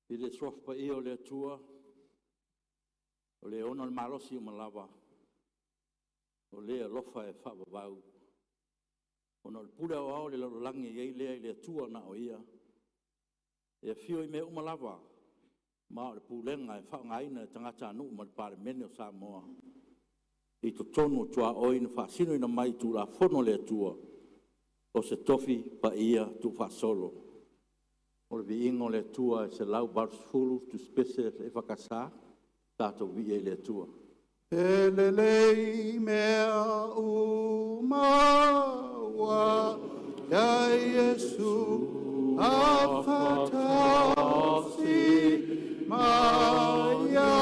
I le sofa i o le atua, o le ona le malosi o malava, o le alofa e whaavavau. Ona le pule o au le lalolangi i lea i le atua na o ia. E fio i me umalava, ma o le pulenga e whaangaina e tangata anu ma le Palemene o Samoa. I to tonu tua oi na whaasino ina mai tu la fono le atua, o se tofi pa ia tu whaasolo. O le viingo le atua e se lau barsfulu tu spese e whakasa, tato vi e le atua. Elelei mea umawa, ya Yesu afatasi maya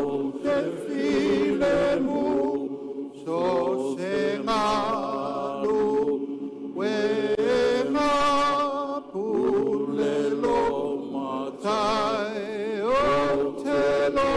o te filemu so se ngalu wenga pulelo matai o te lo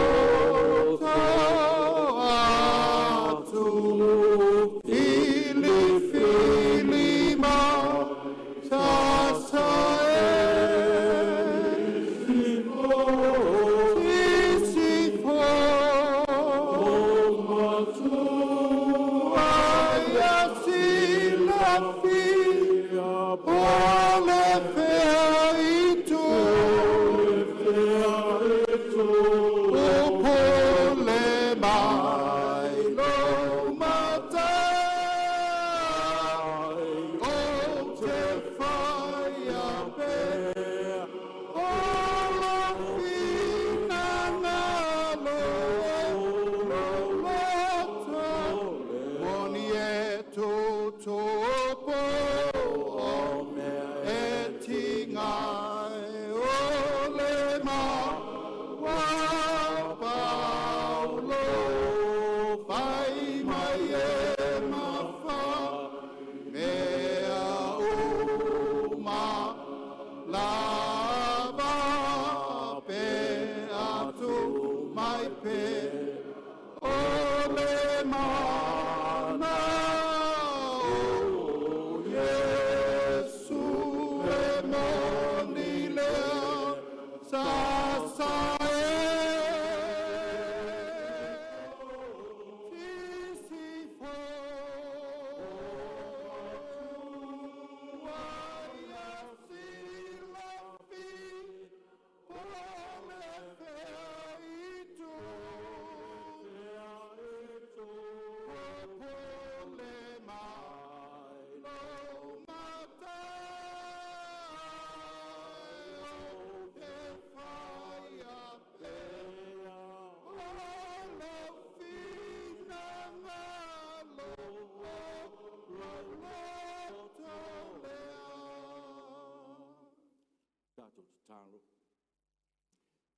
talo.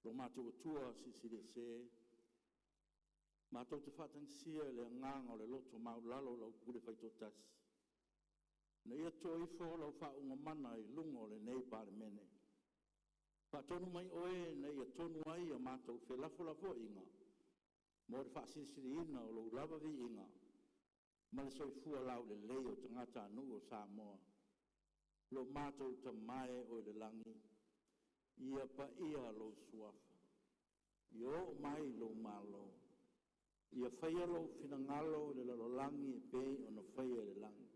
Lo mātou tua si se, mātou te whatansia le nganga o le loto maulalo lau kure whaitotas. Na ia tō ifo lau whaunga mana I lungo le nei Palemene. Whatonu mai oe na ia tonu ai a mātou whelafo lafo inga. Mo le whaasisiri ina o lau lava vi inga. Ma le soifua lau le leo tangata anu o Samoa. Lo mātou ta mai o le langi. Ia pa ia lo suafa. Io mai lo malo. Ia whaia lo finangalo le lalolangi e pe o na whaia le langi.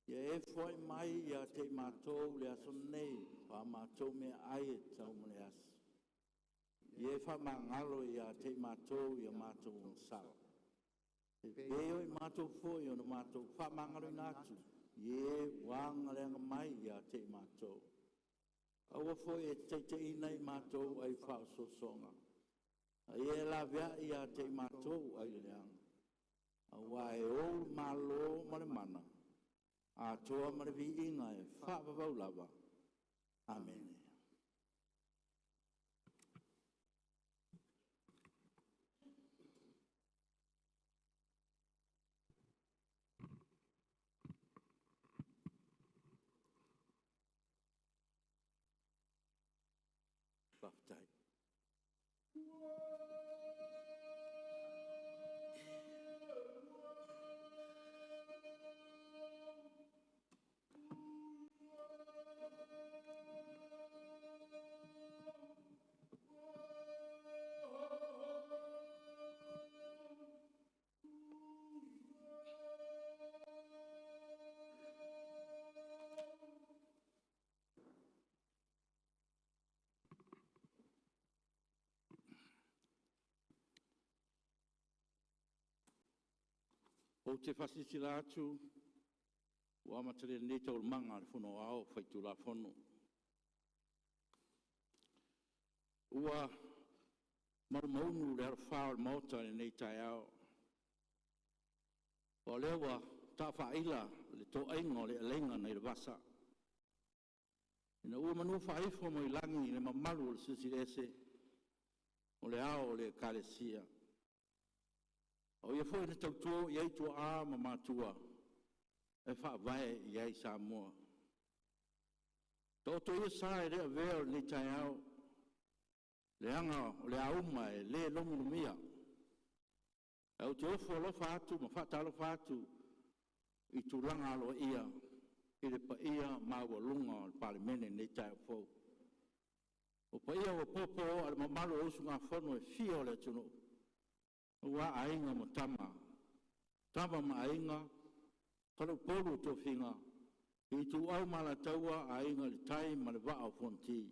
Ia e foi mai ia te mātou le aso nei, pa mātou me ai e tau mo le aso. Ia e wha mangalo ia te mātou ia mātou o sao. E peo I mātou foi o na mātou wha mangalo natu. Ia wanga leanga mai ia te mātou. Aua foi e te ina I mātou ai wha so songa. Ia la vea ia te mātou ai leanga. Aua e o malo mare mana. A toa maravi inga e whaavavau lava. Amen. Baftai. O te whasisi la atu, wa matare nei tau manga le whono ao whaitu la whono. Ua marumaunu le hara whao le maota le nei tai ao. O lewa ta whaila le tō aingo le alenga nei le vasa. Ina ua manu whaifo mo i langi le mamalu le sisirese o le ao le kalesia. O ia fo ina tautua i aitua a mamatua e whaavae i ai Samoa. Tō ia sa e rea vea le tai ao le anga o le auma e le longu lumia. E o te ofo alofa atu ma whata alofa atu i tūlanga alo ia i le pa ia maua lunga o le palemene nei tai o fau. O pa ia o popo o le mamalo o usu ngā whono e fio le tunu. Ua ainga mo tama. Tama ma ainga, karo polu to finga. I tu au mala taua ainga le tai ma le waa o fonti.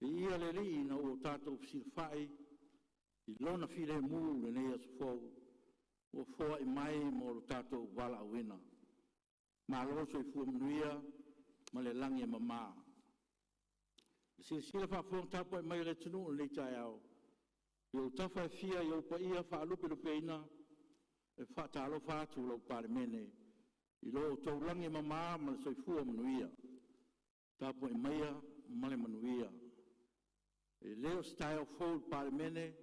I ia le li na o tātou sirwhai, i lona whire mū le nei asu fau, o fua i mai mo lo tātou wala a wina. Ma loso i fua mnuia, ma le langi e mama. Si sila whaafuang tapo i mai le tunu o nei tai au. I o tawha e fia i o pa ia whaalupe lupe ina, e whaatalo whaatu lau palemene. I lo tau langi e mama, ma le soi fua mnuia. Tapo i maia, ma le manuia. E leo style fold palemene,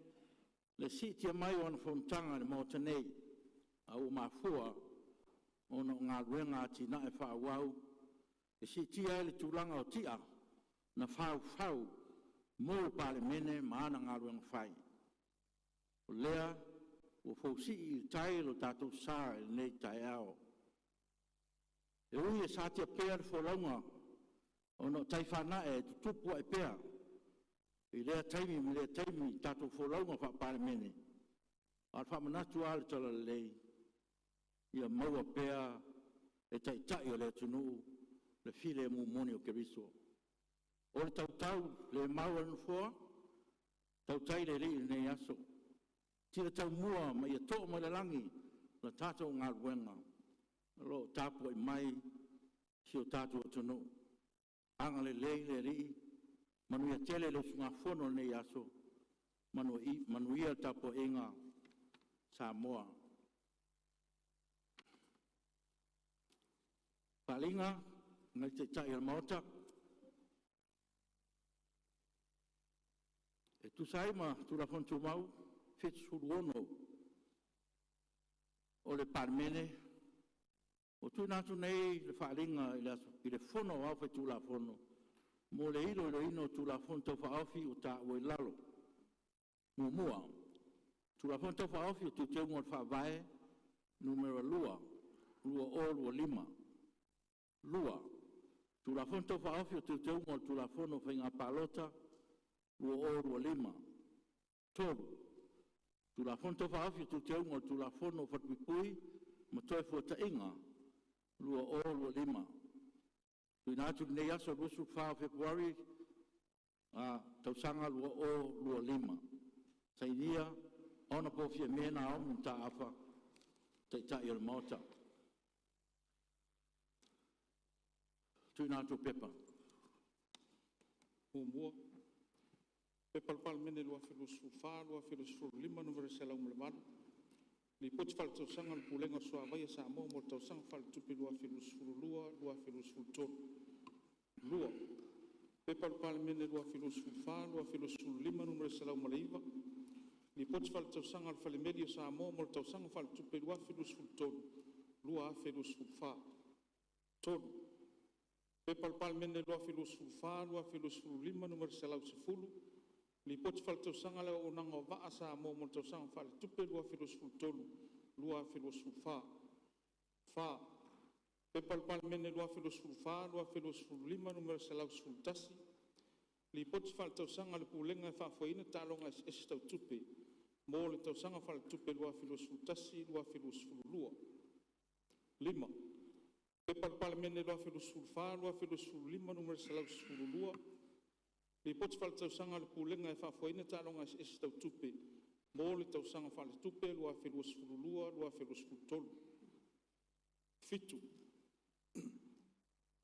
le sitia mai o ana Fonotaga le mota nei, a o mafua, o no ngā ruenga tina e whaawau, e sitia e le tūlanga o tia, na whau, mō palemene maana ngā ruenga whai. O lea, o fausi i tai lo tātou sā e nei tai ao. E ui e sātia pēr wholaunga, o no tai whana e tutupu e pēr, I lea taimi mi lea taimi tātou wholaunga wha palemene. Ar whamanatu ale tala lei. Ia maua pēa e tai o lea tunu le while mu moni o Keriso. O le tautau le maua nufua, tautai le rei nei aso. Tira tau mua ma ia tō ma le langi na tātou ngā ruenga. Lo tāpua I mai si o tātou tunu. Anga le lei le rei. Manu ia tele le sunga fono nei aso. Manu ia tapo inga Samoa. Palinga, ngai te tai al maota. E tu saima, tu la fontu mau, fits huruono. O le palemene. O tu natu nei le whaalinga I le fono au tu la fono. Mo le ino tu la fonto whaofi o ta oi lalo. Mua. Tu la fonto whaofi o tu te ungo whaavae, numero lua o lua lima. Lua. Tu la fonto whaofi o tu te ungo tu la fono whainga palota, lua o lua lima. Toru. Tu la fonto whaofi o tu te ungo tu la fono whatwipui, ma toi fuata inga, lua o lua lima. Tui nātu nei aso rusu whao Februari, tausanga lua o lua lima. Tainia, ona po fia mena au munta afa, tai o le maota. Tui nātu pepa. Mua. Pepa palemene lua filusu wha, lua filusu lima numere sela umlemanu. Ni poti whale tausanga le pulenga soa vai a Samoa mo tausanga whale tupi lua filusu lua filusu tonu. Lua. Pepa palemene lua filusu wha, lua filusu lima numere sela umaleiva. Ni poti whale tausanga le whale meri a Samoa mo tausanga whale tupi lua filusu tonu. Lua filusu wha. Tonu. Pepa palemene lua filusu wha, lua filusu lima numere sela usifulu. Li poti whale tausanga leo o nanga o waa Samoa mo tausanga whale tupe lua filusu tolu, lua filusu wha. Wha. Pepa palemene lua filusu wha, lua filusu lima numero selau sultasi. Li poti whale tausanga le pulenga e whaafoina talonga esi tau tupe. Mo le tausanga whale tupe lua filusu tasi, lua filusu lua. Lima. Pepa palemene lua filusu wha, lua filusu lima numero selau lua. Li poti whale tausanga le pulenga e whaafoina talonga esi tau tupe. mo le tausanga fale tupe lua whelua sfurulua, lua whelua sfurutolu. Fitu.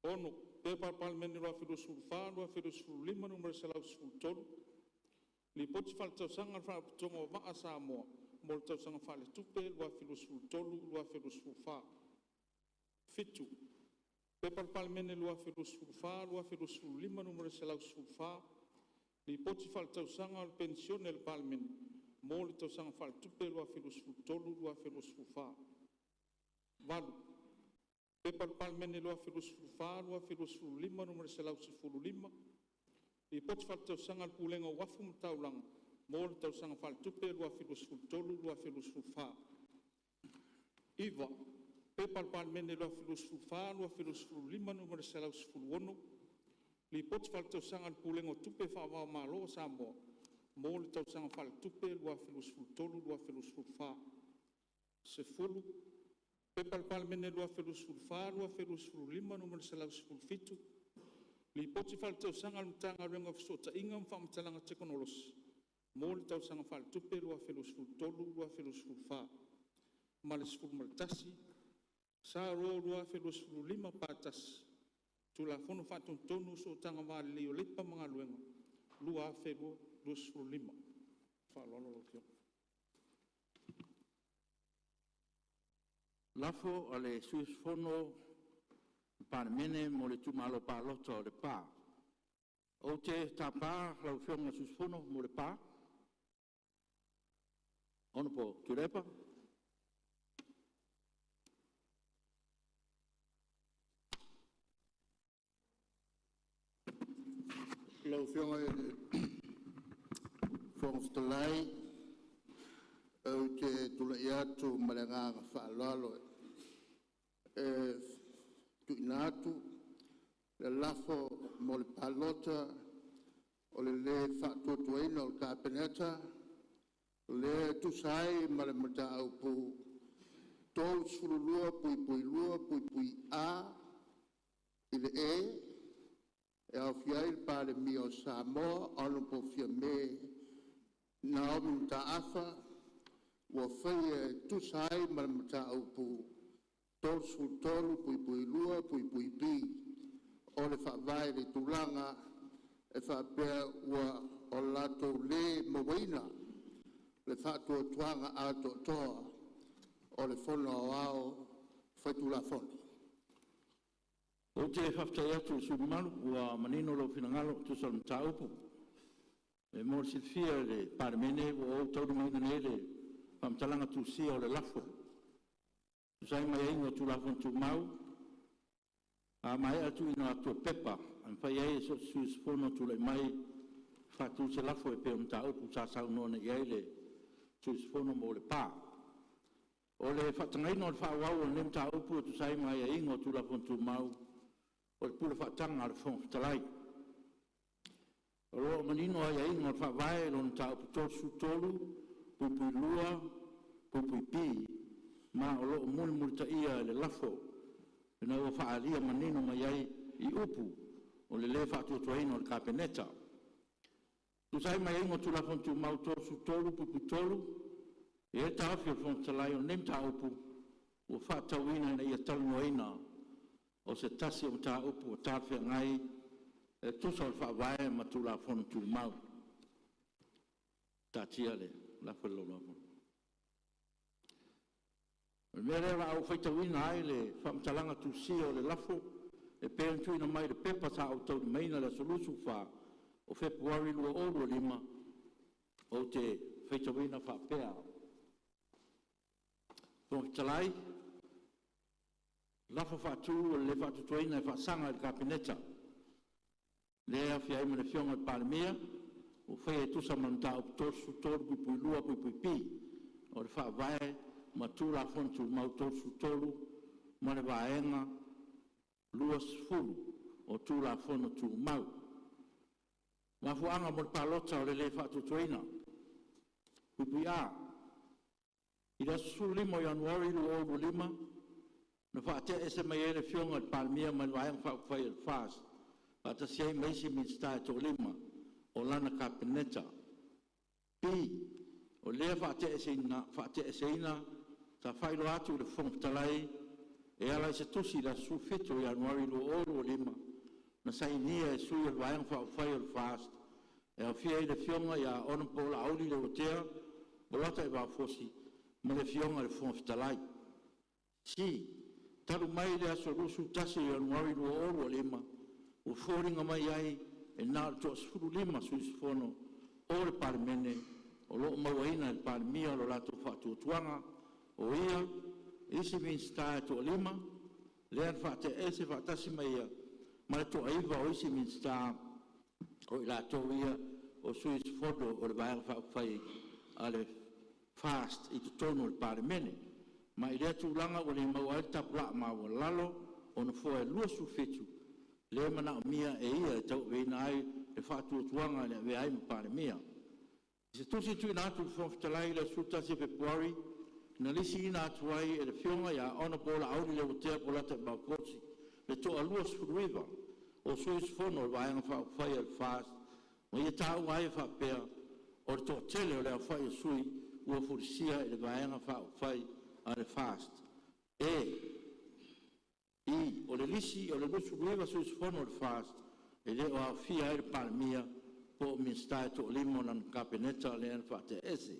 Ono, pepa palemene lua whelua sfurufā, lua whelua sfurulima numere selau sfurutolu. Li poti fale tausanga fale putonga o maa Samoa, mo le tausanga fale tupe lua whelua sfurutolu, lua whelua sfurufā. Fitu. Pepa palemene lua whelua sfurufā, lua whelua sfurulima numere selau sfurufā. Li poti fale tausanga le pensione le palemene. Mo le tausanga fale tupe lua whelua sfurutolu, lua whelua sfurufā. Valu. Pepa palemene lua whelua sfurufā, lua whelua sfurulima numere selau sfurulima. Li poti fale tausanga le pulenga wafu mtaulanga. Mo le tausanga fale tupe lua whelua sfurutolu, lua whelua sfurufā. Iwa. Pepa palemene lua whelua sfurufā, lua whelua sfurulima numere selau sfuruono. Li poti fale tausanga le pulenga tupe whawa malo o Samoa. Mo le tausanga fale tupe lua whelua sfurutolu, lua whelua sfurufā. Sefulu. Pepa palemene lua whelua sfurufā, lua whelua sfurulima numere selau sfurufitu. Li poti fale tausanga le mtanga renga fisota inga mwhamtalanga teknolosi. Mo le tausanga fale tupe lua whelua sfurutolu, lua whelua sfurufā. Ma le sfurumaletasi. Sa ro lua whelua sfurulima pātasi. Tula fono whatontonu so tanga wale leo lepa mga luenga. Lua whelua, lua sfurulima. Whalolo lo kio. Lafo ale suis fono palemene mo le tumalo palota o le pā. O te tapa lau whionga sus fono mo le pā. Ono po, kirepa. Lau whionga whongftalai au te tula i atu malenganga whaalalo tu inatu le lafo mo le palota o le whaatuatuaina o le kāpeneta le tusai ma le mata au pu tōu surulua pui pui lua pui pui a i le e au fiai le pāle mi o Samoa anu po fia me Naomi mtaafa wa whai tusai ma le mata au pu tōu surutolu pui pui lua pui pui pi o le whaavai le tūlanga e whaapea ua o lato le mawaina le whaatua tuanga a toa o le whono au au whaitula whono. O te whaftai atu surumalu ua manino lo whinangalo tu salam taupu. E mor silfia le palemene o tauru maina nele whamtalanga tu sia o le lafo. Sai mai ingo tu lafo tu mau. A mai atu ina atu pepa. An whai ei so suis fono tu le mai whatu se lafo e pe taupu sa sau nona i eile suis fono mo le pā. O le whatangaino le whawau o nem taupu tu sai mai ingo tu lafo tu mau. O le pula whaatanga ar whongtalai. O loa manino ai ingo le whawai lona taupu tosu tolu, pupui lua, pupui pi, ma o loa muli ta ia le lafo. Ina o whaalia manino mai ai i upu, o le le whaatuatuaino le kāpeneta. Tu sai mai ingo tu lafo tu mau tosu tolu, pupui tolu, e tawhi o whongtalai o nem taupu, o whaatauina ina ia talunoina, o se tasi o ta upu o tawhia ngai e tusa o whawae ma tu la whono tu mau. Ta tia le, la whelo la whono. Me rewa au whaitawina ai le whamtalanga tu si o le lafo e pēntuina mai le pepa sa au tau meina la solusu wha o Februari lua oru lima o te whaitawina whapea. Whamtalai Lafa whātū le whātutuaina e whaasanga i kāpeneta. Lea whia imana whionga i Palemea, o whai e tusa manata o tosu tolu pui lua pui pi. O le whaavae, ma tūra whontu mau tosu tolu, ma le waenga, lua sfulu, o tūra whono tū mau. Ma fuanga mo le palota o le whātutuaina. Pui a. I la susulu lima o Januari lua o lima, na whaate e se mai ere whionga i Palemea mai waenga whaakwhai e whaas. Whaata siai meisi min stai tō lima o lana kāpeneta. Pi, o lea whaate seina, ta whailo atu le whongtalai, e ala se tusi la sufito i anuari lo oro o lima, na sainia e sui al waiang whai al fast, e au fia i le fionga i a ona pola auli le otea, bolata e wafosi, ma le fionga le whongtalai. Si, taru mai le aso rusu tasi i anuari lo oro o lima, o fōringa mai ai, e nā to sfuru lima suis fono, o le Palemene, o lo mawaina le Palemia lo lato whatuatuanga, o ia, isi minsta to lima, lean whate ese whatasi mai ia, ma to aiva o isi minsta, o lato ia, o suis fono o le vaenga whawhai, ale fast i to tono le Palemene, ma i rea tūlanga o le mawai tapula ma o lalo, o na fōe lua sufetu, le mana o mia e ia e tau veina ai e whatuatuanga le ve ai ma Palemia. Se tusi tui nātu le whawhitalai le suta se Februari, na lisi ina atu ai e le fionga ia ona pola auri le utea polata e Maukosi, le to alua sfuruiva, o suis fono le vaenga whawhai al fast, ma ia tau ai e whapea, o le to tele o le awhai e sui, ua furisia e le vaenga whawhai al fast. O le lisi, o le lusu rueva suis fono le fast, e le o a fia e le Palemia, po minstai to limo nan kapeneta le an whate ese.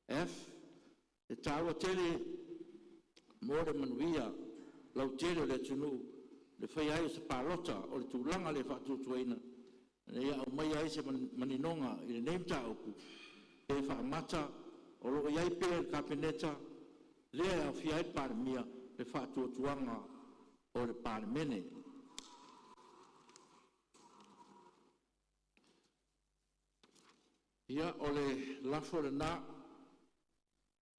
E taua tele more manuia, lau tele le tunu, le whai ai se parota, o le tūlanga le whatutuaina, e ia o mai ai se maninonga, i le neimta oku, e whaamata, o lo iai pe le kapeneta, le a fia e le Palemia, le whatutuanga, o le Palemene. Ia o le lafo le nā,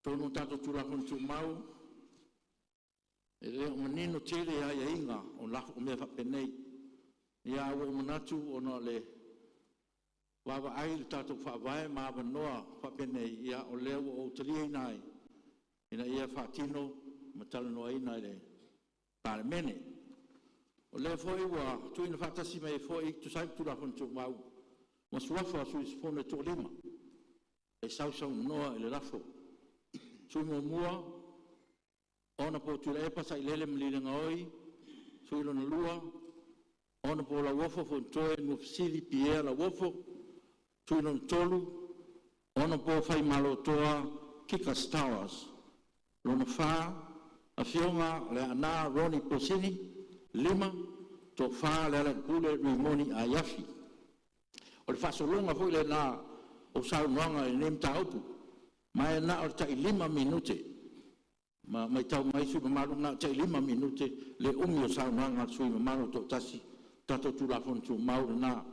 tonu tato tula kontu mau, e le o manino tele ai a inga, o lafo o mea whapenei. Ia awa o manatu o na le wawa ai le tato whawae ma awanoa whapenei, ia o leo o talia inai, ina ia whatino, matala noa inai le Palemene. O le foi wa tuina fatasi mai foi tu sai tu la kontu mau. Ma suafa su spone to lima. E sau noa e le lafo. Su mo mua ona po tu le pasa ilele mlile ngoi. Su ilo na lua ona po la wofo fontoe no fsili pia la wofo. Su ilo tolu ona po fai malotoa kika stars. Lona fa a fionga le ana Roni Posini lima to fa le kule rimoni a yafi o le fasolonga foi le na o saunoanga e nem taupu mai na o tai 5 minute ma mai tau mai su malu na tai 5 minute le umi o saunoanga su malu to tasi tato tu la fontu mau na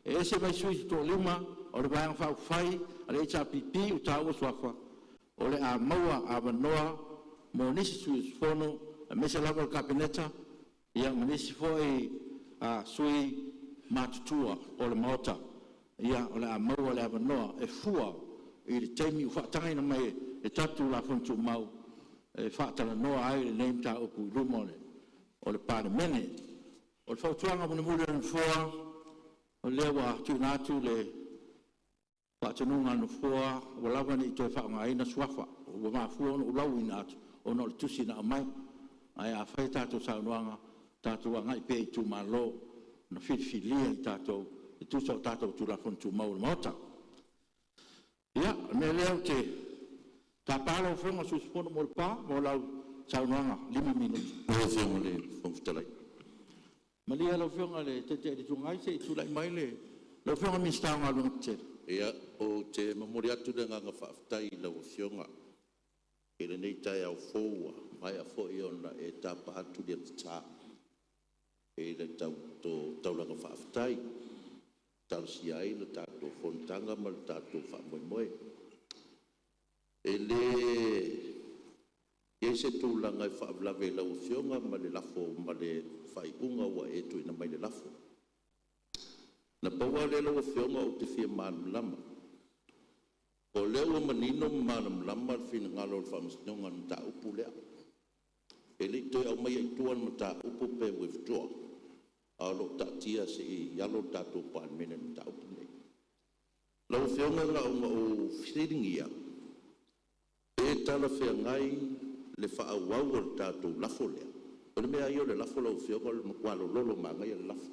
e ese mai su to lima o le bang fa fai ale cha pipi o tau swafa o le a maua a vanoa mo nisi su fono a mesa lava o kabineta ia manisi foi a sui matutua o le mota ia o le amau le avanoa e fua i le taimi u whaatanga mai e tatu la fontu mau e whaatala noa ai le neimta o kui lumo o le Palemene o le whautuanga mune mure an fua o lewa tu natu le whaatanunga anu fua o lawani i toi whaanga ina suafa o mafua o lau ina atu o no le tusi na mai ai a whai tātou saunoanga tātou a ngai pe i tū malo na whiwhilia i tātou i tū sau tātou tū la fontu mau le maota. Ia, me leo te tā pālau whenga suspono mo le pā mo lau saunoanga 5 minuti. Ua whenga le whangwhitalai. Malia lau whenga le te te di tūngai se i tūlai mai le lau whenga minstaunga lunga te. Ia, o te mamori atu le nganga whaafitai lau whenga. E le nei tai au fōua, mai a fōi ona e tāpa atu lia te tā. E le taulanga whaafitai. Talsi ai le tātou Fonotaga ma le tātou whaamoemoe. E le e se tūlanga e whaavlawe lau whionga ma le lafo ma le whaiunga wa e tuina mai le lafo. Na paua le lau whionga o te whia mānum lama. O leo manino mānum lama whina ngalo le whamasnonga na tā upu lea. E li toi au mai ai tuan ma tā upu pe withdraw. Alo tatia se i yalo tātou Palemene na tā upu nei. Lau whionga la o whiringia tala feagai le fa'auau o le tatou lafo lea o le mea io le lafo laufioga o le makualololo magai a le lafo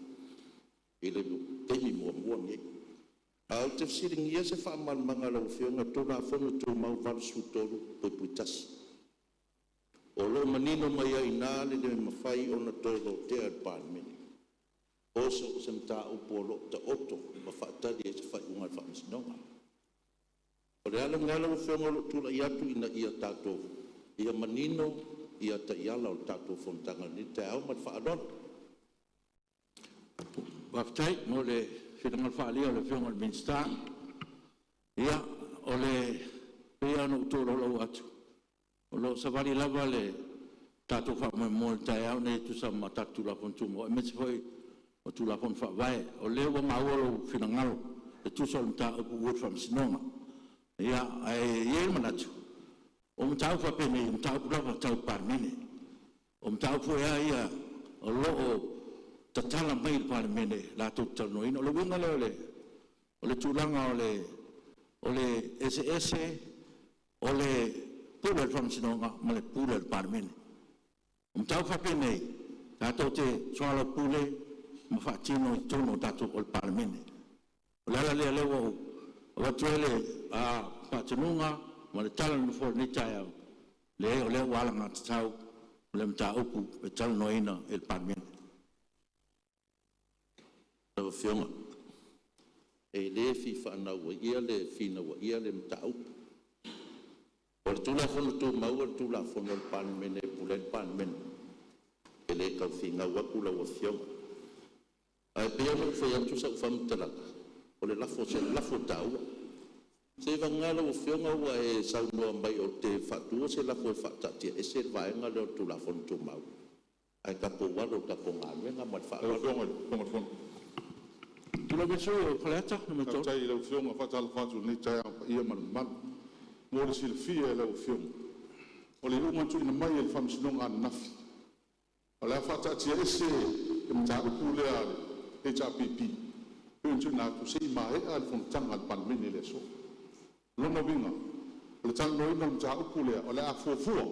i le taimi muamua nei au te fesiligia se fa'amalamaga laufioga tulafono tumau valusutolu puipuitasi o lo manino mai ai nā le mawhai o na tolo te al palemene. O se mta upo o lo ta oto ma whaatari e se whai unga al whaamisinonga. O le ala ngala o whionga lo tula i atu ina ia tātou. Ia manino ia ta iala o tātou Fonotaga ni te au ma whaadona. Waftai mo le whirangal whaalia o le whionga al Minsta. Ia o le pea no utoro lau atu. O lo savari lava le tātou whaamai tai au nei tu sa matatu la pontumo. E mesi foi o tu la pon whaavae. O leo wa maolo whirangalo. E tu sa mta upu uot whaamisinonga. Ia ai ie manatu. O mta upa pene, o mta upu lava tau Palemene. O mta upu ea ia o loo tatala mai Palemene la tau talnoina. O le winga leo o le tūlanga o le SS o le pula le whaamisinonga ma le pula le Palemene. Tau whapene, tātou te soala pule, ma whaatino i tono tātou o le Palemene. O lala lea leo o watuele a whaatinunga, ma le tala ni fōr ni tai au. Le o leo walanga te tau, le mta upu e tala noina e le Palemene. Tau whionga. E le fi whanau wa ia le fina wa ia le mta upu. O le tulafono tō maua le tulafono le Palemene pule le Palemene. E le kau whinga waku la wa whionga. Ai pia mo whai atu sa whamtalaka. O le lafo se lafo taua. Se wangala wa whionga wa e saunoa mai o te whatua se lafo e whaatatia. E se vaenga le o tulafono tō maua. Ai kapo walo kapo ngāwenga ma le whaata. Tula beso o kaleta na Ka tai lau whionga whatala whatu ni tai au ia manu. Mo le silfia e lau whionga. O le unga tu ina mai e le whaamisinonga ana nafi. O le whaatatia ese e mta upu lea le HRPP. Peo tu nā tu sei mai e le Fonotaga al Palemene le so. Lona winga. O le tala noina mta upu lea o le a fuafua.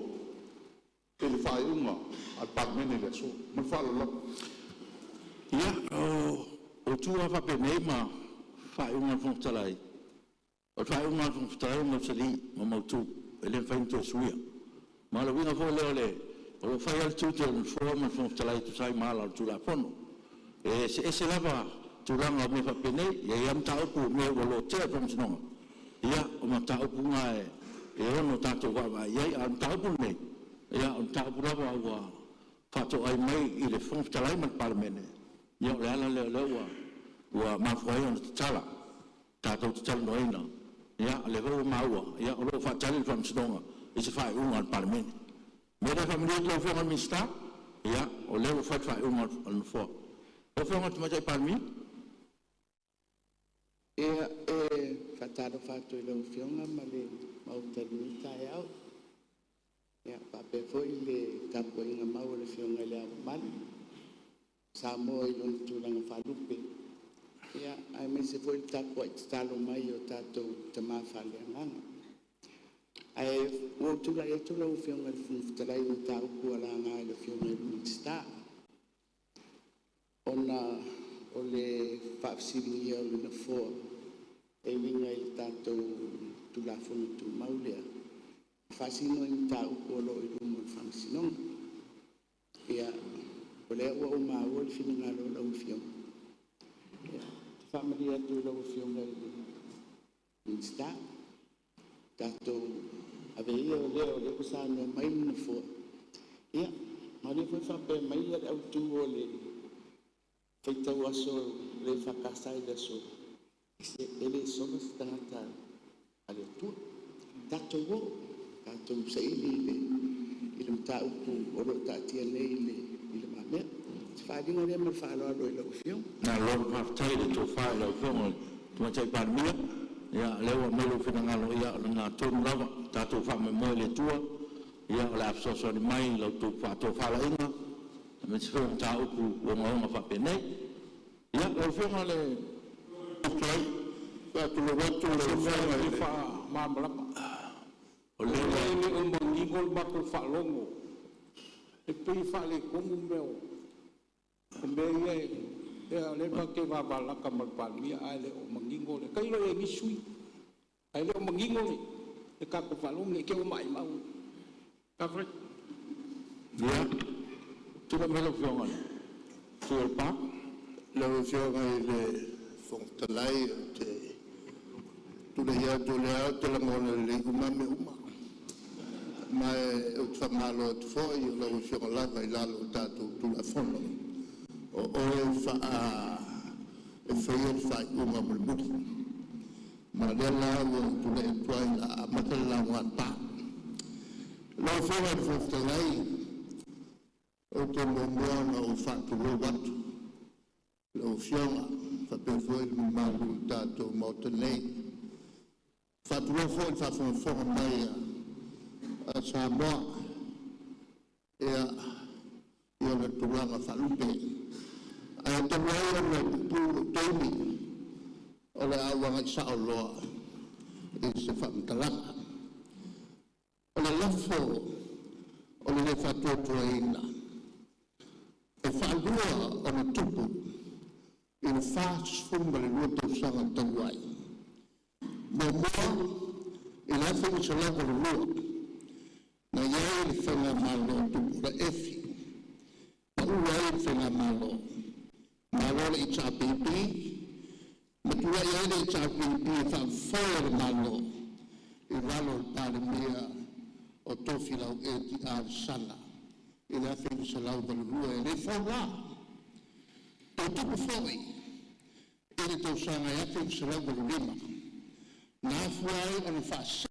E le whaeunga al Palemene le so. Mo le whaalala. Ia o tua whapene ma whaeunga whongtalai. O whaeunga whongtalai ma sali ma mautu e le whainto suia. Ma la winga fo leo le o lo whai al tūte o fōa ma whongtalai tu sai maala o tūla pono. E se lava tūranga o me whapene e am taupu me o lo tea whamsinonga. Ia o ma taupu ngā e ono tātou wawa iai am taupu nei. Ia o taupu lava ua whato ai mai i le whongtalai ma Palemene. Ia o le ala leo ua mawhai o te tala. Tātou te tala noina. Ia le hau maua. Ia o lo whatali whamsinonga. I se whai unga al Palemene. Mera whamiri lau whionga Minsta. Ia o leo whai unga al Nufua. O whionga te matai Palemene. Ia whataro whatu i lau whionga ma le mautari ni tai au. Ia pape foi le kapo inga mau le whionga le au mali. Samoa i lona tūlanga whalupe. Ia ai me se foi tapo i talo mai o tātou te mawhale anganga. Ai o tula e tula o whionga le whunwhitarai o tā upu ala ngā le whionga i Minsta. Ona o le whaafsiri o le na fōa e winga i tātou tula whunu tu maulea. Whaasino i tā upu o lo i rumo i whamsinonga. Ia o le ua o māua le whininga lo lau whionga. Ia te whamari atu lau whionga i Minsta. Tātou ave ia o leo kusano mai na fōa. Ia, ma le fwoi whape mai ia au tū o le whaitau aso le whakasai le so. Ele sona se tangata a le tua. Tātou o, tātou sa ili le mta upu o lo tātia nei le mamea. Se whaadinga lea ma whaaloa lo i lau whiong. Nā loro mawhtai le tō whae lau whionga tu matai Palemene. Ia lewa melo whinangalo ia ngā tōnu lava, tātou whame moe le tua, ia o le apsoso ni mai lau tō whātou whala inga, me se whionga tā upu o ngaonga whapenei. Ia, lau whionga le whai, whātou le watu le whionga le wha māmalapa. O le ngol bako whalongo. E pei whale kongu meo. E mea ia le ke wabalaka malpalia ale o mangingo le. Kailo e ngisui. Ale o mangingo le. E kako whalongo le ke o mai mau. Kafre. Ia. Tuna melo fionga. Tuel pa. Leo fionga i le Fonotaga te tule ia tule au te langona le umame uma. Mai o te whamalo te foi o leo fionga lava i lalo tātou tula fono. O e wha e whaia whai unga mulmuti. Ma lea lawa tule e tuai la matala ngā tā. Leo fionga i Fonotaga o te momoana o whātulu watu. Leo fionga, whapewhoi le malu tātou mauta nei. Whātulu whoi whawhonga mai a Samoa. Ia le turanga whalupe. Ai te wai le pupuru teimi o le awanga i sao loa i se whamtalanga. O le lafo o le whatuatua ina. E whaalua o le tupu i le whaasfumba le lua tausanga taluai. Momoa i le awhi i se lava le lua. Na iai le whenga malo tupu la efi. Na uai le whenga malo. Malo le i tāpipi. Ma tua iai le i tāpipi e whaamwhaya le malo. I ralo le Palemene o tofi lau e ti sana. I le awhi i se lau le lua e le whaura. Tau tupu whoi. I le tausanga e awhi i se lau le lima. Nā fuai o le whaasa.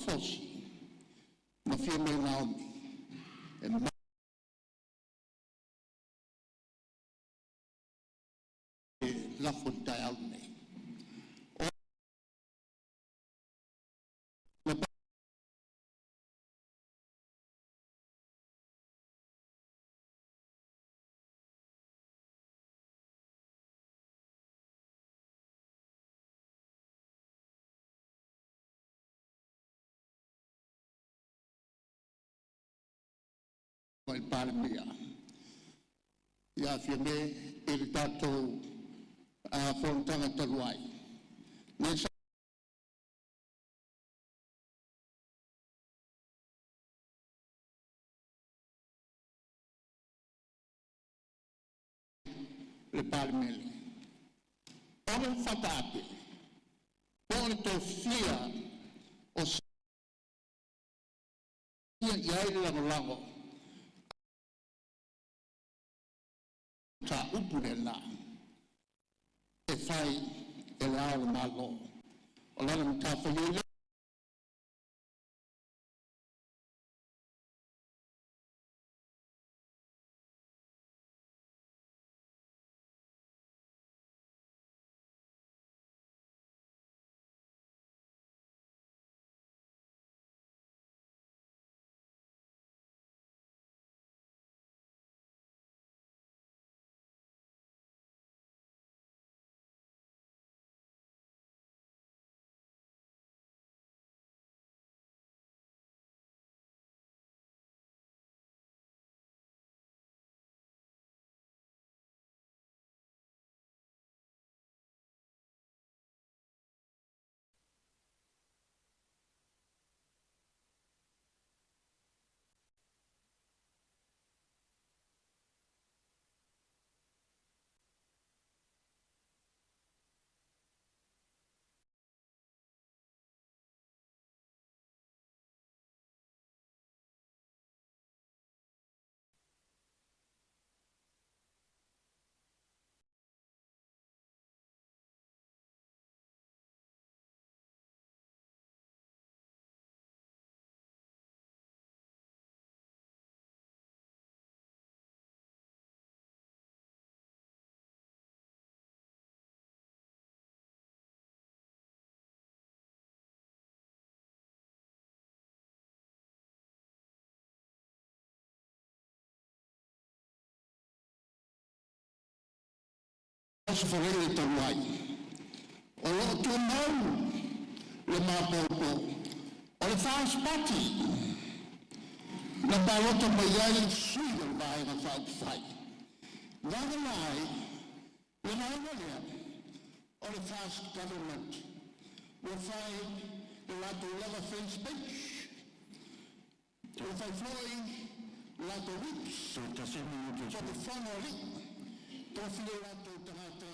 Fosi, na fia me Naomi, e ma e lafo tai au nei. Na il Palemene. Ia fia me e le tātou a Fonotaga taluai. Nei sa le Palemene. Ora whatape. Ora tō fia o sa iai le lango. Ta upure na e fai e le ao malo o lana mta whaile se whare tau ai. O lo tu mau le mapopo. O le Fast Party. Na balota mai ai sui o vai na whai. Nanga mai, le maunga lea. O le Fast Government. O whai le lato lava face bench. O whai floi lato whips. So te semi uto. So te whano li. Tofile lato tangata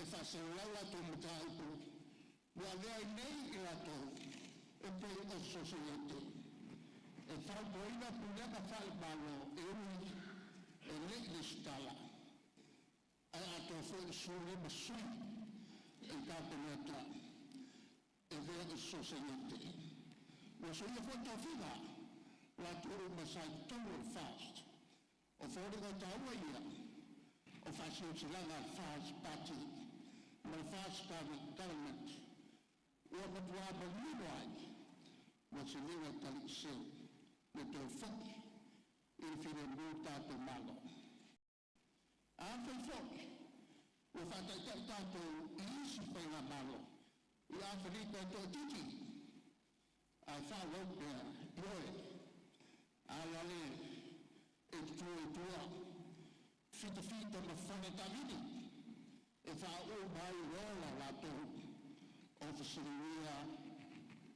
e whaselau lato mutaipu. Wa lea nei i lato e pe o sosiete. E whau boina punega whai malo e ui e le stala. Ai ato whai suri masui e kāpeneta e vea o sosiete. Wa soia whai tofina la turu masai tolu fast. O whoriga taua ia. O whasiutilanga Fast Party. Ma Fast Government. Ua matua malino ai. Wa se lewa tali se. Me tau whaki. I whine mū tātou malo. A whai whaki. Ua whataitai tātou I isi whainga malo. I a whanita tō titi. A whālau pēr. Ioe. Alale e tua fita ma Fonotaga Palemene e fa o mai rola la to officeria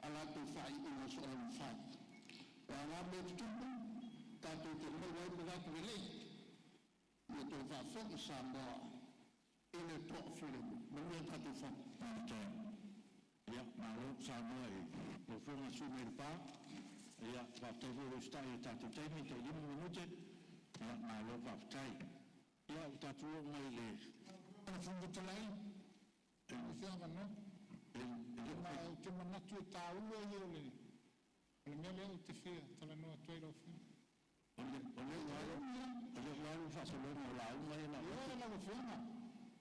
ala to fai una sola fai la me tu tanto che non vuoi mai che lei io to fa fuori Samoa e le to fuori non è tanto fa ya ma lo Samoa e fuori su merpa ya va te vuoi stare tanto tempo te io non minuti ya ma lo va stai ya tanto mai le ana fundo talai e mi fiava no ma che ma tu ta uo io le mie le ti fia tala no tu lo fia ole guardo fa solo la una e la io la fiama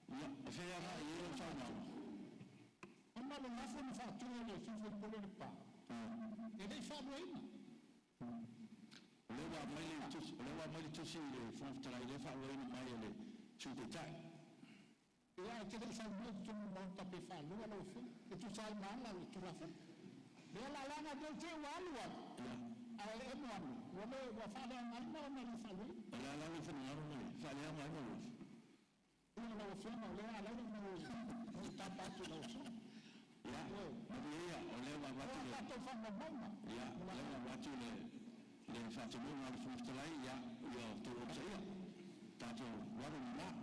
ya fia ra io sa no ma lo ma fa tu le fi fu polo ne pa e dei fa buena Lewa mai tu si le fontra ile fa le mai le su detai. Ya che dei fa tu non ta pe fa lu lo fu e tu sai ma la tu la fa. Le la lana del te walwa. Ale e mo wo le wa fa le ma no me fa lu. La la le fa no fa le ma no. Uno lo fa no le la la no sta pa tu lo so. Ya, ya, ole wa va tu. Ya, fa no bomba. Ya, le wa tu le faccio una frustrare ya io tu lo sai tanto guarda là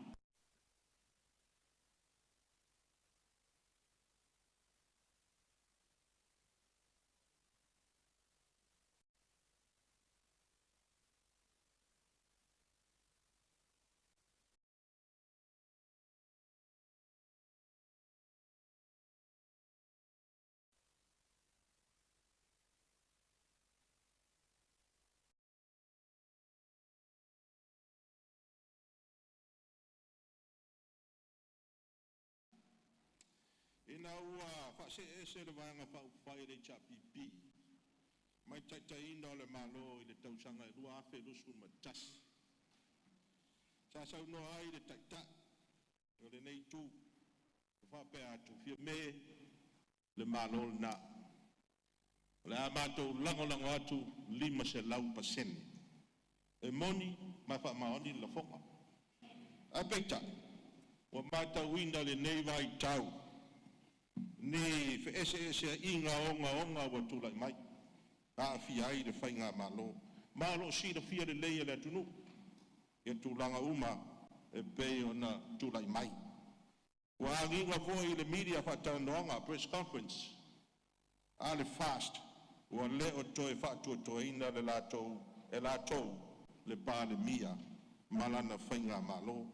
Ina ua whase e se le vanga whau whai re cha pipi. Mai taitaina o le malo I le tausanga I lua afe lusu matasi. Sa sau no ai le taita. O le nei tu. Whape atu fia me le malo na. O le amato lango atu 5% E moni mai wha maoni la whonga. A peita. O mata winda le nei vai tau. Ni fe ese inga onga wa tu lai mai a fi ai de fainga malo si de fia de leia le tunu e tu langa uma e pe ona tu lai mai wa nginga foi le media fa tanonga press conference ale fast wa le o to e fa to ina le lato le pale mia malana fainga malo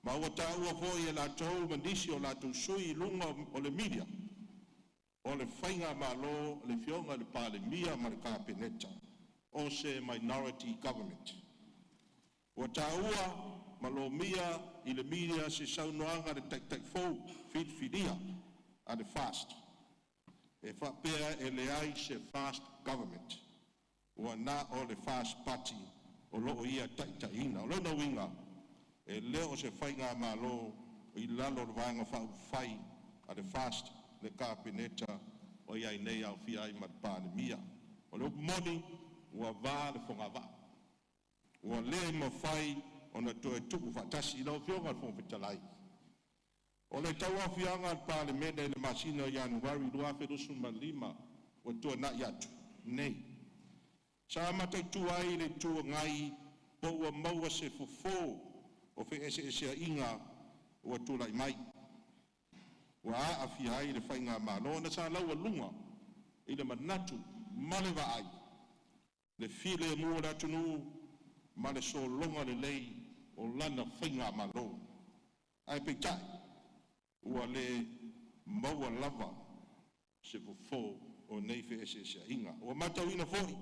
ma wa ta wa foi e lato mandisi o lato sui lunga o le media o le whainga malo le fionga le pale mia ma le kāpeneta o se minority government. O tāua malo mia I le media se saunoanga le tak fau fidia a le fast. E whapea e le ai se fast government. O na o le Fast Party o loo ia taitaina. O lona winga e leo se whainga malo o i lalo le vaenga whai a le fast le kāpeneta o iai nei au fia ai ma le palemia. O le upu moni ua vā le whongava. Ua le ma whai o na toe tuku whatasi i lau whionga le whongwhitalai. O le tau awhianga le palemene le masina o Januari lua wherusu ma lima o tua na iatu. Nei. Sa matautu ai le tua ngai po ua maua se fofo o fe ese a inga ua tula i mai. Ua a fia ai le whainga malo na sa laua lunga i le manatu malewa ai. Le file mua la tunu ma le so longa le lei o lana whainga malo. Ai peitai ua le maua lava se fofo o nei fe ese a inga. Ua matau ina foi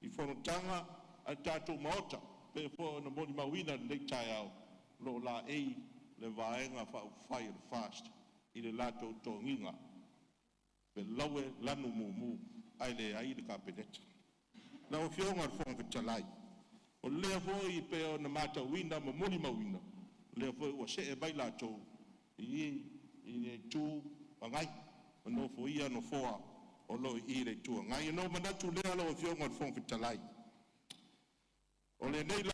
i Fonotaga a tātou maota pe fo na moni mawina nei tai au lo la ei le vaenga whai le fast i le lātou tōnginga pe laue lanu mumu ai le ai le kāpeneta. Lau whionga le whonga talai o lea foi pe o na matawina ma moni mawina lea foi ua se e bai lātou i le tū angai o no fo ia no foa o lo i le tū angai no manatu lea lau whionga le whonga talai o le nei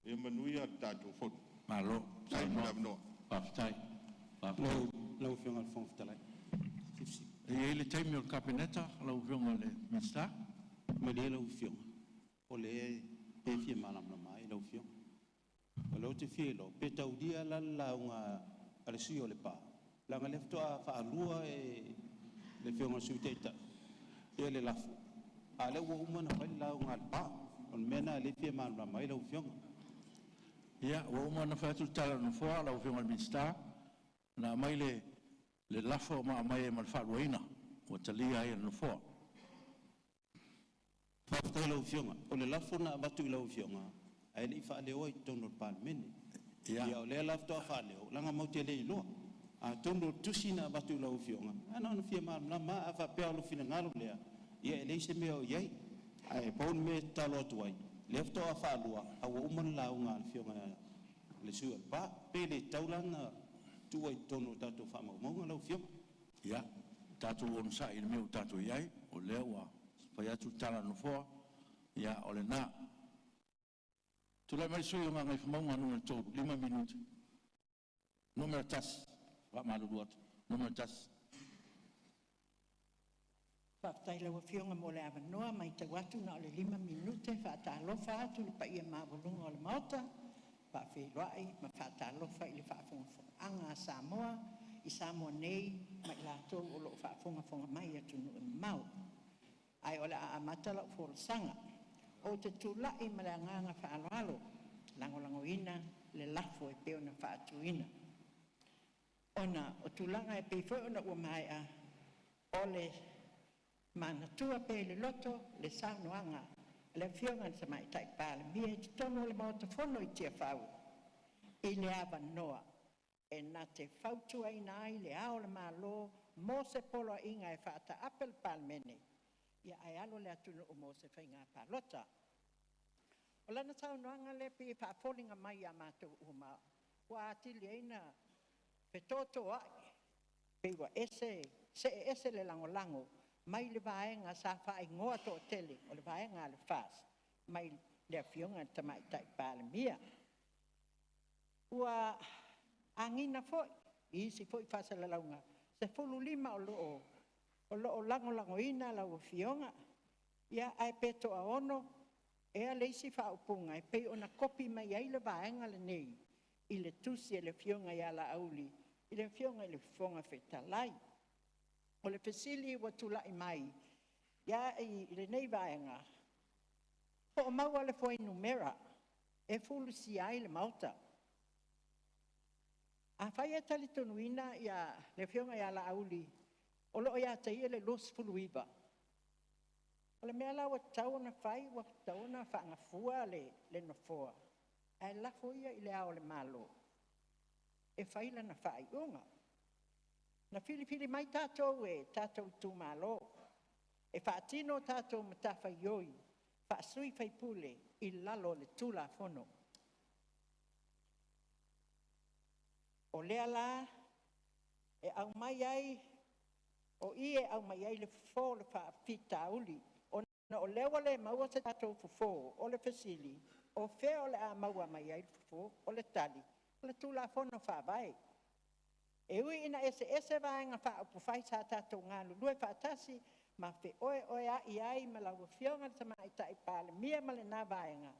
e manuia tātou fono. Malo. Tai mea mnoa. Paftai. Lau whionga le whongwhitalai. E le taimi o le kāpeneta, lau whionga le minsta. Ma le lau whionga. O le e fia malam na mai lau whionga. O lau te fia lo. Pe tau dia la launga ale sui o le pā. Langa lefto a whaalua e le whionga sui teita. E le lafu. A le ua umana whai launga le pā. O mena le fia malam na mai lau whionga. Ia, ua umana whaitu tala no foa, lau whionga le minsta. Na mai le lafo ma mai e mal whaaruaina. Ua talia ai no foa. Whaatai lau whionga. O le lafo na watu i lau whionga. Ai li whaaleo i tono le palemene. Ia o le lafto a whaaleo. Langa mauti le iloa. A tono tusi na watu i lau whionga. Ana ona fia malam na ma a whapea alo fina ngalo lea. Ia e leise mea o iai. Ai paun me talo atu ai. Lefto a whaalua. Awa umana launga al whionga le sua. Pa, pe le taulanga tua i tono tātou whamau. Maunga lau whionga. Ia, tātou ono sa i le meu tātou iai, o lea ua whai atu tala no foa, ia o le nā. Tulai mai sui o ngā ngai whamaunga nunga tō, 5 minuti. Numera tas, wha maluru atu, numera tas. Whaatai lau whionga mo le awanoa, mai te watu na o le 5 minute, whaatalofa atu le pa ia mawalunga o le maota, whaawhiroai, ma whaatalofa i le whaafonga a Samoa, i Samoa nei, mai lātou o lo whaafonga mai atu no mau. Ai o le a amata lau wholesanga, o te tūlai ma le anganga whaaloalo, langolangoina, le lafo e peo na whaatuina. Ona, o tūlanga e peifo ona ua mai a, o le manatua pe le loto, le saunoanga, le whionga sa mai tai Palemene, e tono le maota fono i tia whau. I le awa noa, e nā te whautua i nai le ao le malo, mo se polo inga e whaata apel Palemene. Ia ai alo le atunu o mo se whainga palota. O lana saunoanga le pi whaafolinga mai a mātou uma, wa atili eina petoto ai, pe wa ese le lango, mai le vaenga sa whae ngoa to tele, o le vaenga le fast, mai le whionga tamai tai Palemene. Ua angina foi, isi foi fasa la launga, se fulu 5 o loo lango ina la whionga, ia ai peto a ono, ea leisi whaupunga, e pei ona kopi mai ai le vaenga le nei, i le tusi e le whionga ia la auli, i le whionga i le whonga whetalai. O le fesili wa tula I mai. Ia I le nei vaenga. Po o maua le foi numera. E fulu si ai le mauta. A fai e tali tonuina ia le fionga ia la auli. O lo ia te ia le los fuluiva. O le mea la wa tau na fai wa tau na whaanga fua le no foa. E la foia I le ao le malo. E fai la na fai unga. Na fili mai tātou e tātou tū malo. E whaatino tātou matawha ioi. Whaasui whai pule I lalo le tūla fono. O lea la, e au mai ai, o I e au mai ai le fufo le whaapita uli. O na o lewa le maua se tātou fufo, o le fesili. O fea o le a maua mai ai le fufo, o le tali. O le tūla fono whaavai. E ui ina ese vaenga wha upu whai sa tātou ngā lulue whaatasi, ma fe oe a I ai ma lau whionga tama I tai pāle mia ma le nā vaenga.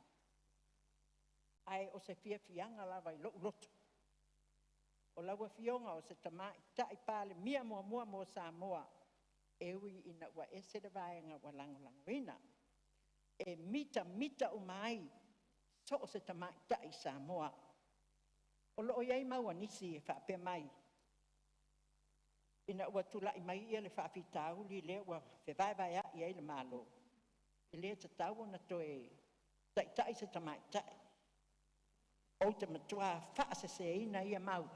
Ai o se fianga lava I loto. O lau whionga o se tama I tai pāle mia mua mo Samoa. E ui ina ua ese le vaenga wa langoina. E mita umai, so o se tama I tai Samoa. O loo iai maua nisi e whaapea mai. Ina ua tula I mai ia le whaafitau li le ua whewaiwai a iai le malo. I le te tau na toe tai se tamai tai. O te matua whaase se ina ia mau.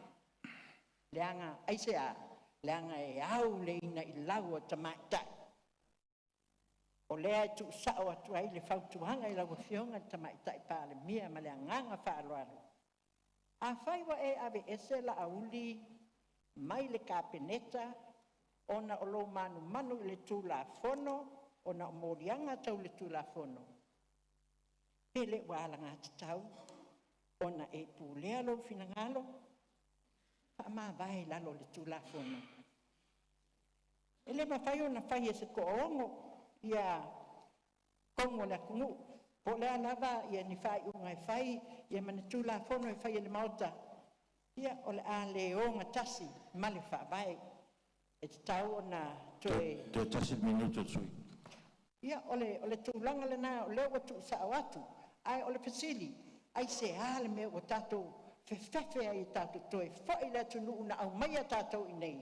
Leanga aise a, leanga e au le ina I lau o tamai tai. O lea tu sao atu ai le whautuhanga I lau whionga tamai tai pāle mia ma le anganga whaaloalo. A whaiwa e ave ese la auli mai le kapeneta, ona o lo manu le tūla fono, ona o morianga tau le tūla fono. Pele wala ngā tau, ona e pūlea lo finangalo, pa ma vai lalo le tūla fono. Ele mawhai ona whai e se koongo, ia kongo le kungu, po lea lava ia ni whai unga e whai, ia mani tūla fono e whai e le mauta, ia o le a leonga tasi, male whaavai. E te tau o na toe... Te tasi minuto tui. Ia o le tūlanga le nā, o leo watu sa awatu. Ai o le pasili, ai se ale me o tātou whewhewhe ai tātou toe. Whai le tunu una au mai a tātou I nei.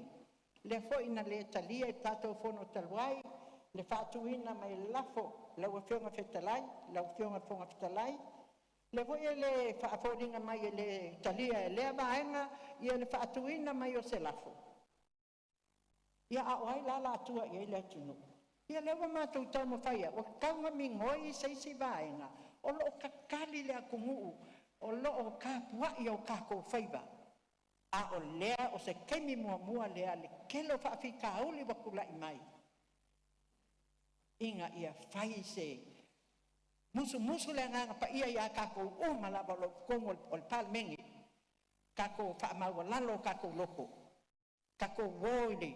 Le whai na le talia I tātou whono taluai, le whātuina mai lafo, lau a whionga whetalai, lau whionga whonga whetalai, le voi le whaaforinga mai e le talia e lea vaenga, ia le whaatuina mai o se lafo. Ia a oai la atua I le tunu. Ia lewa mātou tau mawhaia, o kaunga mi ngoi seisi vaenga, o loo kakali le akungu, o loo kāpuai o kākou whaiva. A o lea o se kemi mua lea le kelo whaafika auli wakulai mai. Inga ia whai se musu le nganga pa ia kako o malaba lo kongo o le Palemene kako fa mau lalo kako loko kako woile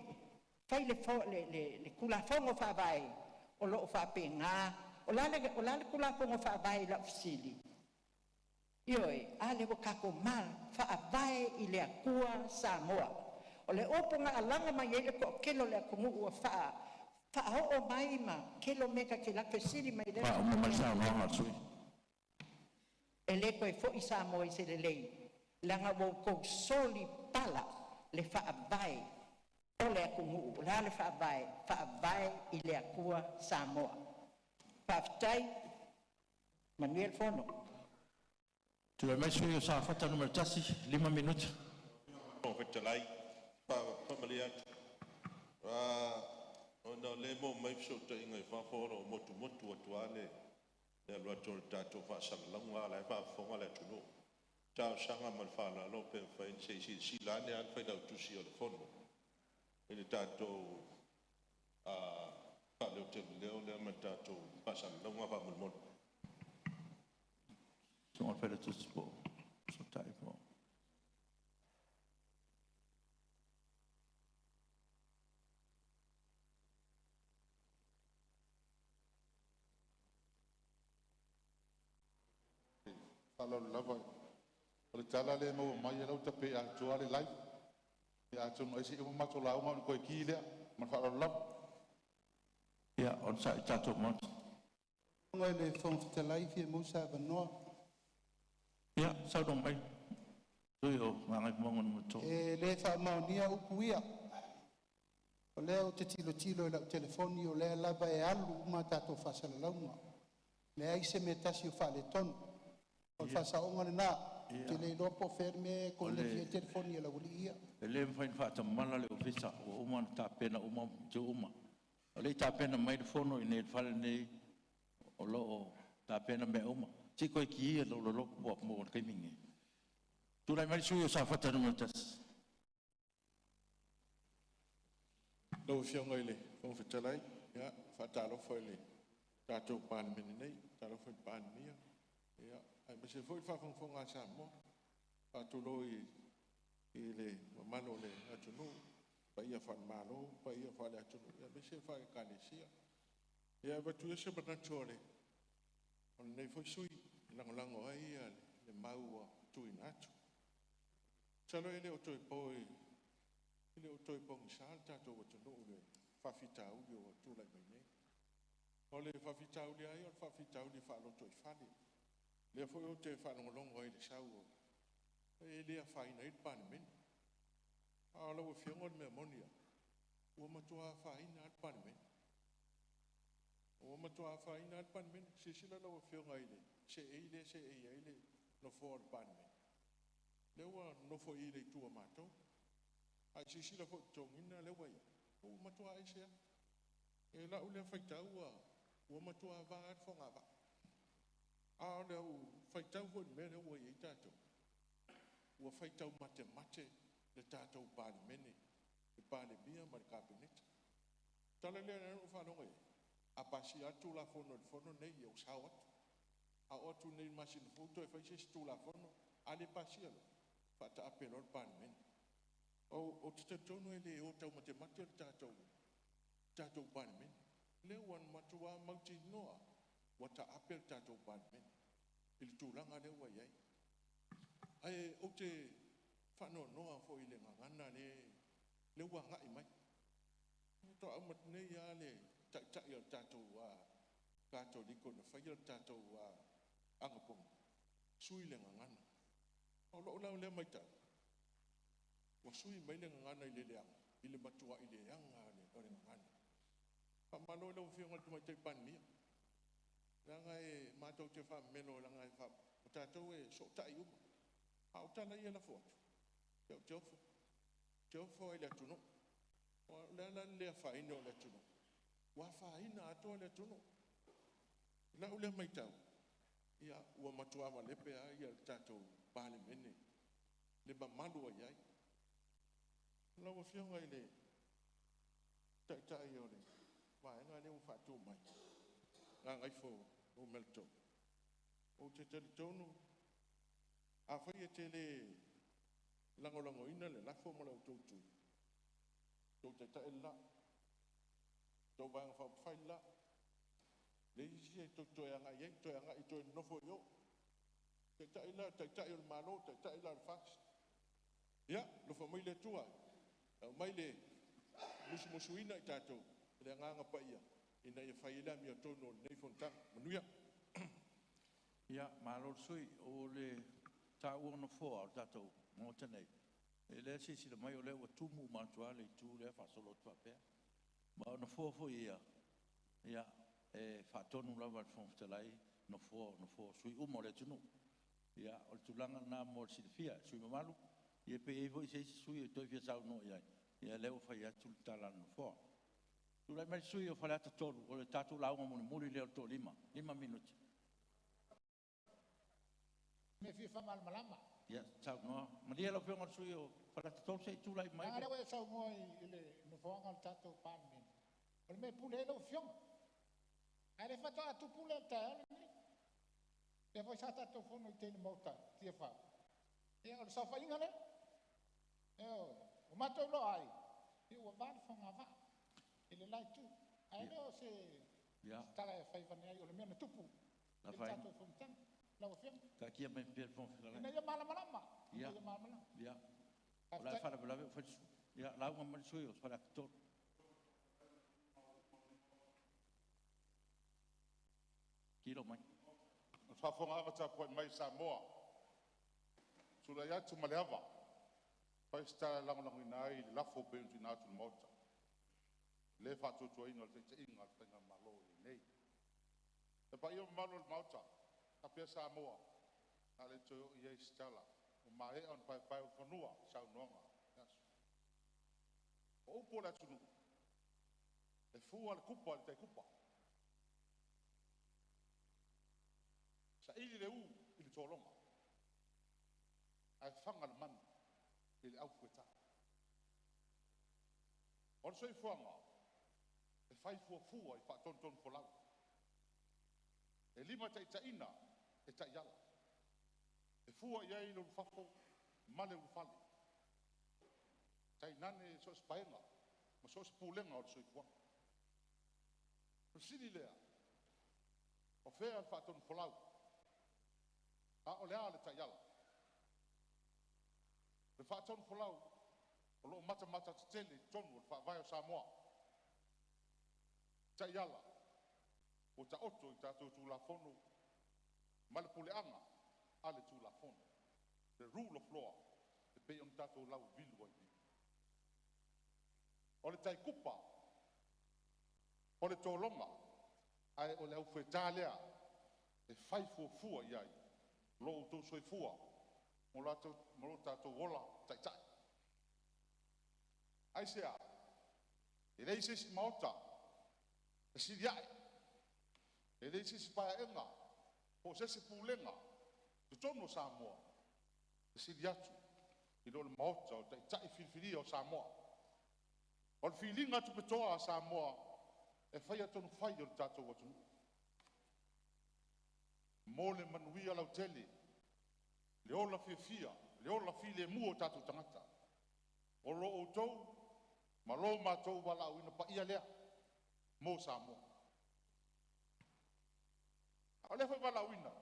fai le kula fongo fa vai o lo fa penga o la kula fongo fa vai la fisili ioi ale wo kako mal fa vai I le akua Samoa o le oponga alanga mai ele ko kelo le kongu fa o mai ma kelo meka ke la fesili mai le Pa o mai sa no ha sui. Ele ko e fo I Samoa I se le lei langa wo ko soli pala le fa vai o le kungu la le fa vai I le akua Samoa pa tai Manuel Fono Tu mai sui sa fata numero tasi 5 minuti. O whetalai, pa malia. Ona le mo mai so te inga I whawhoro motu atuane le alua tōre tātou whaasalaunga la e whaafonga le tunu. Tāo sanga man whaala lope whain se si lane an whainau tusi o le whono. E le tātou whaaleo te leo le man tātou whaasalaunga whaamulmonu. So on fait tout sport. So tai po. Ala lava. O le tala le mau mai e lau tape a tua le lai. E a tonu ai si e mato lau ngau koe ki lea. ma fa lo Ia, on sa i tātou mot. Ngai le Fonotaga Palemene mo sa vanoa. Ia, sau dong mai. Tui o ngai mongon mo tō. E le whaamaonia ukuia. O lea o te tilo i lau telefoni o lea lava e alu ma tātou whasalaunga. Lea ise me tasi o whale tonu. O whasaonga le nā. Te le lopo ferme ko le fia telefoni e lau li ia. E le mwhain whaatamala le ofisa o umana tā pena uma te uma. O le tā pena mai le fono i nei whale nei o lo o tā pena me uma. Tiko e ki ia lo lo kua mo o kaimingi. Tūrai mai sui o sa whatanu matas. lo fianga ile fo fetalai ya fatalo fo ile tato Palemene nei talo fo Palemene ya ai me se foi fa fo nga sa mo tato lo ile mamalo le atunu pa ia fa malo pa ia fa le atunu ya me se fa kalesia ya ba tu se ba chole on nei fo sui lango ai le mau tu inatu chalo ile o toi poi ile o toi pong salta to o tono le fafita u yo tu la mai nei o le fafita u le ai o fafita u le fa lo toi fali le foi o te fa longo ile sau e le fa ina il Palemene a lo fiongo me monia o matua fa ina il Palemene o matua fa ina il Palemene si si lo fiongo ile se ile no for il Palemene le wa no fo ile tu amato ai si la fo tongina le wai o matua ai se e la ule fa taua o matua va fo nga va a le o fa tau fo me le wai i tato o fa tau mate le tato Palemene e Palemene ma cabinet tala le no fa no e a pasi atu la fono nei o sawat a o tu nei machine foto e fa si tu la fono ale pasi fata apelo al Palemene o te tono ele o tau mate tatou Palemene le wan matua mauti noa wata apel tatou Palemene il tūlanga le wai ai ai o te whano noa fo i le ngangana le wanga i mai to amat nei a le tai al tatou liko na whai al tatou angapong sui le ngangana o lo lau le mai tau wa sui mai le ngana i le leanga i le matua i le anga le o le ngana pa malo le ufionga tu mai te Palemene langa e matou te wha melo langa e wha o tatou e so tai uma a o tana i la fotu te ofo i le atuno o le a whaina o le atuno wa whaina ato le atuno la ule mai tau ia ua matua ma lepe a ia tatou Palemene le mamalu ai ai la ua fionga i le tai o le vaenga le whatu mai nga ngai fo o melto o te tonu a whai e te le langolango ina le lafo mo lau tautu tau te tae la tau vanga whai la le isi e toi anga iei toi anga i toi nofo yo te tae o le malo te tae la le fax ia lo fa mai le tua mai le musu ina i tatou le nganga pa ia ina ia whai la mi o tono nei fontang manuia Ia, malo sui o le tā ua no fōa o tatou mō tenei. E le sisi le mai o le ua tumu mantua le tu le whasolo tua pēr. Ma o no fōa fōi ia. Ia, e whatonu lawa le Fonotaga no fōa sui umo le tunu. Ia, o le tulanga nā mō le silifia, sui mamalu. Ia pe e voi seisi sui e toi fia sau no iai. Ia leo whai atu le tala no fōa. Tulai mai sui o whale ata tolu, o le tātou launga muri leo tō 5 minuti. Me fi fa mal malama. Ya, sau no. Maria lo fionga sui o para to sei tu lai mai. Ara we sau mo ile no fonga al tato Palemene. O me pule lo fiong. Ara fa ta tu pule ta. Le foi sa tato fono i tene mota, tia fa. E o sa fa inga le. E o mato lo ai. E o va fonga va. Ile lai tu. Ai lo se Ya. Tala e fai vanai o le mena tupu. La fai. Tato fontang. Ka kia mai per Fonotaga. Ina ia malama. Ya. Ia malama. Ya. La fara bela fe. Ya, la uma mai sui o para to. lo mai. Whafonga anga tapu mai Samoa. Sula ia tu maleava. Pai sta lango nai lafo pe tu na tu mota. Le fa tu tu ino te inga tenga malo nei. E pa io malo mota. Ta pe Samoa. Ale tu ia stala. O mai on pai pai fonua sa nonga. O po la tunu. E fu al kupa te kupa. Sa ili le u ili tolonga. Ai fanga le man ili au fueta. On soi fuanga. E fai fua i fa ton folau. E lima ta ina e ta yala. E fua ia lo fafo male u fali. Tai nane so spaenga. Ma so pulenga o soi fuanga. Sini lea. O fea al fa ton folau. A o lea le ta yala. Le fa ton folau. O lo mata tele tonu fa vai o Samoa. Ta yala. O ta oto i ta tu la fono. Mal puleanga ale tu la fono. The rule of law. E pe on tato lau vilu ai. O le tai kupa. O le tolonga. Ai o le au fetalea. E fai fua iai. Lo to soi fua. Mo tato wola tai. Ai sea. E lei se si maota. E si diai. E lei se si paenga. O se si pulenga. Tu tono Samoa. E si diatu. I lo le maota o tai filfili o Samoa. O le filinga tu petoa Samoa. E fai atonu fai o tato watu. Mo le manuia lau tele. Le ola fia. Le ola file mua tato tangata. O lo o tou. Ma lo matou wala o ina pa ia lea. Mo Samoa. O le fai wala o ina.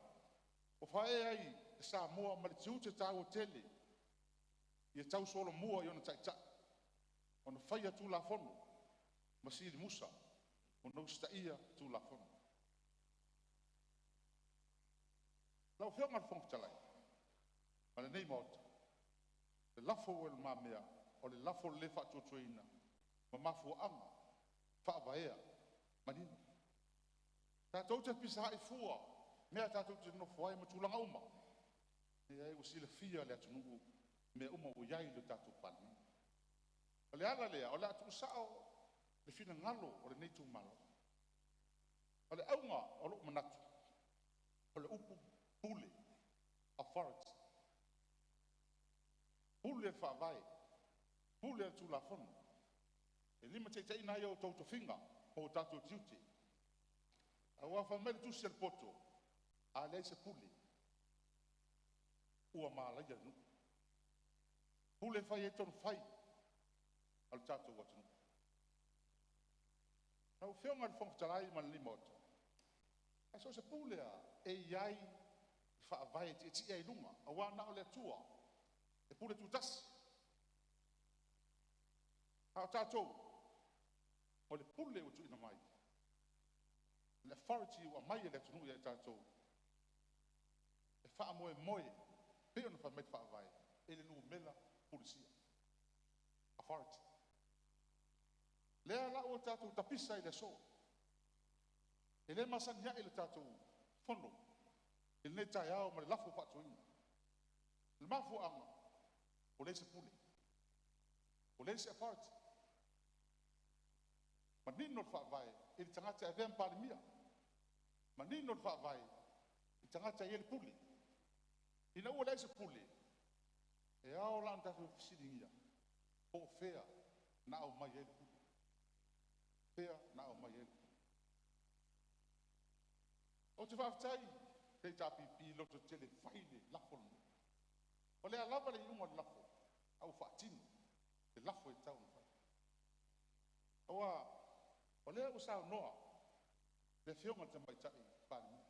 O fae ai Samoa ma le tiu te tau o tele. Ia tau solo mua i ona tai. Ona fai atu la fono. Ma si musa. Ona usta ia tu la fono. Lau fionga le fonga talai. Ma le nei maota. Le lafo o le mamea. O le lafo le fa tutuina. Ma mafu anga. Fa avaea. Manina. Tātou te pisa hai fua. Mea tātou te no fuai ma tūlanga uma. E ai usi le fia le atunungu. Mea uma o iai le tātou pani. O le ala lea. O le atu sao. Le fina ngalo. O le neitu malo. O le aunga. O le manatu. O le upu. Pule. Authority. Pule fa vai. Pule tu la fono. E lima te ina yo tauto finga. O tātou tiuti. Awa fa mele tu sel poto. A lei se pule. Ua mala ia nu. Pule fai e ton fai. Al tātou watu nu. Nau whionga le fonga talai ma li mota. A so se pule a e iai fa vai te ti ai lunga. Awa na o le tua. E pule tu tasi. A tātou. O le pule o tu ina mai. Le authority o mai le tunu ia tātou. E wha moe. Pe ona wha met wha vai. E le nuu mela polisia. Authority. Lea la o tātou tapisa i le so. E le masania i le tātou fono. E le tai au ma le lafo whatuina. Le mafu anga. O le se pule. O le se authority. Ma nino wha vai. E le tangata e vea mpalimia. Ma nino wha vai. I tangata i le pule. Ina ua leise pule. E ao la anta fisiringia. O fea na au mai e le pule. Fea na au mai e le pule. O te whaftai. Kei tāpipi loto tele whaile lafonu. O lea lava le iunga lafo. Au whaatino. E lafo e tau na whai. Oa. O lea usao noa. Le whionga te mai tai Palemene.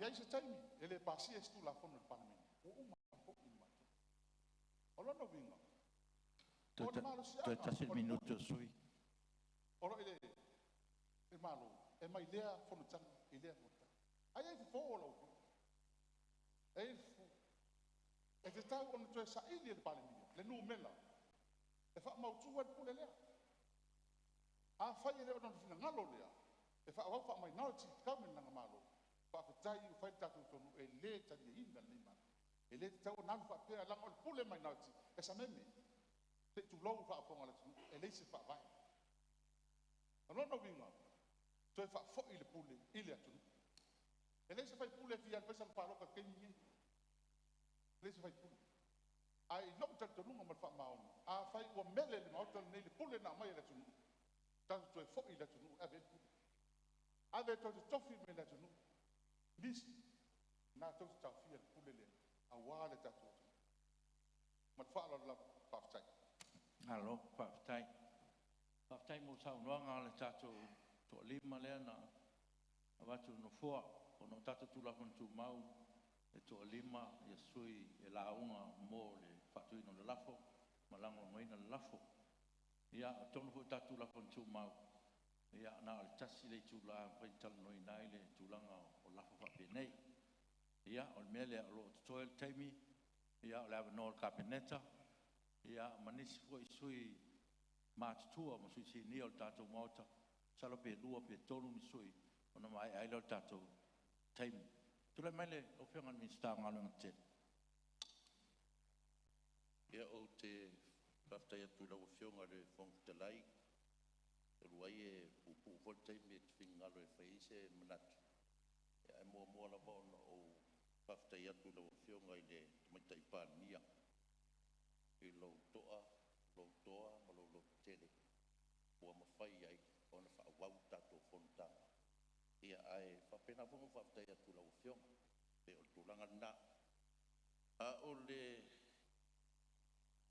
Iai se taimi, e le pasi e stu la fono le Palemene. O uma po i mai. O lono winga. O le malo si Tu tasi minuto sui. O lo ele. e malo e mai lea Fonotaga i lea Fonotaga ai ai fo o lo e fu e te tau ona toe sa ili e Palemene le nu mela e fa mau tu e pule lea a fai e lea ona fina ngalo lea e fa au fa mai nalti kamen nanga malo fa tai u fai tatu tonu e le tani inga lima e le tau na fa pe la ngol pule mai nalti e sa meme te tu lo fa fonga le e le se fa vai ano no vinga toe fa fo ile pule ile atu e le se fai pule fi al pesa pa lo ka kenyi le se fai pule ai lo tatu nunga mal fa maona a fai o mele le maota nei le pule na mai le tu tanto toe fo ile atu ave pule ave to tofi me le tu nisi na to tafia le pule le a wale tatu mat fa la pa tai alo paafetai mo saunoaga le tatou toʻalima lea na avatu nofoa ono tatou tulafa na tumau e toʻalima ia sui e lauga mo le faatuina o le lafo ma lagolagoina le lafo ia tonu foʻi tatou lafa na tumau ia na o le tasi le itulā fai talanoina ai le tulaga o lafo faapenei ia o le mea lea o loo totoe le taimi ia o le avanoa o le kapeneta ia manisi foʻi sui matutua ma sui sinia o le tatou maota salo pe lua pe tolu ni sui ona mai ai le tatou taimi tula mai le o fenga ni sta ngalo ngate ia o te pafta ia tu lo fionga le fong te lai e ruai e pupu vol taimi te fingalo e faise manat ia e mo la bon o pafta ia tu lo fionga i le mai taipan mia i lo toa ma lo tele ua mawhai ai ona whaawau tatou Fonotaga ia ai whapena pungu whaftai atu lau whionga te o tūlanga na a o le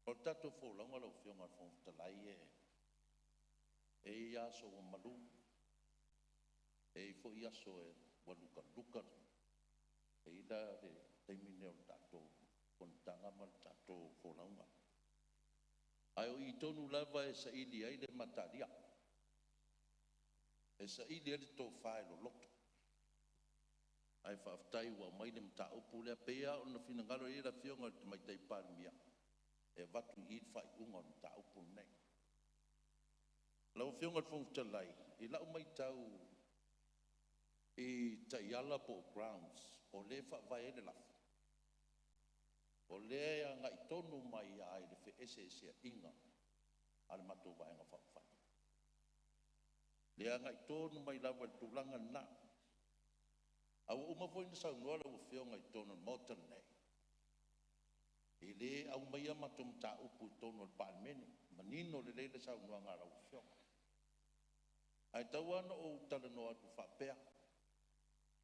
o tatou whaulanga lau whionga whongtalai e iaso o malu e fo iaso e waluka e ida le taimine o tatou Fonotaga ma tatou whaulanga ai o i tonu lava e sa ili ai le mataria e sa ili ai le tō whae lo loto ai whaaftai wa mai le mta upu lea pea o na finangalo i la fionga te mai tai Palemene e watu i whai unga o mta upu nei lau fionga te whongtalai i lau mai tau i taiala po grounds o le whaavai le lafu o lea ngai tonu mai ai le ese inga ale matou vaenga whawhai. Lea ngai tonu mai lawa le tūlanga na. Au uma foi na sau noa lau whio ngai tonu motan nei. I le au mai ama tom ta upu tonu al Palemene. Manino le le sau noa ngā lau whio. Ai tauana o tala noa tu whapea.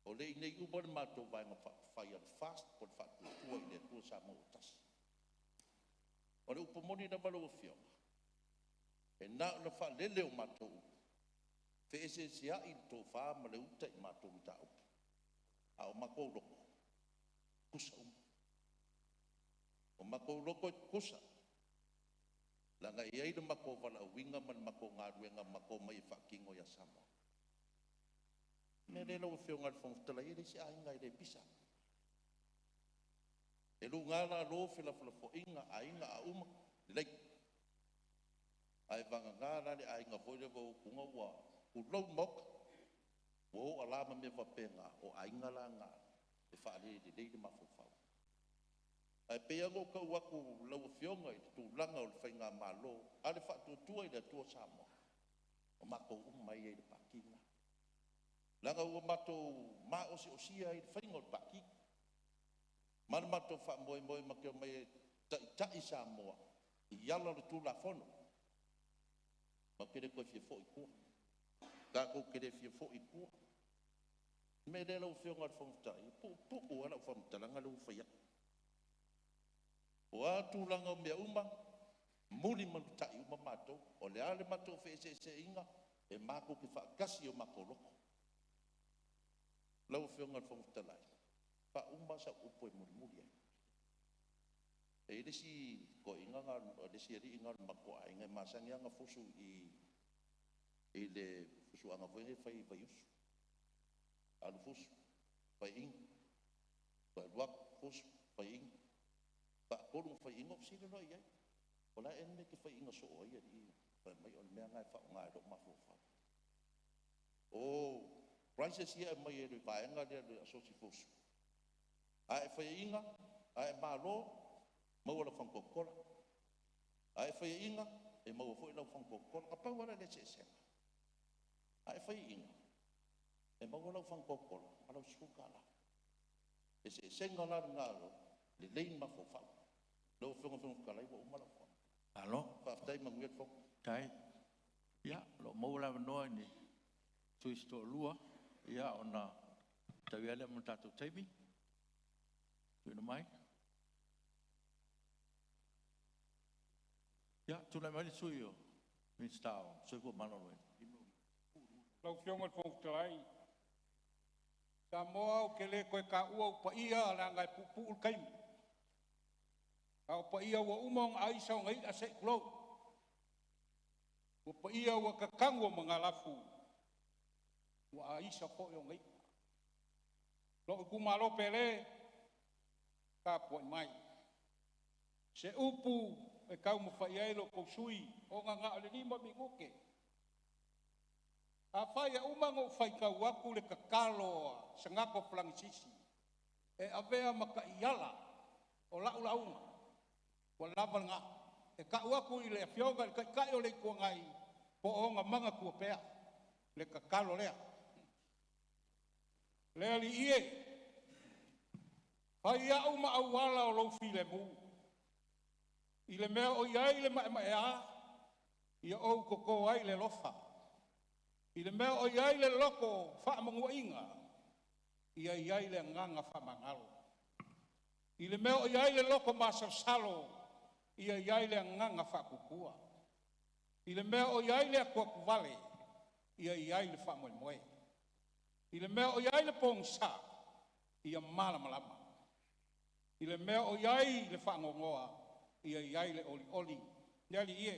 O le inei ubar matou vaenga whai al fast po le whatutua i le tua Samoa tasi. O le upamoni na walo o whio. E nā na wha lele o matou. Wheese sia i tō wha ma le uta i matou mta upu. A o makou loko. Kusa o makou loko i kusa. Langa i aida makou wala winga man makou ngā ruenga makou mai whakingo ya Samoa. Ne le lau whio ngā whongtala i le si ainga i le pisa. E lu ngā la lo whila fo inga a inga a uma lei. Ai vanga ngā la le a inga voile vau kunga ua ulau moka. Wo alama me wapenga o a inga la ngā e whaale le leile mawhawhau. Ai pea ngō kau aku lau whionga i tu langa o le whainga malo a le whatutua i le tua Samoa. O makou umai e le pakinga. Langa ua matou ma osia i le whainga o le pakinga. Mana matou wha moe makeo mai tai Samoa. I yala le tūla whono. Ma kere koe fia fo i kua. Ka kou kere fia fo i kua. Me le lau whionga le whongtai. Puku ala whamtalanga lau whaia. O a tūlanga o mea uma. Muli manu tai uma matou. O le ale matou whese se inga. E mako ki whaakasi o mako loko. Lau whionga le whongtalai. Pa umba sa upo e muri ai. E lesi ko inga ngā, lesi ari inga mako ai ngai masangi anga fusu I le fusuanga foi fai fai us. Alu fus fai ing. Fa luak fus fai ing. Fa koru fai ing op sile lo ia. Ola en me ke fai ing so o ia di. Fa mai on me ngai fa ngai do ma fu fa. O crisis ia mai e vai nga de so si fus. Ai fai inga, ai malo, mau la fang kokola. Ai fai inga, e mau foi la fang kokola. Apa wala le se. Ai fai inga. E mau la fang kokola, ala sukala. E se senga la ngalo, le lein ma fo fa. Lo fong kala i wo mala fa. Alo, Fa tai ma nget fo. kai. Ya, lo mau la no ni. Tu sto lua, ya ona tawiale mo tatu taimi. Tu no mai. Ya, tu la mai suyo. Min stao, soi ko manolo. Lau fionga fong Samoa o ke le koe ka ua o pa ia la ngai pupu ul kaim. Ka o pa ia ua umong aisa o ngai ase klo. O pa ia ua kakangu o mga lafu. Ua aisa po o ngai. Lo kumalo pele ka po mai. Se upu e kau mo fa ia lo ko sui o nga o le lima minguke. A fai a umango fai ka waku le kakalo sangako flangisisi. E avea maka iala o lau launga. Wa lava nga. E ka waku i le fionga le kai o le kua ngai po o nga manga kua pea. Le kakalo lea. Lea li ie. Fai a uma au wala o lau fi le mu. I le mea o iai le mae a. Ia ou koko ai le lofa. I le mea o iai le loko wha mangua inga. Ia iai le nganga wha mangalo. I le mea o iai le loko masasalo. Ia iai le nganga wha kukua. I le mea o iai le akua kuvale. Ia iai le wha moe moe. I le mea o iai le pongsa. Ia mala malama. I le mea o iai le wha ngongoa. Ia iai le oli oli. Ia li ie.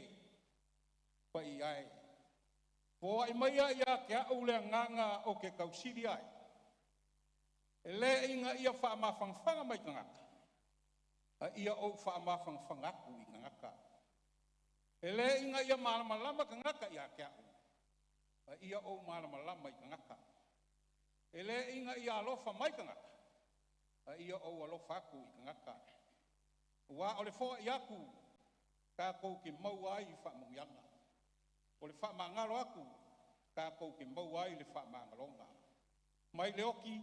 Pa iai. Po ai mai ia ke au le nganga o ke kausiri ai. E le inga ia wha mawhangwhanga mai ngaka. A ia o wha mawhangwhangaku i ngaka. E le inga ia malamalama ka ngaka ia ke au. A ia o malamalama i ngaka. E le inga ia alofa mai ka ngaka. A ia o alofa aku i ngaka. Wa o le fo iaku ka kou ki mau ai i wha mungianga. O le wha mangalo aku, ka kou ke mau ai le wha mangalonga. Mai le oki,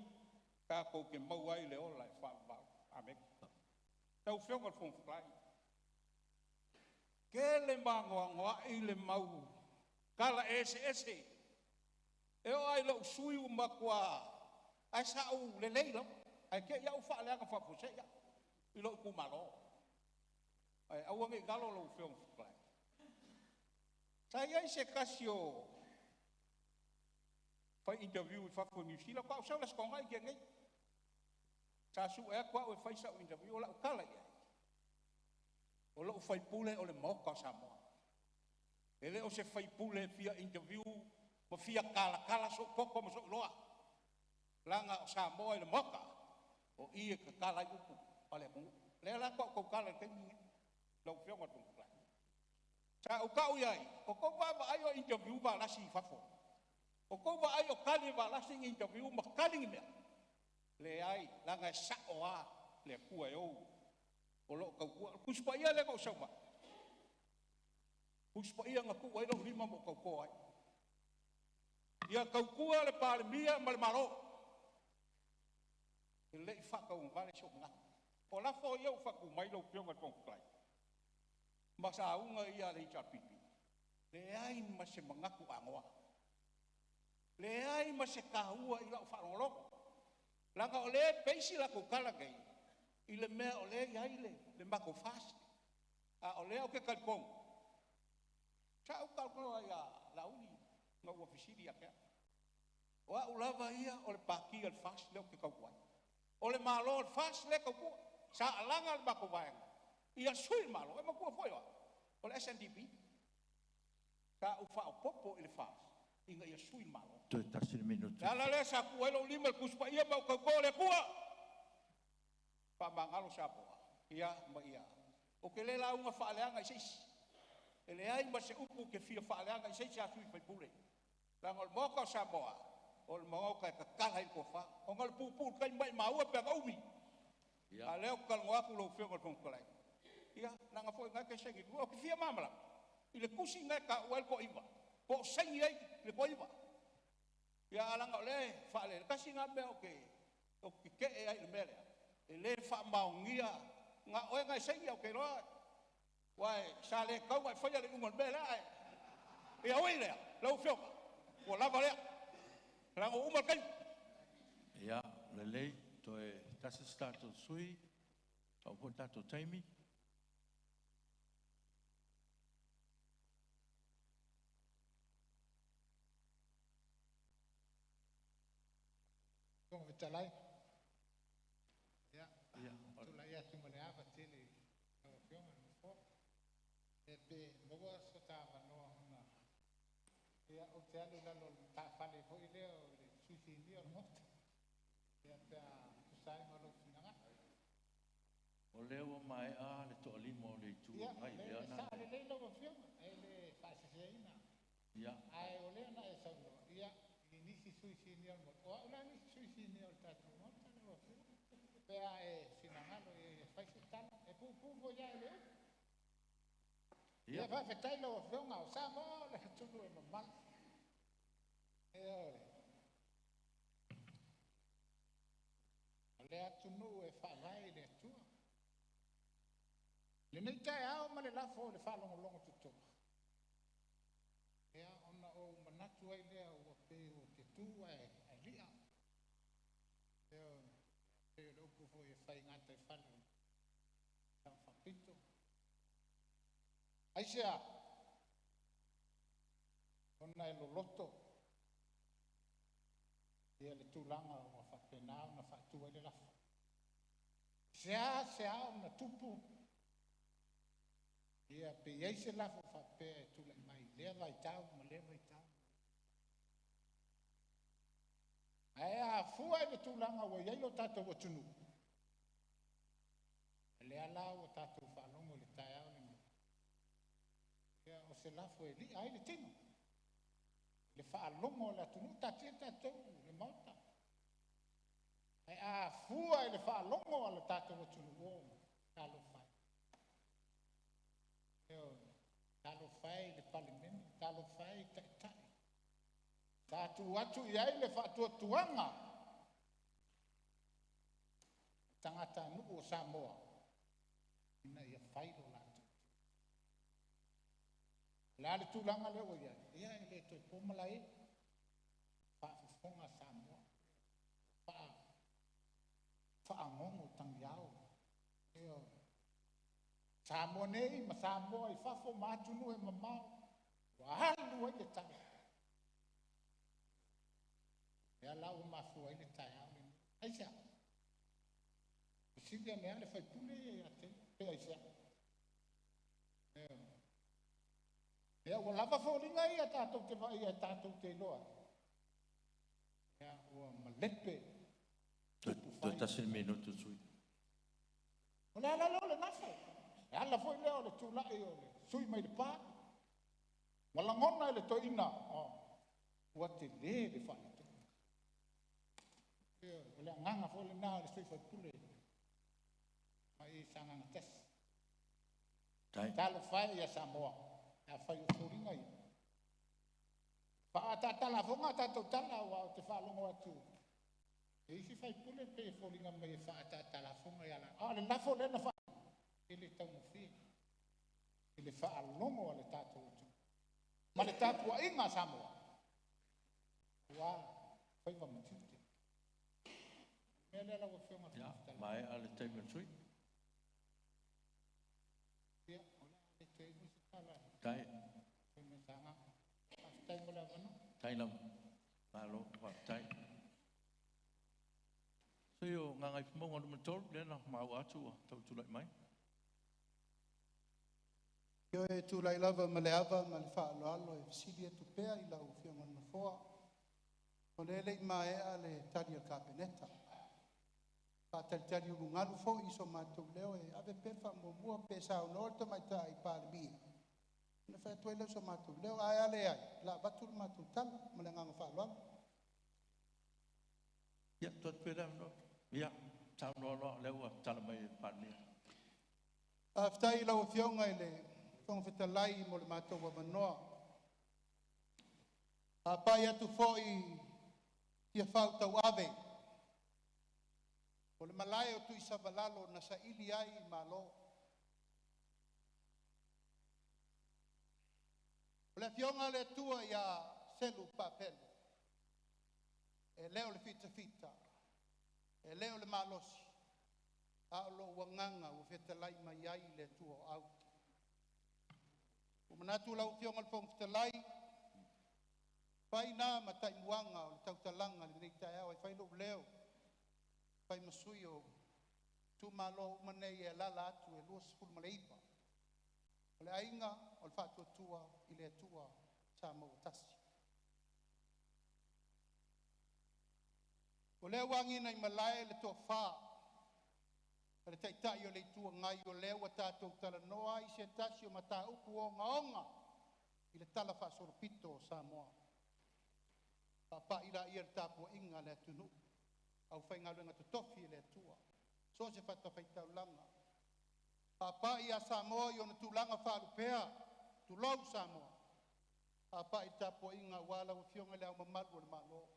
ka kou ke mau ai le ola e wha mau. Amen. Tau whionga fong whlai. Ke le mangoa ngoa i le mau. Kala ese ese. E o ai lau sui umakua. Ai sao le leilo. Ai ke iau wha leanga wha pusea. I lau kumalo. Ai awangi galo lau whionga whlai. Saya se kasio fai interview fa ko New Zealand kwa usau las kongai ke ngai. Sa su e kwa o fai sa interview la kala ia. O lo fai pule o le moka Samoa. Ele o se fai pule fia interview mo fia kala so poko mo so loa. Langa Samoa le moka. O ia ka kala upu ale mo. Le la ko kala ke ni. Lo fio mo tu. Sa o ka uai, o ko va ai o interview ba la si fafo. O ko va ai o kali ba la sing interview ma kali me. Le ai la nga sa o a le ku ai o. O lo ka ku spa ia le ko sa ba. Ku spa ia nga ku ai lo lima mo ko ai. Ia ka ku le Palemene mal maro. Le fa ka un vale so nga. O la fo ia fa ku mai lo pio nga tong klai. Masa unga ia le chapipi. Le ai ma se mangaku angoa. Le ai ma se kahua i la whanoloko. Langa o le peisi la ko kala gai. I le mea o le iaile, le mako fast. A o le o ke kalpong. Sa u kalpong ia la uni, nga ua fisiri a kea. O a ulava ia o le paki al fast le o ke kaukuai. O le malo al fast le kaukua. Sa alanga le mako vaenga. Ia sui malo, e makua foi wa. O le SNDP. Ka u fa popo i le fast. inga ia sui malo. Toi tasi minutu. La le sa kuelo lima kuspa ia mau kau le kua. Pa mangalo sapo. Ia ma ia. O ke le la unga faaleanga sis. Ele ai ma se upu ke fia faaleanga sis sa sui fai pule. La ngol moko Samoa. O mo ka kala ko fa. O ngol pupu kai mai mau pe ka umi. Ya leo kal ngo aku lo fio ngol kolai. Ia nanga foi nga ke segi. O ke fia mamala. Ile kusi nga ka wel ko iwa. Po sengi ai le ko iwa. Ya alanga le faale kasi nga me o ke ai le mele. Le fa maungia nga o nga sengi o ke ro. Wai sale kau mai foi le ngol mele ai. Ia oile lo fio. O lava le. Rango uma kai. Ya le toi tasi startu sui. Au pun tato taimi. Kung vitalai. Ya. Tulai ya tumale apa tili. Kalau pion anu fo. Ebe mogo sota mano na. Ya o te alu lalo ta fale fo ile o susi ni o mot. Ya ta kusai malo finanga. O leo mai a le to limo le tu ngai le ana. Sa le lo go pion. Ele fa se ina. Ya. Ai o le na e sa lo. Ya. Nisi suisi ni al mot. O la nisi suisi ni al tatu mot. Pea e finangalo e fai se tala. E pu vo ya ele. Ia fa fetai lo feonga o Samoa le tunu e mamal. E ole. Le atunu e fa vai le tua. Le nei tai au ma le lafo le fa longo tutu. Ia ona o manatu ai lea o pe o te tu ai lia. E lo pufo e fai ngata e falo. Sa fapito. Aisea. Ona e lo loto. Ia le tūlanga o whapena na whātua le lafa. Sea ona tupu. Ia pe iei se lafo whapea e tūle mai. Lea vai tau, ma lea vai tau. Ai a fua e le tūlanga wa iei lo tātou wa tunu. Lea lau o tātou whalongo le tai au le mai. Ia o se lafo e li ai le tino. Le whaalongo le tunu tatia tātou le mauta. Ai a fua e le whaalongo le tātou wa tunu o tālo whai. Tālo whai le palemene, tālo whai tai. Tātu atu iai le whaatua tuanga. Tangata nuku o Samoa. Ina ia whai lo lātu. Lale tūlanga leo iai. Ia e le toi pomalai. Whaafonga Samoa. Whaangongo tangiao. Eo. Samoa nei, ma Samoa i whafo mātunu e mamau. Wahalu e le tau. Ea lau mafua i le tai au le. Aisea. Sidia mea le whai pule e ate. Pe aisea. Ea ua lava whoringa i a tātou te vai, a tātou te loa. Ea ua malepe. Toi tasi minutu sui. O le ala lo le nafo. E ala foi leo le tūlai o le sui mai le pā. Walangona le toina. Ua te le le whai. O le anganga fo le nā le sui whai pule. Mai sanganga tes. Talo whai ia Samoa. A whai o fōringa i. Wha tala fonga tātou tala wa o te whalongo atu. E isi whai pule pe fōringa mai e wha tala fonga i ala. Le lafo le na wha. E le tau mo whi. E le whaalongo a le tātou atu. Ma le tātua inga Samoa. Wa whai wa matute. Mea le ala wa whionga Ya, mai ale teimu sui. Ia, ola le teimu se tala. Tai. Teimu sanga. Teimu le avano. Tai lam. Malo, wa tai. So yo ngangai pumonga lumatol, le na mau atu tau tulai mai. Yo e tu lai lava ma le ava ma le wha alo e fisili e tu pea I lau whionga na foa. O le le ma e a le tari al kapeneta. Pa tari urungalu fo iso mātou leo e ave pefa mo mua pesa o norte mai ta I Palemene. Na wha tuai leo so mātou leo ai ale ai. La batu mātou tala ma le nganga wha alo. Ya, tot pera no. Ya, tau no leo tala mai Palemene. Aftai lau whionga I le whangwhitalai mo le mātou wa manoa. A pai atu foi ia whautau ave. O le malai o tui savalalo na sa ili ai I malo. O le whionga le tua ia selu papele. E leo le fita fita. E leo le malosi. A lo wanganga o whetalai mai ai le tua o au. O manatu lau whionga le whangwhitalai. Whai nā matai muanga o le tautalanga le nei tai au. E whai lo leo. Whai masui o tu malo umanei e lala atu e lua sifuru maleipa. O le ainga o le whātua tua I le tua Samoa tasi. O leo wangina I malae le toa whaa. Le taitai o le tua ngai o leo a tātou tala noa I se tasi o mata upu o ngaonga I le tala whaasoro pito o Samoa. Pa ila ia le tāpua inga le tunu. Au whainga luenga te tofi le tua. So se whata whaitau langa. Pa ia Samoa I ona tūlanga whaarupea. Tūlau Samoa. Pa I tāpua inga wala o whionga leo mamalu o le malo.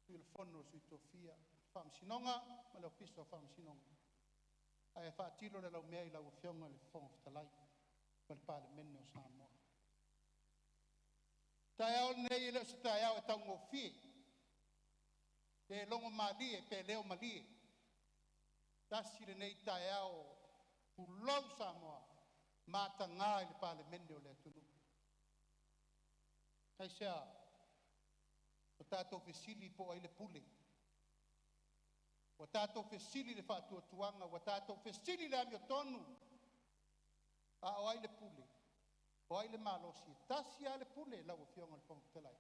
I le fono sui tofia. Whamsinonga, ma leo piso whamsinonga. Ai whaatilo le lau mea I lau whionga le whangwhitalai. Ma le Palemene o Samoa. Tai au nei leo se tai au e tau ngofie. Te longo malie, pe leo malie. Tasi le nei tai au pulau Samoa. Mata ngā I le Palemene o le tunu. Kai sea, o tātou fesili po ai le pule. O tātou fesili le whātua tuanga, o tātou fesili le amio tonu. A o ai le pule. O ai le malosi. Tasi a le pule, lau o whionga le whangwhitalai.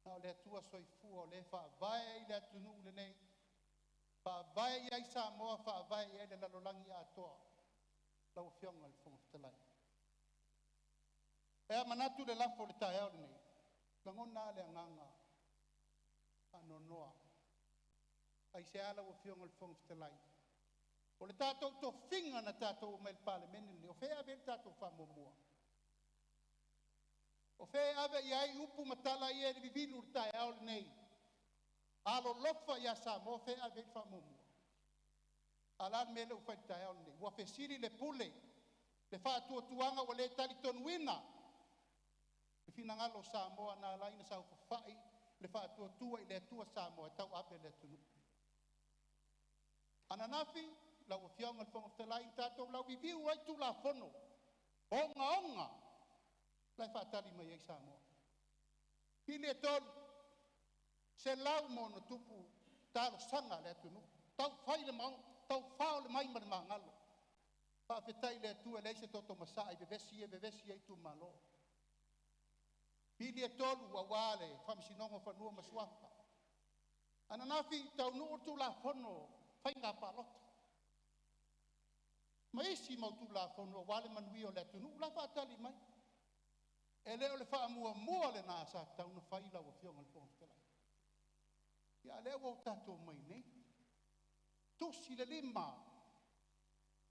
Na o le atua soifua o le whaavae I le atunu le nei. Whaavae I ai Samoa, whaavae I ai le lalolangi atoa. Lau o whionga le whangwhitalai. Ea manatu le lafo le tae au le nei. Langona le anganga. Ano noa. Ai se ala o whionga le whangwhitalai. O le tātou to whinga na tātou mai le Palemene le. O whea ave le tātou whamomua. O whea ave I ai upu matala I e le vivilu le tae au le nei. Alo lofa I a Samoa whea ave le whamomua. Alan mele u whai tae au le nei. Ua whesiri le pule. Le whātua tuanga o le tali tonuina. Le fina ngalo Samoa na laina sa uwhawhai. Le whātua tua I le tua Samoa. Tau ape le tunu. Ananafi, lau o whionga le whangwhitalai tātou lau viviu ai tu la whono. Onga onga. Lai whaatari mai ai Samoa. Pile tolu. Se lau mono tupu talo sanga le tunu. Tau whai le maung. Tau whao le mai mara mangalo. Whaafetai le tua leise toto masai. Bevesi ai tu malo. Pile tolu wa wale. Whamsinongo whanua masuafa. Ananafi, tau nuu tu la whono. Whainga palota. Maisi mau tu la whono. Wale manui o le tunu. La whaatari mai. E leo le whaamua mua le nasa. Tau na whaila o whionga le whangwhitalai. Ia leo o tātou mai nei. Tosi le lima.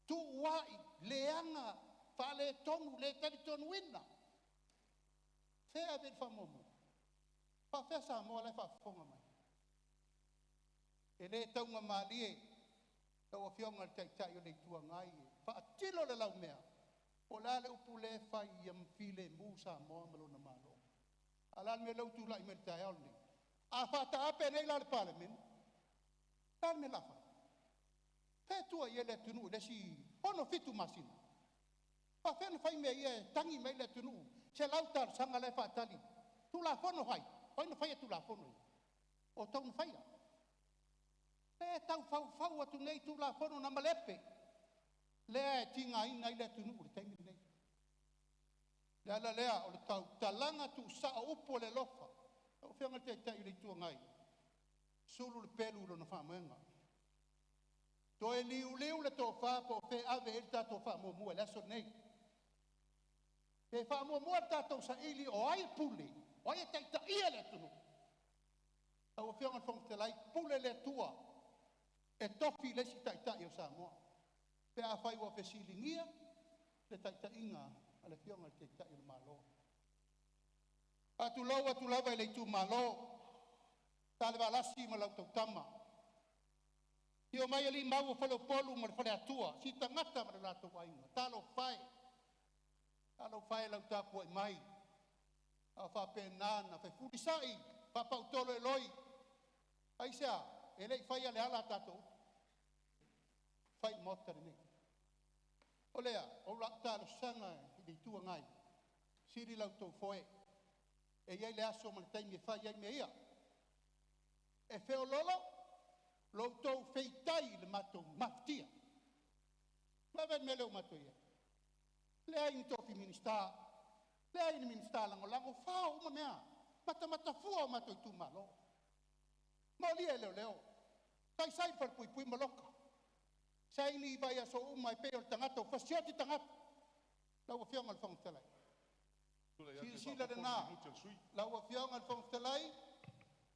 Tu wai. Leanga. Whale tonu. Le tari tonu ina. Whea ven whamomu. Whawhea Samoa le whawhonga mai. E le taunga malie. Tau a whionga le taitai o le tua ngai. Whaatilo le lau mea. O la le upu le whai I amwhile mu Samoa malona malo. Alal me lau tūlai me le tai au nei. A whata ape nei la le Palemene. Tal me lafa. Pē tua I le tunu le si ono fitu masina. Pa whena whai me I tangi me le tunu. Se lau tar sanga le whaatali. Tu la whono hai. Hoi na whaia tu la whono. O tau na whaia. Pē tau whau atu nei tu la whono na malepe. Le tinga ina I le tunu le taimi nei. Lea lea o le tau talanga tu sa o upo le lofa. O whianga te tai le tua ngai. Sulu le pelu lo na whamuenga. To e liu le tō whāpo pe ave e tātou whāmua mua le aso nei. Pe whāmua mua tātou sa ili o ai puli. O ai tai ta ia le tunu. Au whianga whong te lai pule le tua. E tofi le si tai tai o Samoa. Pe a whai wa whesilingia le tai ta inga a le whianga te tai o le malo. Atu lawa i le tu malo. Ta le walasi ma lau tau tama. Io mai ali mau falo polu ma fale atua. Si tangata ma la to wainga. Talo fai lau tapu e mai. A fa penana fe furisai. Pa pautolo e loi. Ai sea, e lei fai ale ala tato. Fai mota ni. Olea, o la talo sanga i di tua ngai. Siri lau to foe. E iai le aso ma le taimi e fai iai me ia. E feo lolo. Lo tau feitai le matou maftia. Lava me leo matou ia. Lea in tofi minista. Lea in minista lango fao uma mea. Mata fua o matou tu malo. Mo lia leo. Sai pui maloka. Sai ni vai aso uma e peo tangata o fasioti tangata. Lau a whionga al whang talai. Sila de nā. Lau a whionga al whang talai.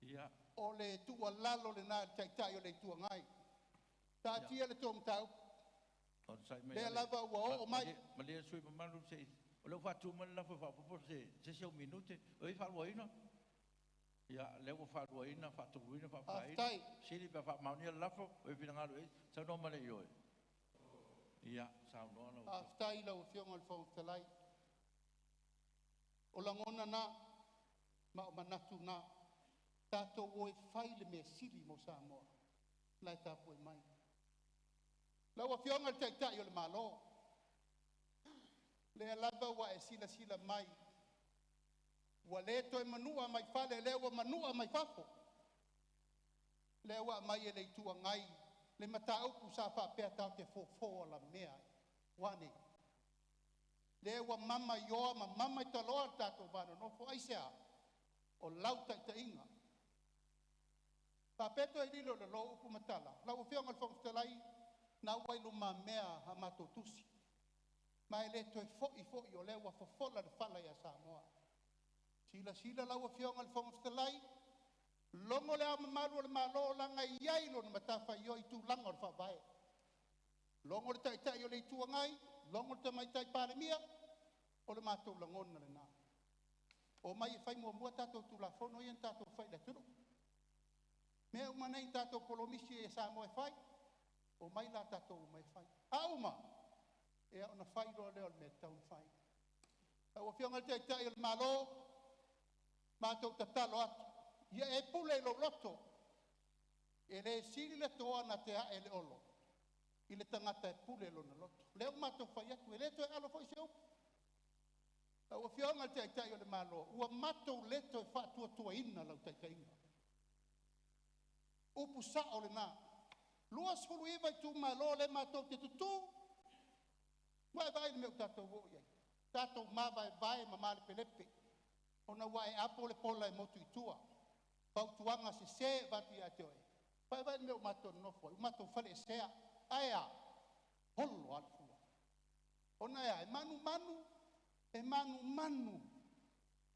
Ia. O le tua lalo le nā tai o le tua ngai. Tā tia le tōm tau. Le lava ua o mai. Ma le sui ma malu se. O le whatu ma la whapapo se siau minute. O i whaluaina. Ia, le ua whaluaina, whaturuina, whapaina. Siri pa whamauni a lafo. O i pinangalu e. Sau no ma le ioi. Ia, sau no ana. Aftai lau whionga al whang talai. O langona nā. Ma o manatu nā. Tātou o e whai le mea sili mo Samoa. Lai tāpua e mai. Lau a whionga le tai o le malo. Le alava wa e sila mai. Wa le to e manua mai whale, le wa manua mai whafo. Le wa mai e le tua ngai. Le mata upu sa whapea tau te fō la mea. Wane. Le wa mama yoa, ma mama i taloa tātou vano. No fo aisea. O lau tai inga. Pa peto e lilo le lo upu matala. Lau whionga le whangtalai, na wailu ma mea ha mato tusi. Ma e le toi fo'i o le wa fofola le whala ia Samoa. Sila lau whionga le whangtalai, longo le ama maru le malo langa iai lo na matafa i o i tu langa o le whawae. Longo le tai o le itua ngai, longo le tamaitai Palemene, o le matou langona le nā. O mai e whai mua tātou tu la fono i en tātou whai le turu. Mea umanei tātou polomisi e Samoa e whai. O mai la tātou mai whai. Auma! E au na whai roa leo me tau whai. O whionga te tai o le malo. Mātou tatalo atu. Ia e pule lo loto. E le siri le toa na te ae le olo. I le tangata e pule lo na loto. Leo mātou whai atu. E le to e alo whai se upu. O whionga te tai o le malo. Ua mātou leto e whātua tua ina lau tai inga. Upu sa o le nā. Luas fulu iwa i tu malo le mātou te tutu. Wae vai le meu tātou wo iai. Tātou mā vai ma male pelepe. Ona wae apo le pola e motu i tua. Pautuanga se vatu i ate oe. Wae vai le meu mātou nofo. Mātou whale e sea. Aea. Holo alfua. Ona ea e manu. E manu.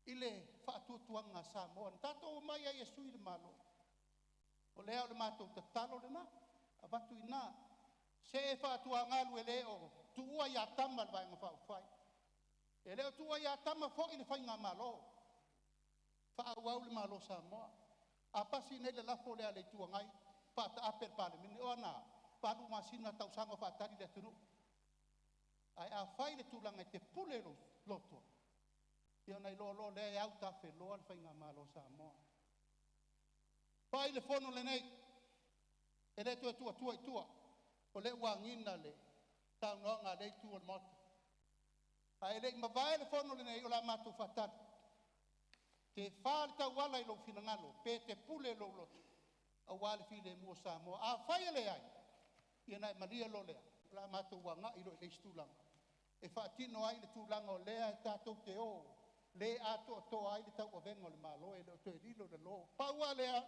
I le whaatuatuanga Samoa. Tātou mai ai e sui le malo. O lea o le mātou te talo le nā. A watu i nā. Se e whātua ngālu e leo. Tuua i a tama le vaenga whai. E leo tuua i a tama fo i le whai ngā malo. Whaau le malo Samoa. A pasi nei le lafo lea le tua ngai. Whaata ape le Palemene. O ana. Whaatu masina tau sanga whaatari le tunu. Ai a whai le tūlanga i te pule loto. Ia nei lo lea e au tafe loa le whai ngā malo Samoa. Pai le fono le nei. E le tua. O le wangina le. Tau noanga le tua le mota. Ai le mawai le fono le nei o la matu whatari. Te whāle tau wala i lo finangalo. Pe te pule lo loto. A wale file mua Samoa. A whai le ai. Ia nai maria lo lea. La matu wanga i lo i le stulanga. E whaatino ai le tūlanga o lea e tātou te o. le ato to ai le tau o vengo le malo e le to e lilo le lo paua le a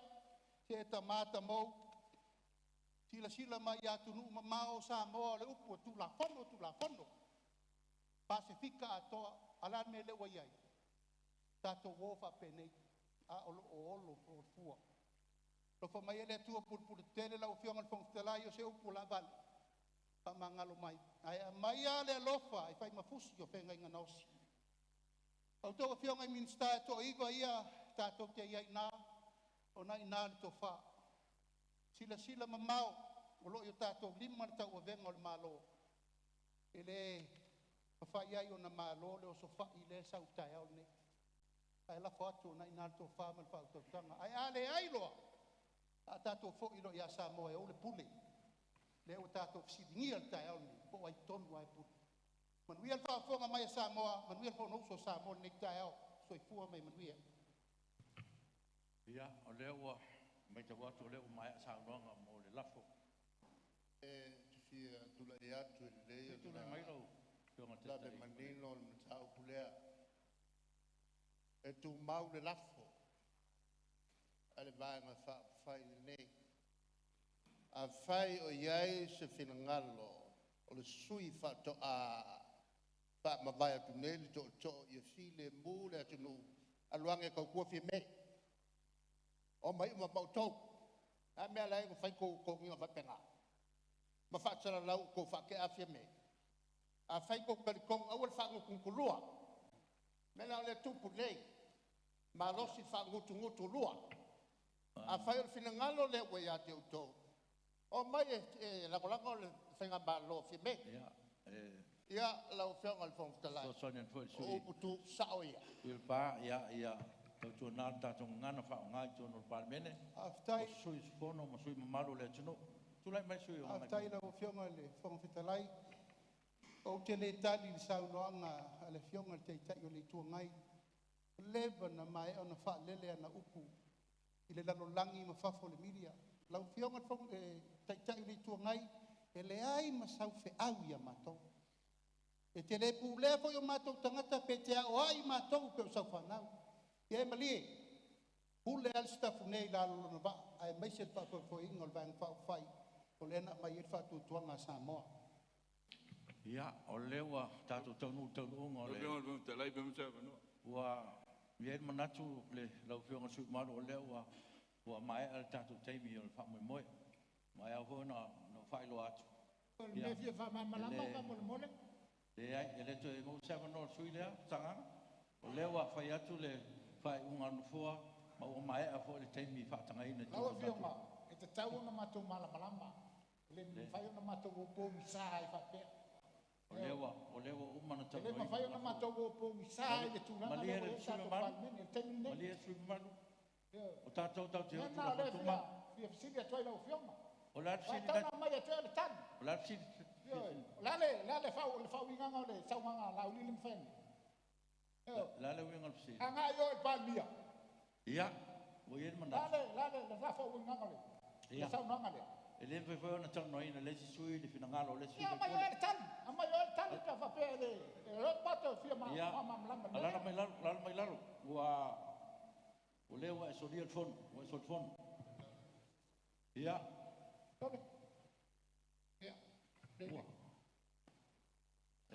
se tamata mo sila mai atu nu mao Samoa le upu tu la fono Pasifika ato ala me le wa ai tato wofa pene a olo fua lo fa mai le tu pul tele la ufionga le fongtela yo se upu la val pa mangalo mai ai mai ale lofa ai fai mafusi yo penga inga nosi au to fionga minsta to igo ia tato te ia na ona ina to fa sila mamau o lo yo tato lima ta o vengo le malo ele fa ia yo na malo le o so fa ile sa uta ya ne ai la foto na ina to fa mal fa to tanga ai ale ai lo a tato fo ilo ya Samoa e o le pule le o tato sidingia ta ya ne po ai ton wai pu man wi fa fo mai Samoa man wi fo no so Samoa ne ta ya so i fu mai man wi ia o le o mai te watu le o mai sa no mo le lafo fia tula ia tu le tu le mai lo la de manino le tau kulea e tu mau le lafo ale vai ma fa fai nei a fai o iai se finangalo o le sui fa to a fa ma vai tu nei to ia file mu le tu no aluange ka ku fi me o mai ma mau to a me ala ko fai ko ngi fa penga ma fa tsara lau ko fa ke afia me a fai ko kong awal fa ko kulua me la le tu pulei ma lo si fa ngutu lua a fai o finangalo le we ya te to o mai la ko le finga ba lo fi me ya la o fianga al fong tala so sonen fo o tu saoia il pa ya to na ta to ngana fa ngai to no Palemene aftai sui fono mo sui malo le tino tu lai mai sui o aftai la o fianga le fong fitalai o te le tali le sau noanga ale fianga te tai o le tu ngai leva na mai ona fa lele ana upu ile lalo langi ma fa fo le media la o fianga fong tai le tu ngai ele ai ma sau fe au ya mato e te le pu le fo yo mato tangata petea o ai mato pe o sau fa nau ye mali hule al staff nei la lo ba ai mai se fa fo ingol van fa fai o le na mai fa tu tuanga Samoa ia o lewa tatu tonu ngole o te lai bem se no wa ye manatu le lau fionga su malo o lewa wa mai al tatu taimi o fa moi mai au hona no fai lo atu me fia fa malama ka mo le le ai ele to mo se no sui le sanga o lewa fai atu le fai unga no foa ma o mai a fo le taimi fa tanga ina lau fionga e te tau na matu malama le fai na matu po mi sai fa pe o lewa o mana tau le ma fai na matu po mi sai le tuna na le sa to Palemene te ne mali e sui malu o tatou tau te na le fia fia toi lau fionga o la sini ta na mai e toi le tan o la sini la le fau winga le sau nga la uli lim fen la le winga le sini anga yo e Palemene ia o ye mana la fau winga le sau nga le ele foi na tau noina le sui le fina ngalo le sui ya mai yo tan ama yo tan ka fa pe le ro pato fia ma lamba ala mai lalo wa o le wa so dia fon o so fon ia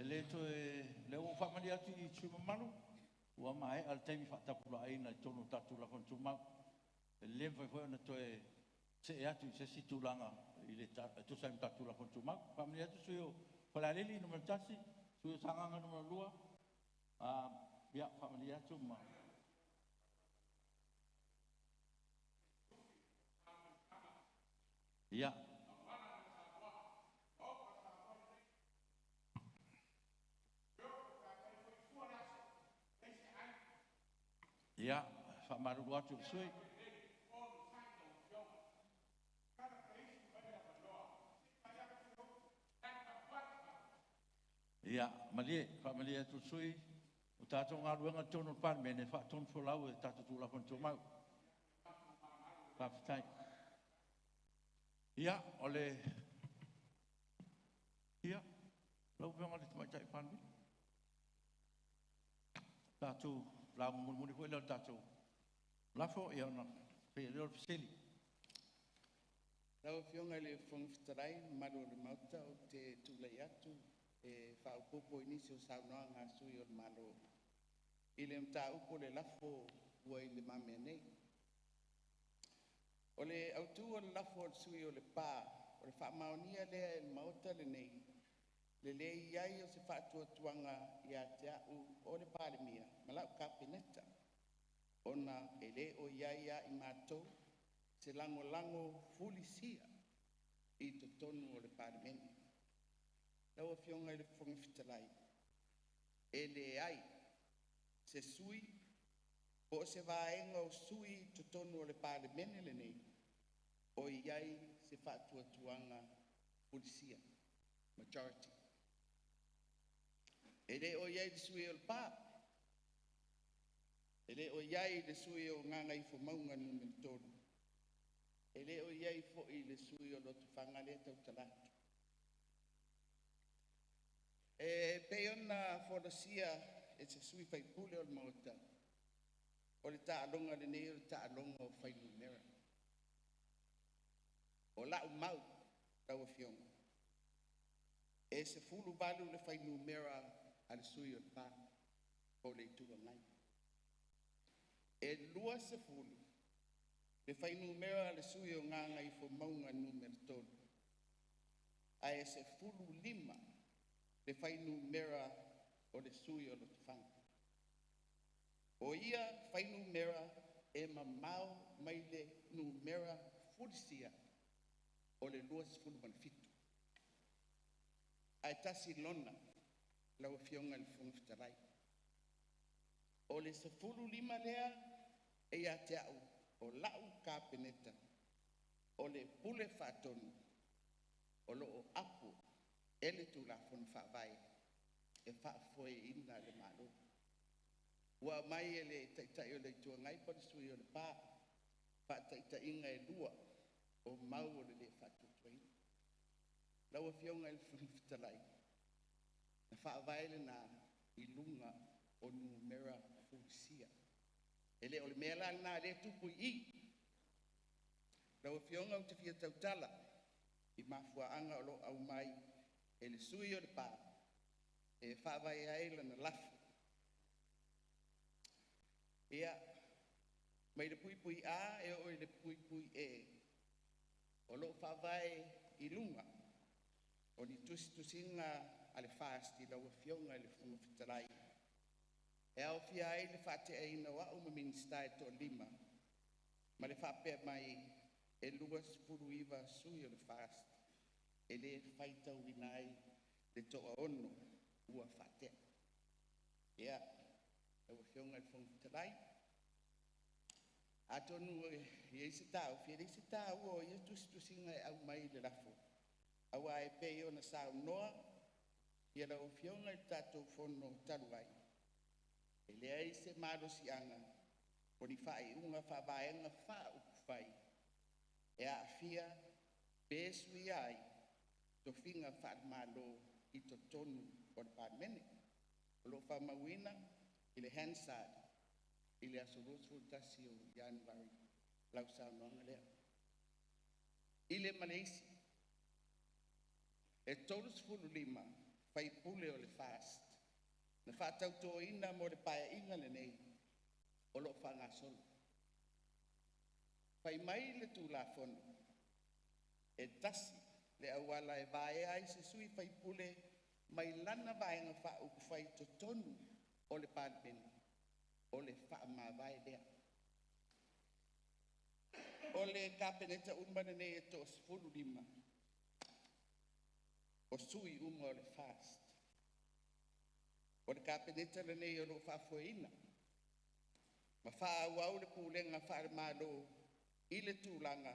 ele to le o fa mali atu I tsu malu wa mai al taimi fa tapula ai na tonu tatu la kon tuma ele foi na to se atu se situlanga ile tu sa tatu la kon tuma fa mali atu suyo fa la leli no mantasi suyo sanga no lua ya fa mali atu ma ya ya fa maru atu sui ya mali fa mali atu sui o tato ngalu nga tonu Palemene fa ton fo lau e tato tu la kon tuma fa tai ya ole ya lau venga le mai tai Palemene tato la muni ko le tatou lafo ia na pe le ofisili Lau fionga le whangwhitarai, maro le mauta o te tūlei atu, e whaupopo inisi o saunoa ngā sui o le malo. I le mta upo le lafo ua i le mamea nei. O le autu o le lafo o le sui o le pā, o le whaamaonia lea e le mauta le nei, le le iai o se whaatuatuanga i a te au o le Palemene, malau kapeneta. Ona e le o iai a i mātou, se lango fulisia i to tonu o le Palemene. Lau a fionga i le whangwhitalai. E le ai, se sui, o se vaenga o sui to tonu o le Palemene le nei, o iai se whaatuatuanga fulisia, majority. E le o iai le sui o le pā. E le o iai le sui o nganga i whamaunga numero tonu. E le o iai fo i le sui o lotu whanga le tau talatu. E peona whorasia e se sui whai pule o le mauta. O le taalonga le nei o le taalonga o whai numera. O lau mau tau a fionga. E se fulu balu le whai numera a le sui o le pā. O le tua ngai. E lua se fulu. Le whai numera le sui o nganga i fo maunga numero tolu. A e se fulu lima le whai numera o le sui o le tufanga. O ia whai numera e mamau mai le numera fulisia o le lua se fulu manfitu. A e tasi lona lau fionga le whangwhitarai. O le se fulu lima lea e a te au. O lau kapeneta, o le pule whatonu, o lo o apu, e le tū la whanu whawai, e whafoe ina le malo. Ua mai e le taitai o le tua ngai pari sui o le pā, whataitai inga e lua, o mau o le le whatutuai. Lau a fionga e le whanifitalai, na whawai le na i lunga o numera fulisia. Ele o le mea la na le tupu i. Lau fionga o te fia tautala. I mafua anga o lo au mai. E le sui o le pā. E whawai aila na lafu. Ia. Mai le pui pui a e o le pui pui e. O lo whawai i lunga. O ni tusinga ale fasti lau fionga le whangawhitarai. E au fia ai le whate e ina wa uma ministai to lima. Ma le whape mai e luas puru iwa sui o le fast. E le whaitau inai le toa ono ua whate. Ia, e wa fionga le whangwhitarai. A tonu i eisi tau, fia eisi tau o i tusinga e au mai le lafo. Awa e pe o na sao noa, ia la o fionga i tatou fono taluai. E lea i se marosi anga, o ni whae unga whawaenga wha uku whai. E a fia, besu i ai, to whinga wha malo i to tonu o le Palemene. O lo wha mawina, i le Hansard, i le asorusu tasi o Januari, lau sao noanga lea. I le Malaysia, e tolus fulu lima, whai pule o le fast. Na whātau tō ina mo le paia inga le nei, o lo whanga solo. Whai mai le tū la whono, e tasi le awala e vae ai se sui whai pule, mai lana vaenga wha uku whai to tonu o le Palemene, o le wha ma vae lea. O le kapeneta umana nei e tō sifuru lima, o sui uma o le fast. O le kapeneta le nei o lo whafoeina. Ma wha wau le pūlenga wha malo i le tūlanga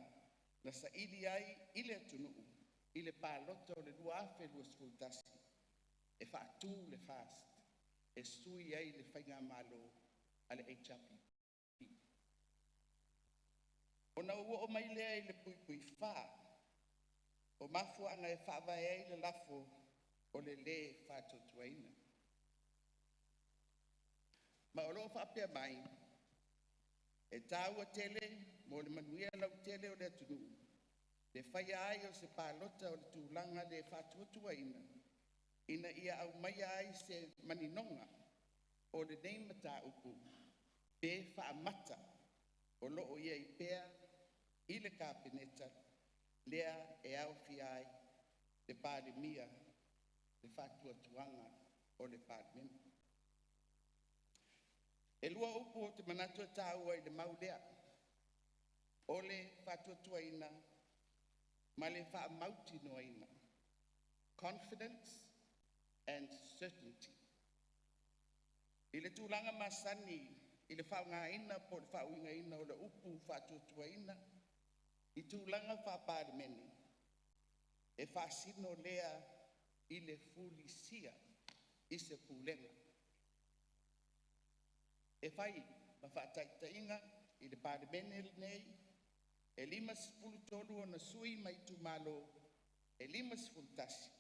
na sa ili ai i le atunuu i le pālota o le lua afe lua skultasi. E wha tū le fast. E sui ai le whainga malo a le HRP. O na ua o mai lea i le pui pui wha. O mafuanga e wha vai ai le lafo o le le wha totuaina. Ma o lo whapea mai, e tāua tele, mo le manuia lau tele o le atunu. Le whai ai o se pālota o le tūlanga le whātuatua ina ia au mai ai se maninonga o le nei mata upu, pe whaamata o loo ia i pēr i le kāpeneta, lea e au fi ai le pālemia, le whātuatuanga o le pālemena. E lua upu o te manatua tāua i le maulea, o le whātuatuaina, ma le whaamauti noaina, confidence and certainty. I le tūlanga masani, i le whaungaina po le whauingaina o le upu whātuatuaina, i tūlanga whapālemene, e whasino lea i le fulisia i se pūlenga. E whai, ma whataitainga i le pālemene nei, e 5 o na sui mai tu malo, e 5 tasi.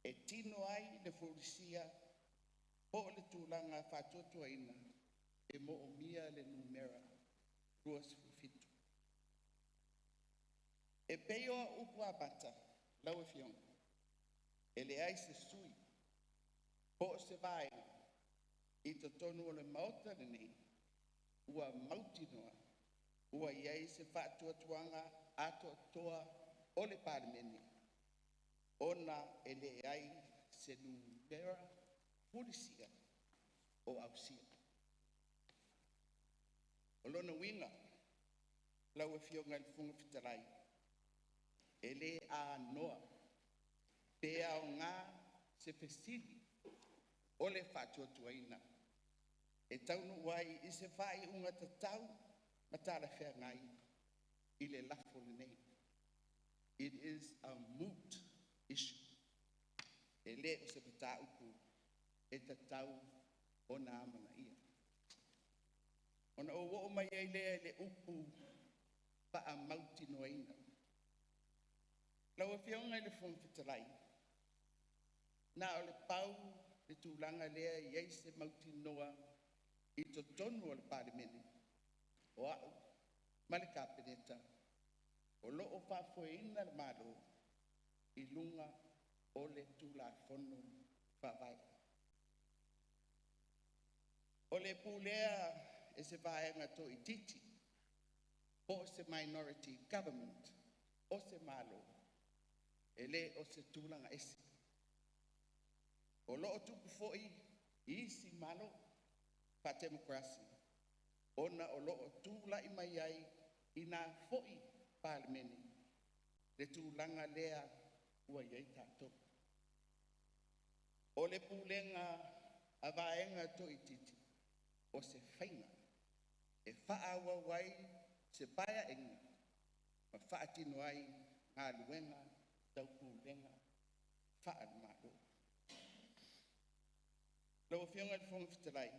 E tino ai le fulisia, po le tūlanga whātuatuaina, e mo o mia le numera, 2 E peo upu abata, lau e fionga, e le ai se sui, po se vai, i to tonu o le maota le nei, ua mautinoa, ua iai se whātuatuanga ato toa o le pālemene, ona e le ai se numera pulisia o ausia. O lona winga, lau e fionga le funga fitarai, e le a noa, pea o ngā se fesili o le whātuatuaina, e taunu wai i se whai unga tatau matala whea ngai i le lafo le nei. It is a moot issue. E le o se pataupu e tatau o nā amana ia. Ona o wo mai ai le upu pa a mauti noaina. Lau e whionga i le whongwhitarai. Nā o le pau le tūlanga lea i eise mauti noa i to tonu o le pālemene. O au, ma le kāpeneta, o loo whāwhoeina le mālo i lunga o le tūla whono whawai. O le pūlea e se vāenga to i titi, o se minority government, o se mālo, e le o se tūlanga ese. O loo tupu foi i isi malo pa demokrasi. Ona o loo tūla i mai ai i nā foi pālemene. Le tūlanga lea ua iei tātou. O le pūlenga a vaenga to i titi. O se whainga. E whaawa wai se paia enga. Ma whaatino ai ngā luenga tau pūlenga whaarmaro. Lau whionga le whonga whitarai.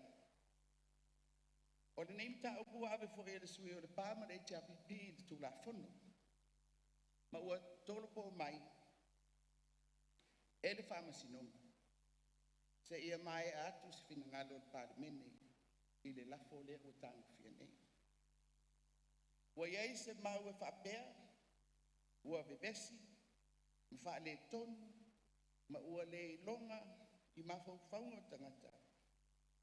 O le neim tā upu awe fo e le sui o le pāma le HRPP i le tūla whono. Ma ua tolo po mai e le whamasinonga. Se ia mai atu se whina ngalo le pālemene i le lafo le o tāngu whia nei. Ua iei se mau e whapea, ua vevesi, ma wha le tonu, ma ua le longa, i mawhauwhaunga o tangata,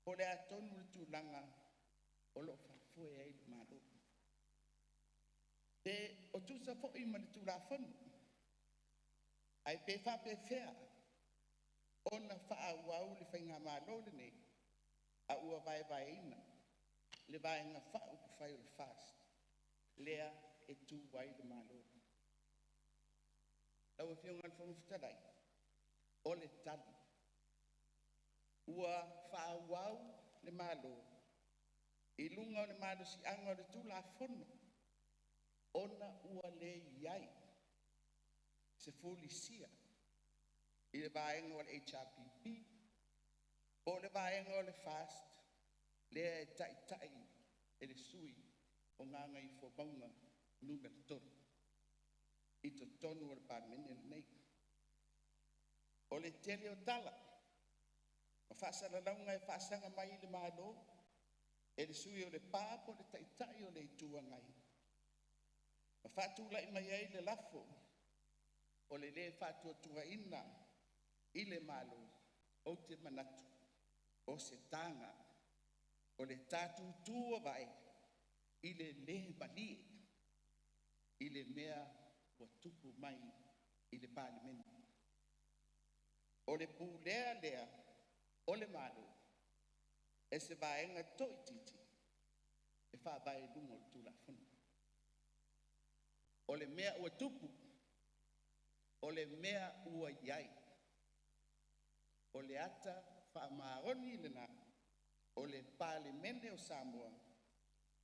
o le atonu le tūlanga o lo whawhue ai le mālo. Te o tūsa fōi ma le tūla whanu, ai pe whape whea, o na whaawau le whainga mālo le nei, a ua vai ina, le vaenga whau ku whai o le fast, lea e tū wai le mālo. Lau e whionga le whangwhitarai, o le tali, ua whaawau le malo, i lunga o le malo si anga o le tūla whono, ona ua le iai, se fulisia, i le vaenga o le HRPP, o le vaenga o le fast, lea e tai e le sui o nganga i whomaunga numero toro, i to tonu o le pālemene nei. O le tele o tala, ma whaasalalaunga e whaasanga mai le mālo, e le sui o le pāpo le taitai o le itua ngai. Ma whaatula I mai ai le lafo, o le whaatua tua ina I le mālo, o te manatu, o se tanga, o le tātu tua vai, I le malie, I le mea o tupu mai I le palemene. O le pūlea lea, o le mālo, e se vaenga toi titi, e whaabai lungo le tūla whunu. O le mea ua tupu, o le mea ua iai, o le ata whaamaaroni le nā, o le palemene o Samoa,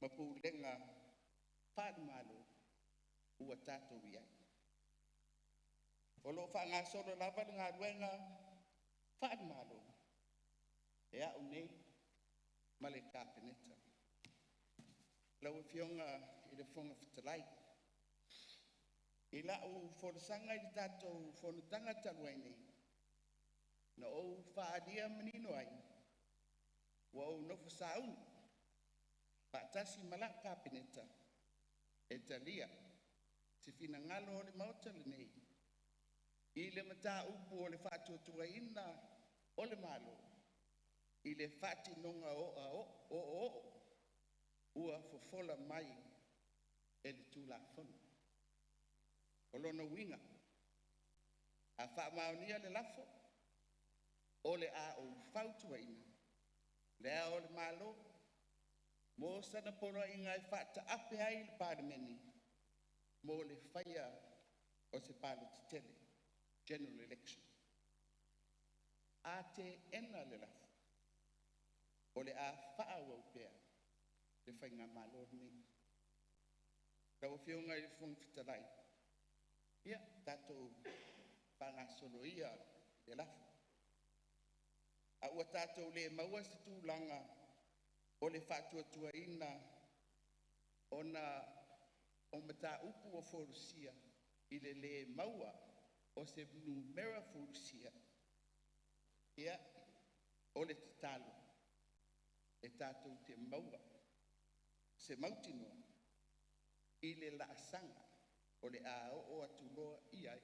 ma pūlenga whaamalo ua tātou iai. O lo whaangasoro lava ngā ruenga whaamalo, e au nei, ma le kāpeneta. Lau e fionga I le whonga whatalai. I la o whoresanga I tātou Fonotaga Palemene, na o whaadia manino ai, wa o nofo saunu, paatasi malak kāpeneta, e talia, te fina ngalo o le mauta le nei, I le mata upu o le whaatuatua ina o le malo, I le whati nonga o, ua fofola mai e le tūla whanu. O lona winga, a whaamaunia le lafo, o le a o whautua ina, le a o le malo, mo sana pora I ngai whata ape ai le palemene, mo le whaia o se palo titele, general election. A te ena le lafo, o le a whaau au pēr, le whainga malo nei. Tau whiunga I le whong whitalai. Ia, tātou whangasolo ia le lafo. A ua tātou le maua se tūlanga o le whātuatua ina ona o mata upu o whorusia I le maua o se numera whorusia. Ia, o le tatalo e tātou te maua se mautinoa I le laasanga o le a o atuloa I ai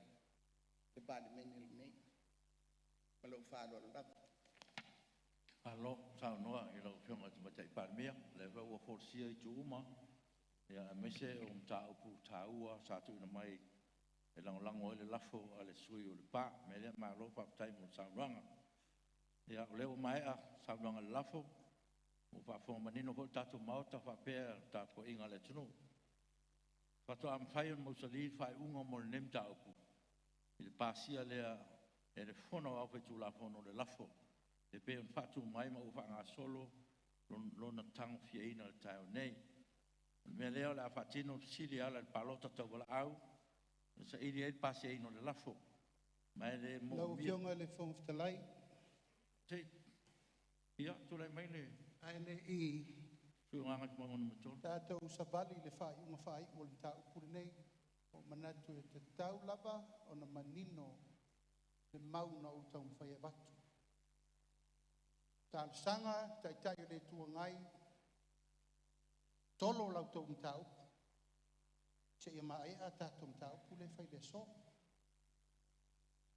le palemene le nei. Ma lau whaaloa lava. Alo, sao noa I lau whionga te matai palemea, le wau a whorsia I tu uma, ia mese o mta upu tāua, sātu ina mai e langolango le lafo a le sui o le pā, me lea maa lo whaptai mo sauranga. Ia o leo mai a sauranga le lafo, o whawhonga manino ho tātou maota whapea tātou inga le tunu. Whato am whai on mausali whai unga mo le nem tā upu. I le pāsia lea e le whono au whai tūla whono le lafo. E pe on whatu mai ma uwha ngā solo, lona tango fia ina le taio nei. Mea leo le a whatino sili ala le palota tau wala au, sa ili e pāsia ino le lafo. Mai le mo Lau fionga le whong whatalai. Te, ia, tūlai mai le. Ai le I. Whiunga ngat mga matona. Tātou savali le whai unga whai o le tā upuri nei. O manatu e te tau lava o na manino le mauna o tau mwhai e watu. Tā sanga, tai o le tua ngai, tolo lau tau mta upu. Se ia mai a tātou mta upu le whai le so.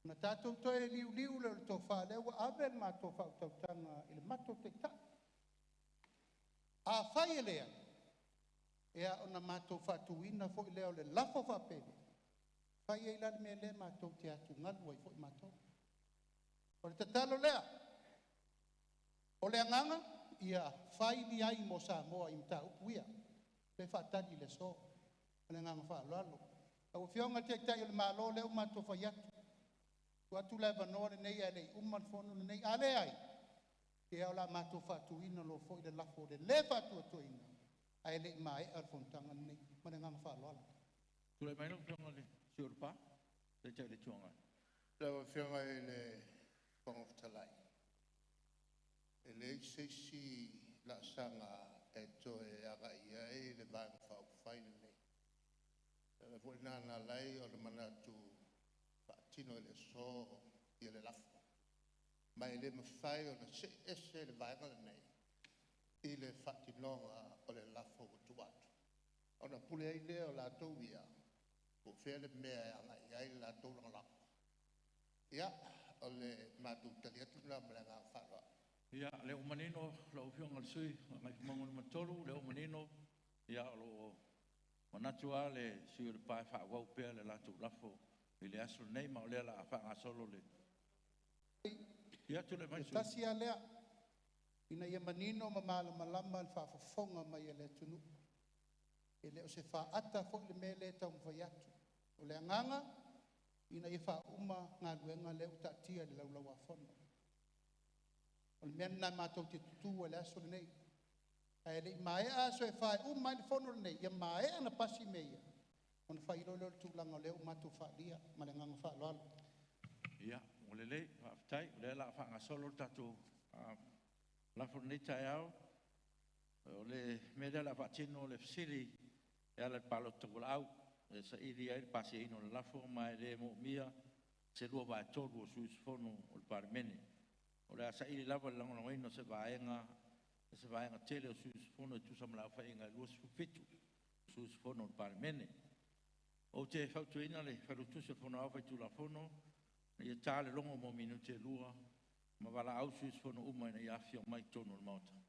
Na tātou toi le liu le tō wha lewa avel mā tō wha tau tanga i le mato te tā. A whai e lea, ea o na mātou whatuina fo I leo le lafo whapene. Whai e ilani mea lea mātou te atu ngalua I fo I mātou. O le tatalo lea, o le anganga, ia whai ni ai mo Samoa I mta upu ia. Pe whatani le so, o le anganga wha lalo. Au whionga te tai o le mālo leo mātou whai atu. Atu le vanore nei ai nei uman fono nei ale ai. Ke au la mātou whatuina lo fo I le lafo le le whatuatuina. Ai le mai ar fontanga nei, mana nganga whaloala. Tūlai mai no whionga le siorpa, le tau le tuanga. Lau whionga I le whangoftalai. E le seisi la sanga e toe aga ia e le vanga whaupwhaina nei. Le fwoi nana lai o le manatu whaatino I le so I le lafo. mai le mawhai o na se ese le vaenga le nei. I le whatinonga o le lafo o tuatu. O na pule ai lea o la tau ia. Ko whea le mea e anga i ai la tau langa lapa. Ia, o le mātou tali atu la mlenga wharoa. Ia, le o manino, la o whionga le sui, ngai mango ni matolu, le o manino, ia o manatua le sui o le pae whaawau pēr le lātou lafo, i le aso nei, ma o lea la whaanga solo le. Ia tu le mai sui. Tasi a lea, ina ia manino ma mala malama le whaafafonga mai e le tunu. E le o se whaata fo le me le tau mwhai atu. O le anganga, ina ia whauma ngā luenga le utatia le laulau a fono. O le mena mātou te tutu le aso le nei. Ai le mai aso e whae mai le fono le nei. Ia mai ana pasi meia. O na whai rolo le tūlanga leo mātou whaalia. Ma le nganga whaaloalo. Ia, o le lei, whaafitai, o le la whaanga solo tatu lafo nei tai au. O le mea la whaatino le fisiri e ala palo tangula au. E sa iri ai pasi ino le lafo mai le mo mia se lua vai tolu o suis fono o le Palemene. O le asa iri lava lango ino se vaenga tele o suis fono e tusa mala whaenga lua su fitu suis fono o le Palemene. O te whautuina le wharutusa fono au whaitu la fono ia tāle longo mo minute lua ma wala au suis fono umaina i afio mai tono le mauta.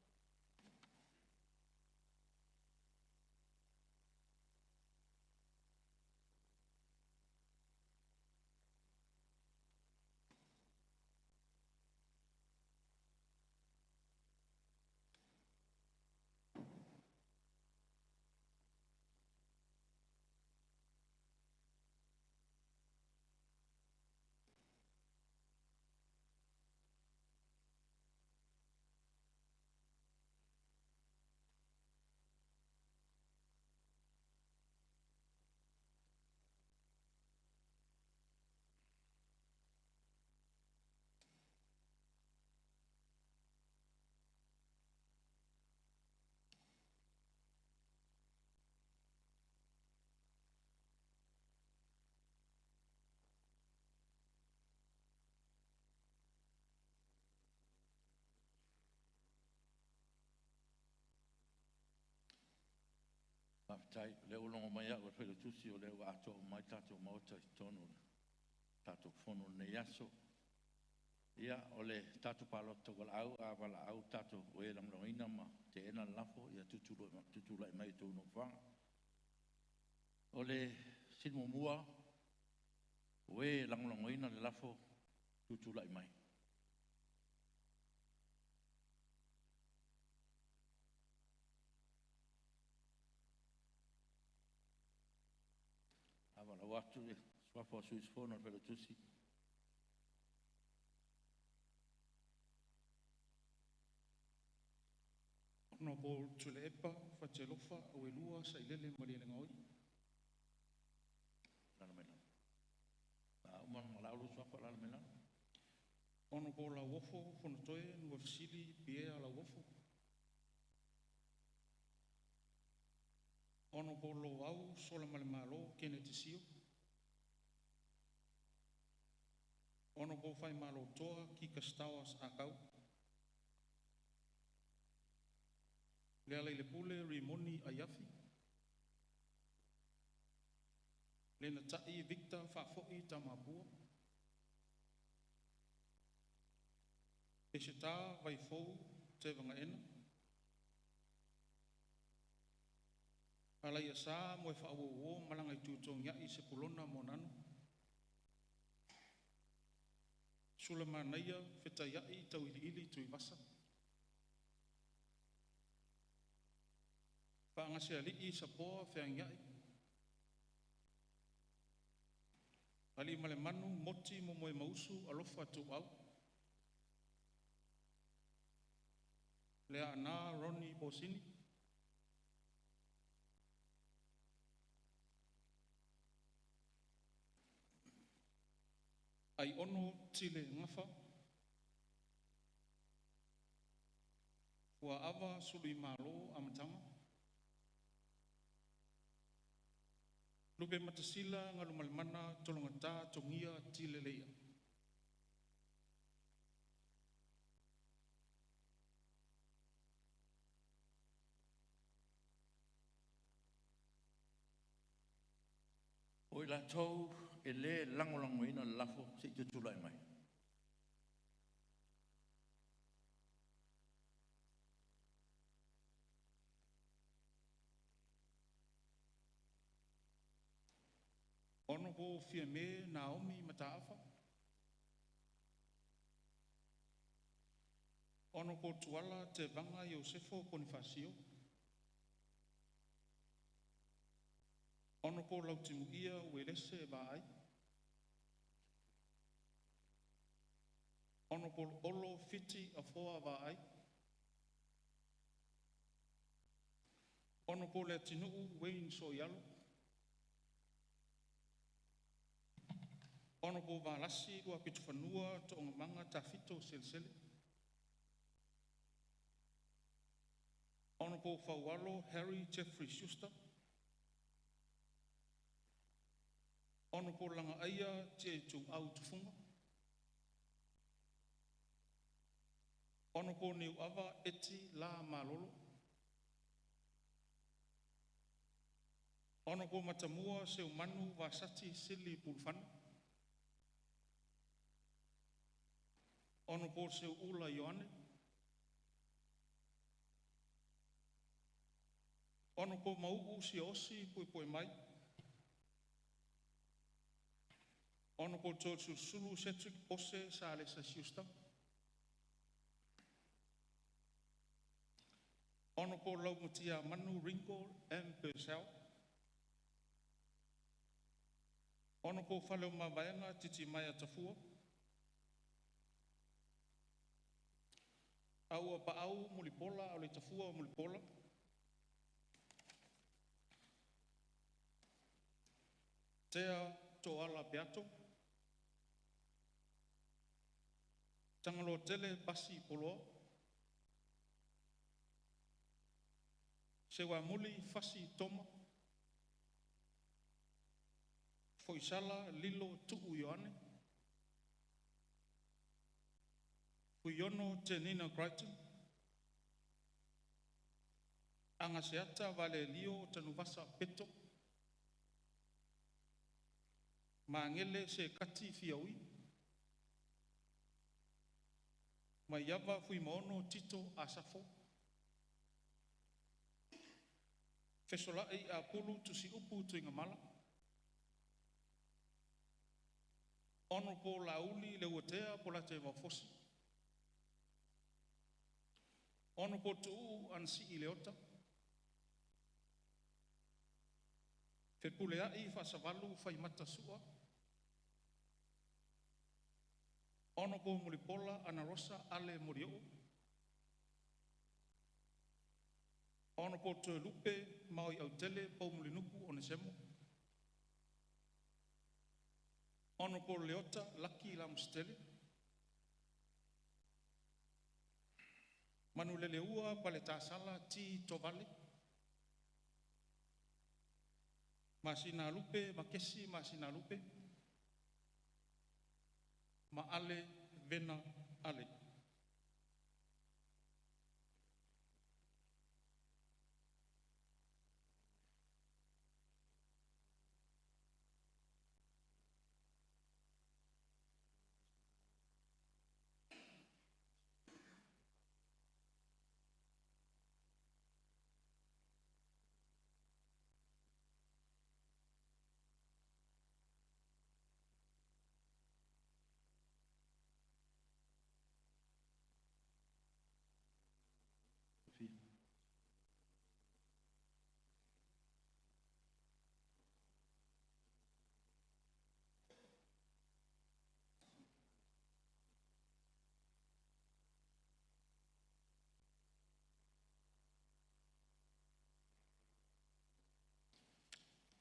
Tai le ulongo mai a le tusi o le ato mai tato mauta i tonu tato fono ne yaso ia o le tato paloto wala au a wala au tato o e lang loina ma te ena lafo ia tutula mai tonu wanga o le silmo mua o e lang loina le lafo tutula mai la watu le swafo suis fono per tusi no bol tulepa fatelofa o elua sa ilele malile ngoi la mena man malaulu swafo la mena ono bol la wofo fonotoe no fisili pia la wofo ono bol lo au sola malemalo kene tisio ono bol fai malo toa ki kastawas akau le ala le pule rimoni ayafi le na tai Victor fafoi tamabua e se tā vai fou te vanga ena ala ia sa mo e whaawo malanga i tūtongia i se pulona mo nanu sula manaia whetaya i tau ili tui vasa whaangase ali i sa poa wheangiai ali male manu moti mo moe mausu alofa tu au le ana Roni Bosini ai ono tile ngafa wa ava sului malo amatanga lupe matasila ngalu malmana tolongata tongia tile leia o la tau e le lango ina lafo se te tulai mai. Ono po fia me Naomi Mataafa. Ono po tuala te vanga Iosefo Bonifasio. Ono po lautimuia uelese vai. Ono po olo fiti a foa vai. Ono po le tinuu Wayne Soyalo. Ono po valasi ua pitufanua to manga tafito selsele. Ono po faualo Harry Jeffrey Schuster. Ono po langa aia te tu au tufunga. Ono po niu ava eti la malolo. Ono po matamua se umanu vasati sili pulfana. Ono po se ula Ioane. Ono po mau si osi pui mai. Ono po tōtu sulu setrik ose sa ale sa siusta. Ono po lau mutia manu Ringo and Purcell. Ono po whaleo mawaenga titi mai atafua. Aua pa au mulipola au le tafua mulipola. Tea to ala beato. Tangalo tele pasi polo. Sewa muli fasi toma. Foisala lilo tuu Ioane. Fuyono tenina Crichton. Angaseata vale lio tanuvasa peto. Mangele se kati fiaui. Mayava fui mono tito asafo. Fesolai a pulu tusi upu tuinga mala. Ono po lauli le wotea po la te wafosi. Ono po tuu ansi ileota. Fepulea i fasavalu fai matasua. Ono po mulipola ana rosa ale murio. Ono po te lupe maui au tele po mulinuku onesemo. Ono po leota laki la mustele. Manu lele ua pale tasala ti tovale. Masina lupe, makesi masina lupe. Ma ale vena ale.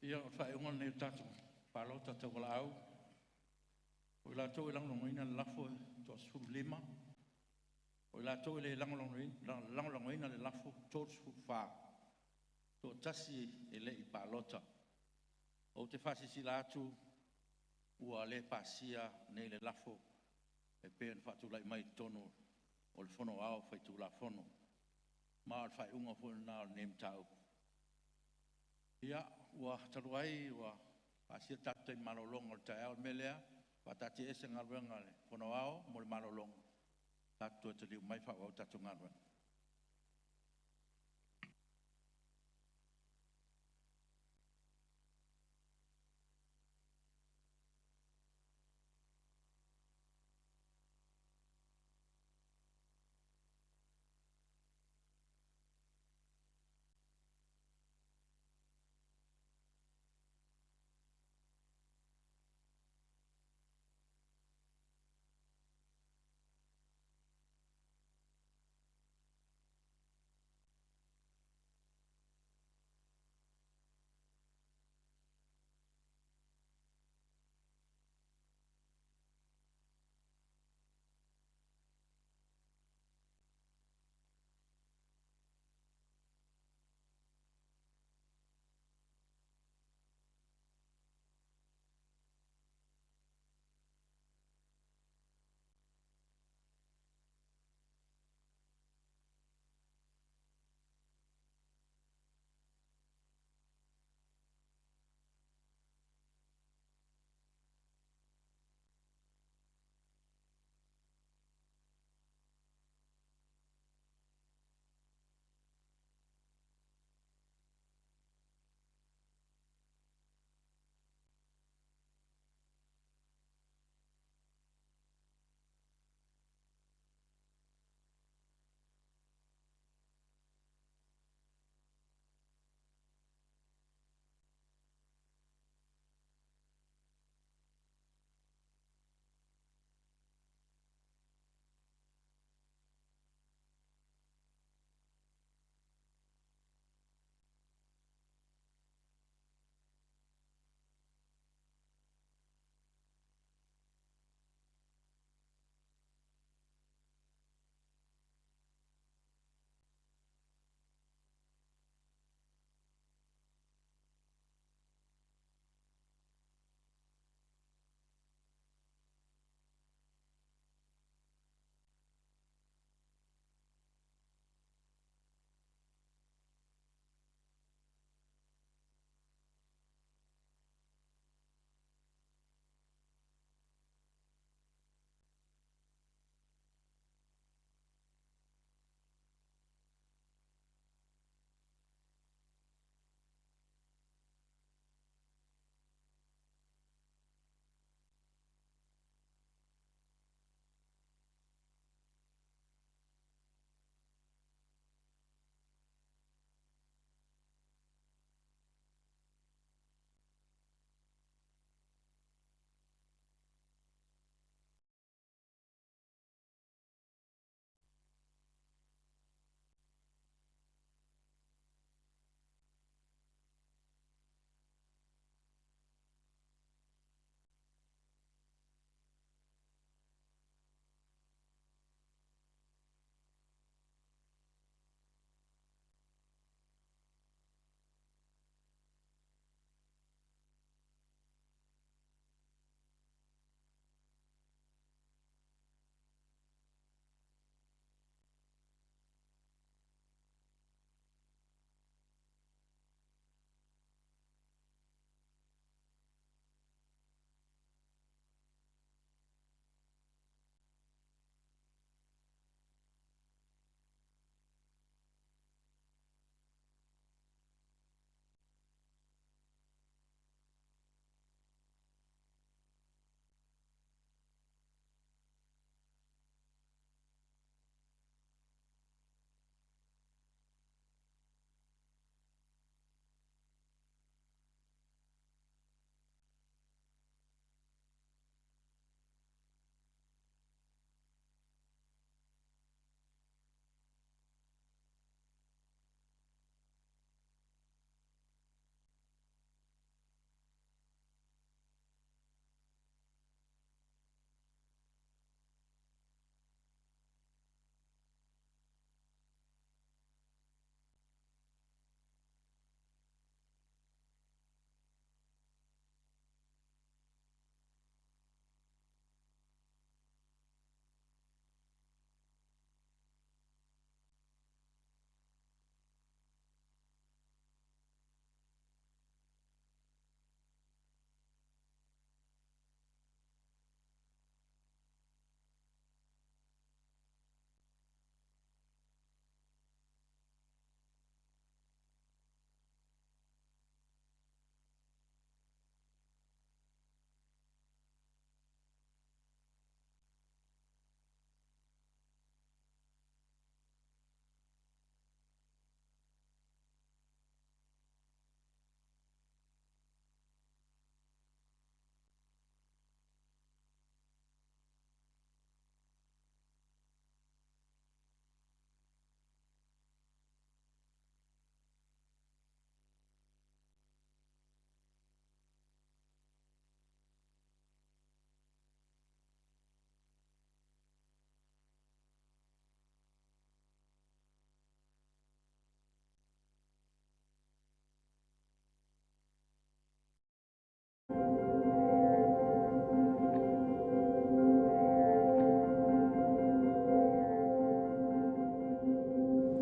Ia whae unga nei tatu palota te wala au. O la tau e lango ina lafo to suru lima. O la tau e lango ina le lafo to suru wha. To tasi e le i palota. O te whasi si la atu ua le pasia nei le lafo e pēn whatu lai mai tono o le fono au whaitu la fono. Ma al whae unga fo na o nem tau. Ia, ua taruai, ua Pasia tatai malolong o tae al melea, patati ese ngalwenga le, pono ao, mo le malolong. Tatu e te liu mai whao tatu ngalwenga.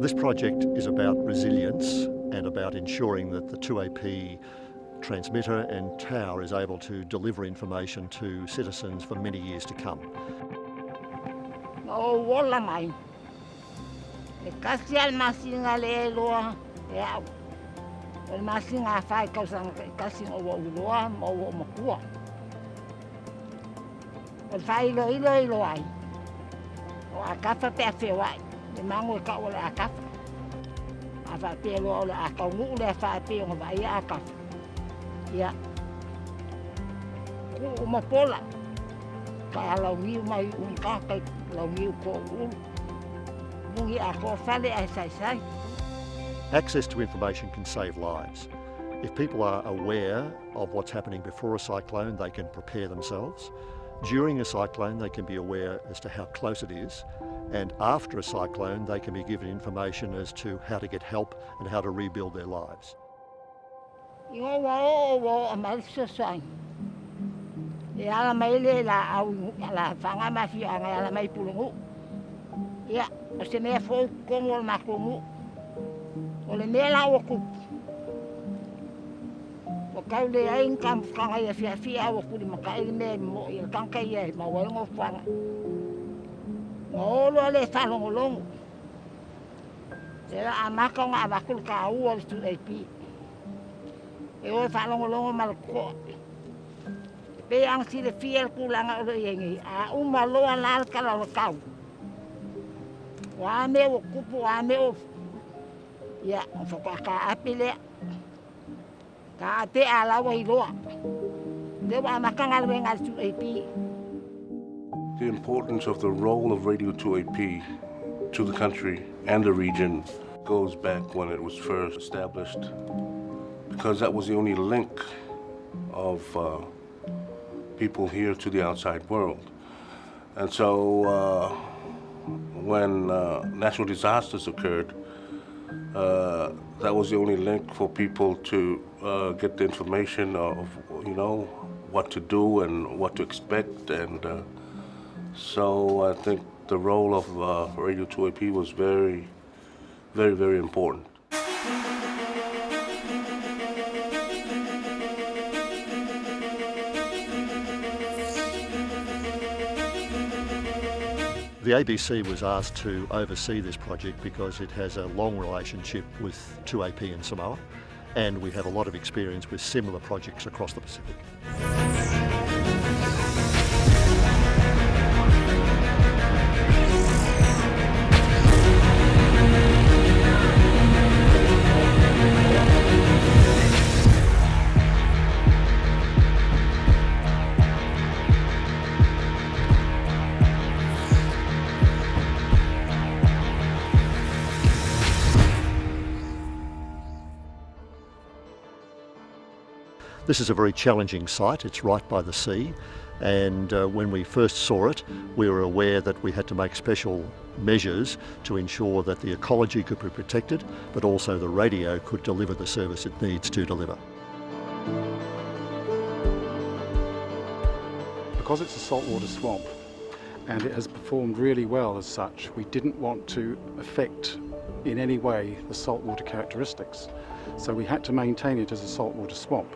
This project is about resilience and about ensuring that the 2AP transmitter and tower is able to deliver information to citizens for many years to come. O wola mai. E kasi al masinga le loa e au. O masinga fai kausanga kasi o loa mo o makua. O fai ilo ai. O akafa pe afewai. E mango ka o le akafa. Afa pe lo le akaungu le fa pe o vai akafa. Ya. Ku mapola. Ka la wi mai un ka Access to information can save lives. If people are aware of what's happening before a cyclone, they can prepare themselves. During a cyclone, they can be aware as to how close it is. And after a cyclone, they can be given information as to how to get help and how to rebuild their lives. E ala mai le la au la fanga mafi anga ala mai pulungu. Ya, o se mea fo kongo o makungu. O le mea la oku. O kau le aing kam kanga ia fia o kuri makai le mea mo i kanka ia ma waingo fanga. Ngolo le talongo longo. E la amaka nga abakul ka au o le 2AP. E o talongo longo malako. Pe ang sila fiel kulanga o yengi a umaloa lal kala o kau. Wa me o kupu wa me o ya o ka apile ka te ala wa iloa. De wa makanga le ngal 2AP. The importance of the role of Radio 2AP to the country and the region goes back when it was first established, because that was the only link of people here to the outside world. And so when natural disasters occurred, that was the only link for people to get the information of, you know, what to do and what to expect. And so I think the role of Radio 2AP was very, very, very important. The ABC was asked to oversee this project because it has a long relationship with 2AP in Samoa, and we have a lot of experience with similar projects across the Pacific. This is a very challenging site. It's right by the sea, and when we first saw it, we were aware that we had to make special measures to ensure that the ecology could be protected, but also the radio could deliver the service it needs to deliver. Because it's a saltwater swamp and it has performed really well as such, we didn't want to affect in any way the saltwater characteristics. So we had to maintain it as a saltwater swamp.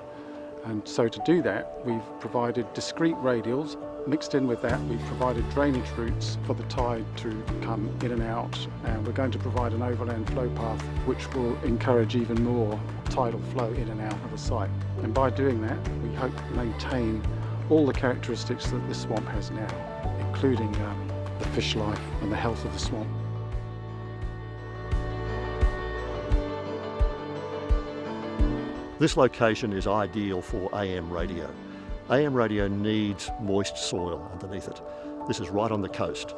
And so to do that, we've provided discrete radials. Mixed in with that, we've provided drainage routes for the tide to come in and out. And we're going to provide an overland flow path, which will encourage even more tidal flow in and out of the site. And by doing that, we hope to maintain all the characteristics that this swamp has now, including the fish life and the health of the swamp. This location is ideal for AM radio. AM radio needs moist soil underneath it. This is right on the coast,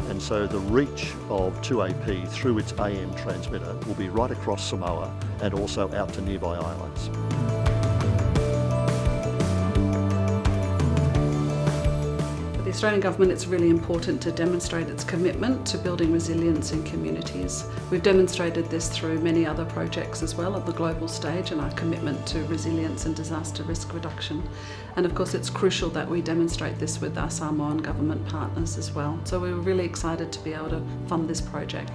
and so the reach of 2AP through its AM transmitter will be right across Samoa and also out to nearby islands. The Australian Government, it's really important to demonstrate its commitment to building resilience in communities. We've demonstrated this through many other projects as well at the global stage, and our commitment to resilience and disaster risk reduction. And of course it's crucial that we demonstrate this with our Samoan government partners as well. So we were really excited to be able to fund this project.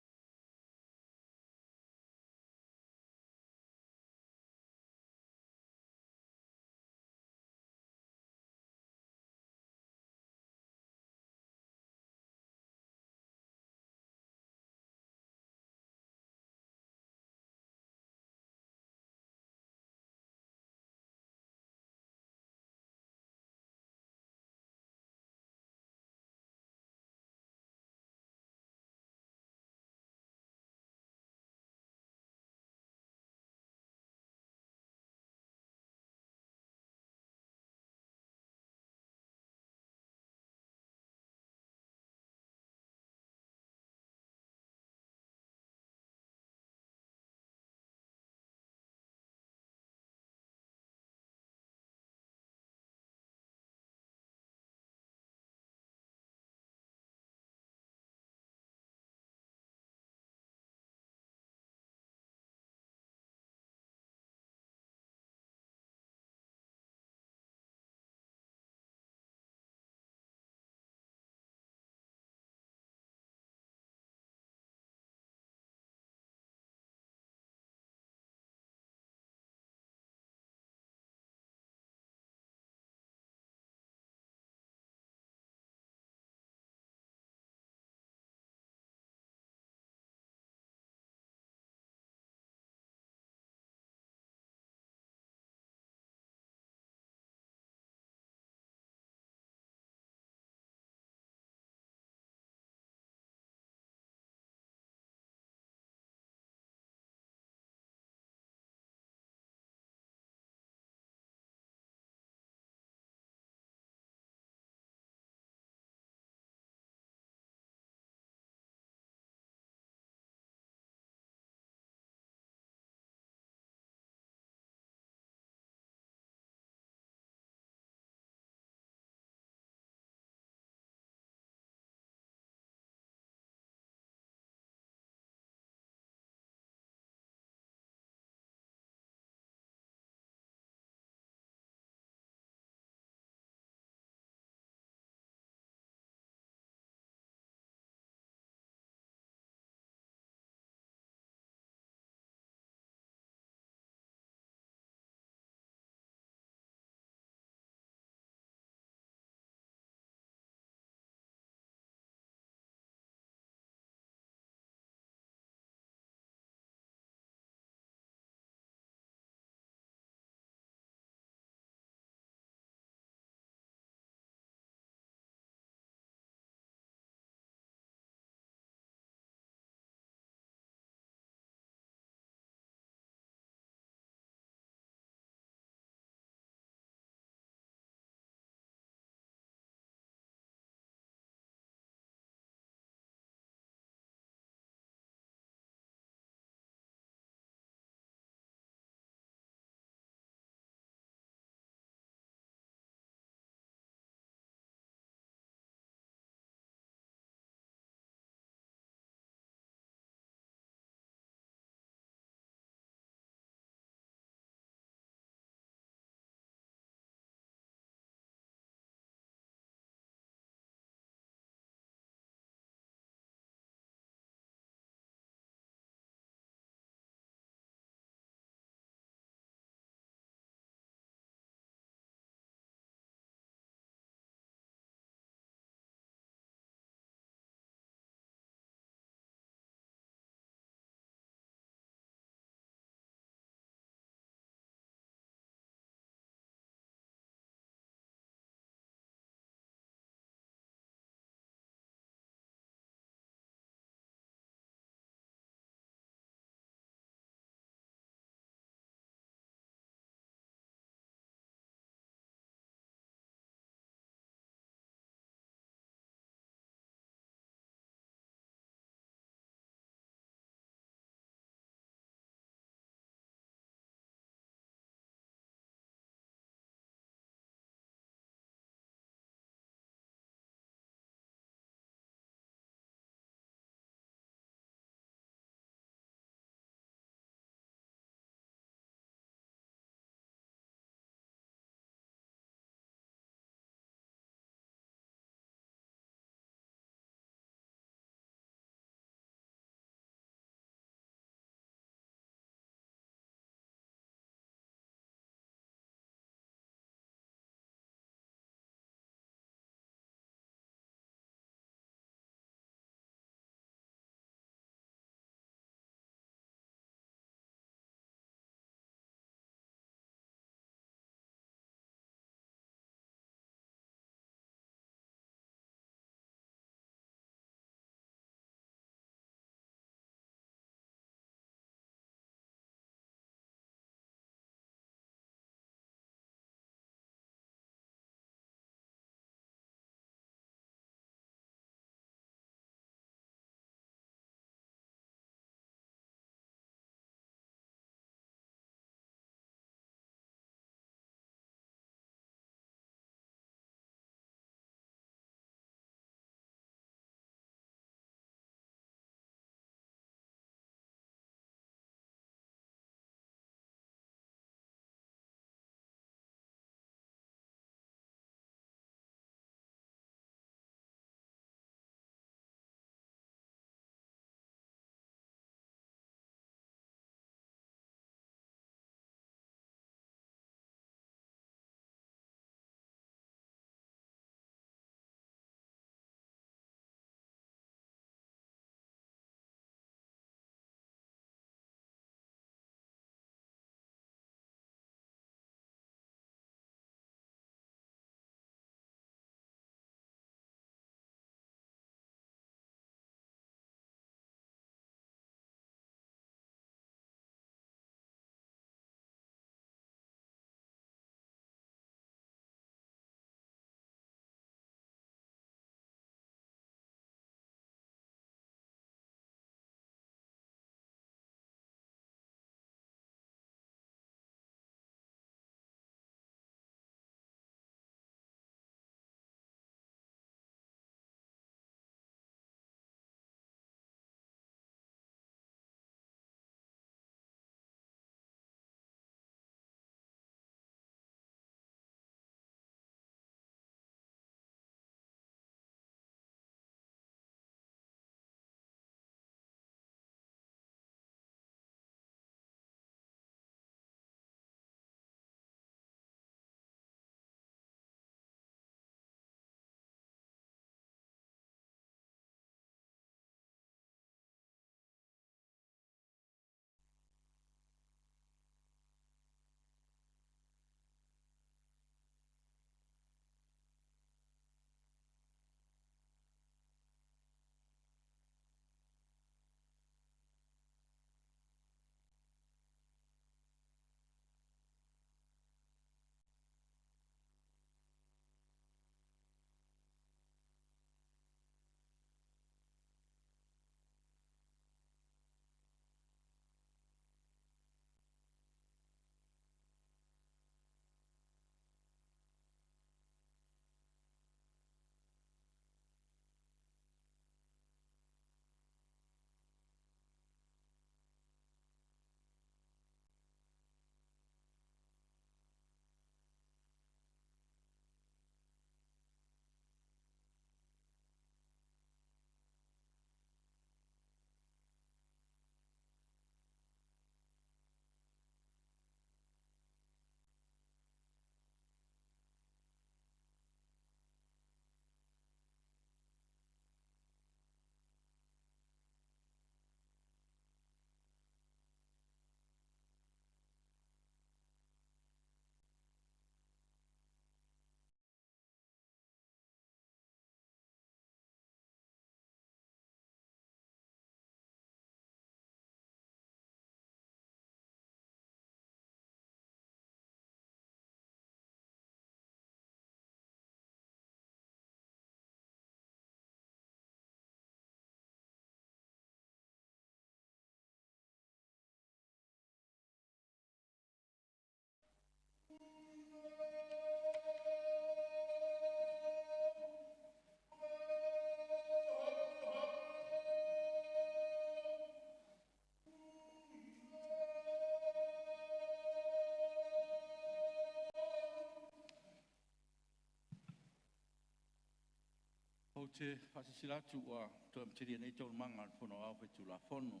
te whasisilatu a toa mtiri nei tau manga al whono au pe tu la whono.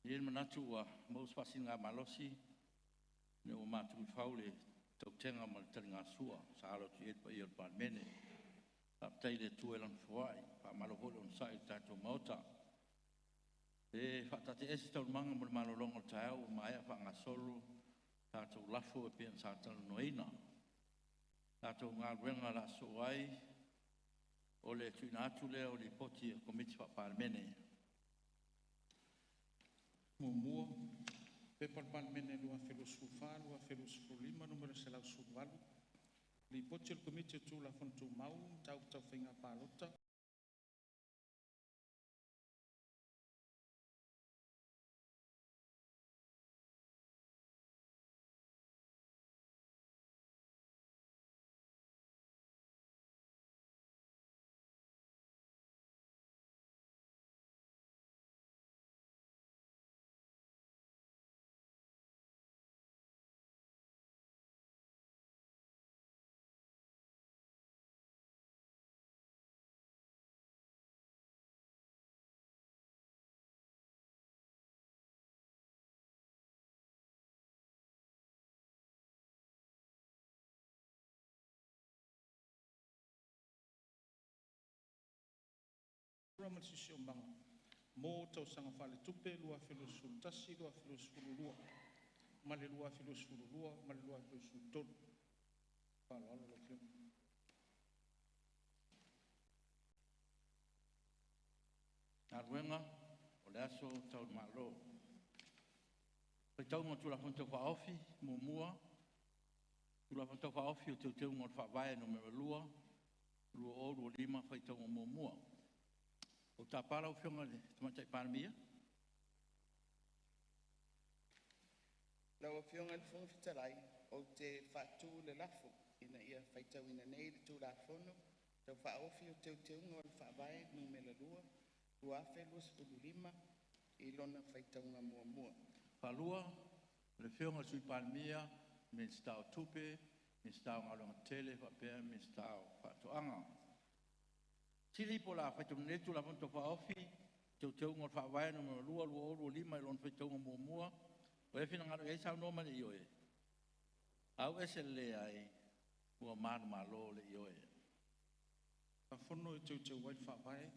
Ien manatu a maus whasi ngā malosi, ne o mātu I whaule tau tenga ma le tari ngā sua, sa alo tu edpa I al Palemene. Pa teile tu elan fuai, pa malo holo on sai tātou maota. E whatate esi tau manga mo le malolongo tāu, maia wha ngā solo, tātou lafo e pian sa tala noina. Tātou ngā ruenga la so ai, o le tuina atu lea o le poti a komiti wha Palemene. Mua, pepa Palemene lua filosofu fa, lua filosofu lima, numero se lau suwalu. Li poti o komiti tu la fontu mau, tau whinga pālota. Rama sisio manga. Mo tau sanga fale tupe, lua filosofu tasi, lua filosofu lua. Male lua filosofu lua, male lua filosofu tolu. Palo alo lo fio. Arwenga, o le aso tau malo. Pai tau mo tula fonto wha ofi, mua. Tula fonto wha ofi o teu mo wha vae no mera lua. Lua o, lua lima, pai tau mo mua. O tā pāra o whionga le, tamatai pāramia? Lau whionga le whonga whitarai, o te whātū le lafo, ina ia whaitau ina nei le tū la whono, tau whaofi o teu ngā le whaavae, numela lua, lua awhe lua sepulu lima, I lona whaitau ngā mua. Whalua, le whionga sui pāramia, me stau tupe, me stau ngā longa tele, whapea, me stau whātuanga. Tili po la whaitu netu la fonto whaofi, teu ngot whaavae no mea lua lima I lon whaitau ngā mua, o e whina ngaro e sao noma le ioe. Au e se le ai, ua māna malo le ioe. A whono e teu wai whaavae,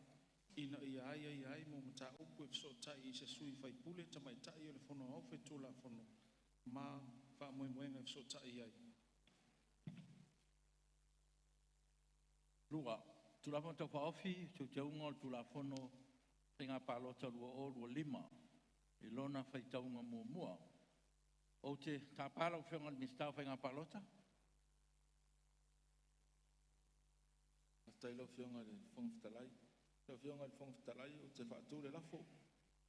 ina ia ai mo mata upu e fso tai I se sui whai pule, tamai tai o le whono au whetu la whono, ma wha moenga e fso tai ai. Lua. Tula fonto whaofi, teu ngol tula whono, ringa pālota lua lima, I lona whaitaunga mua. O te tāpāra o whionga ni stau whainga pālota? Tai lau whionga le whongwhitalai. Lau whionga le whongwhitalai o te whaatū le lafo.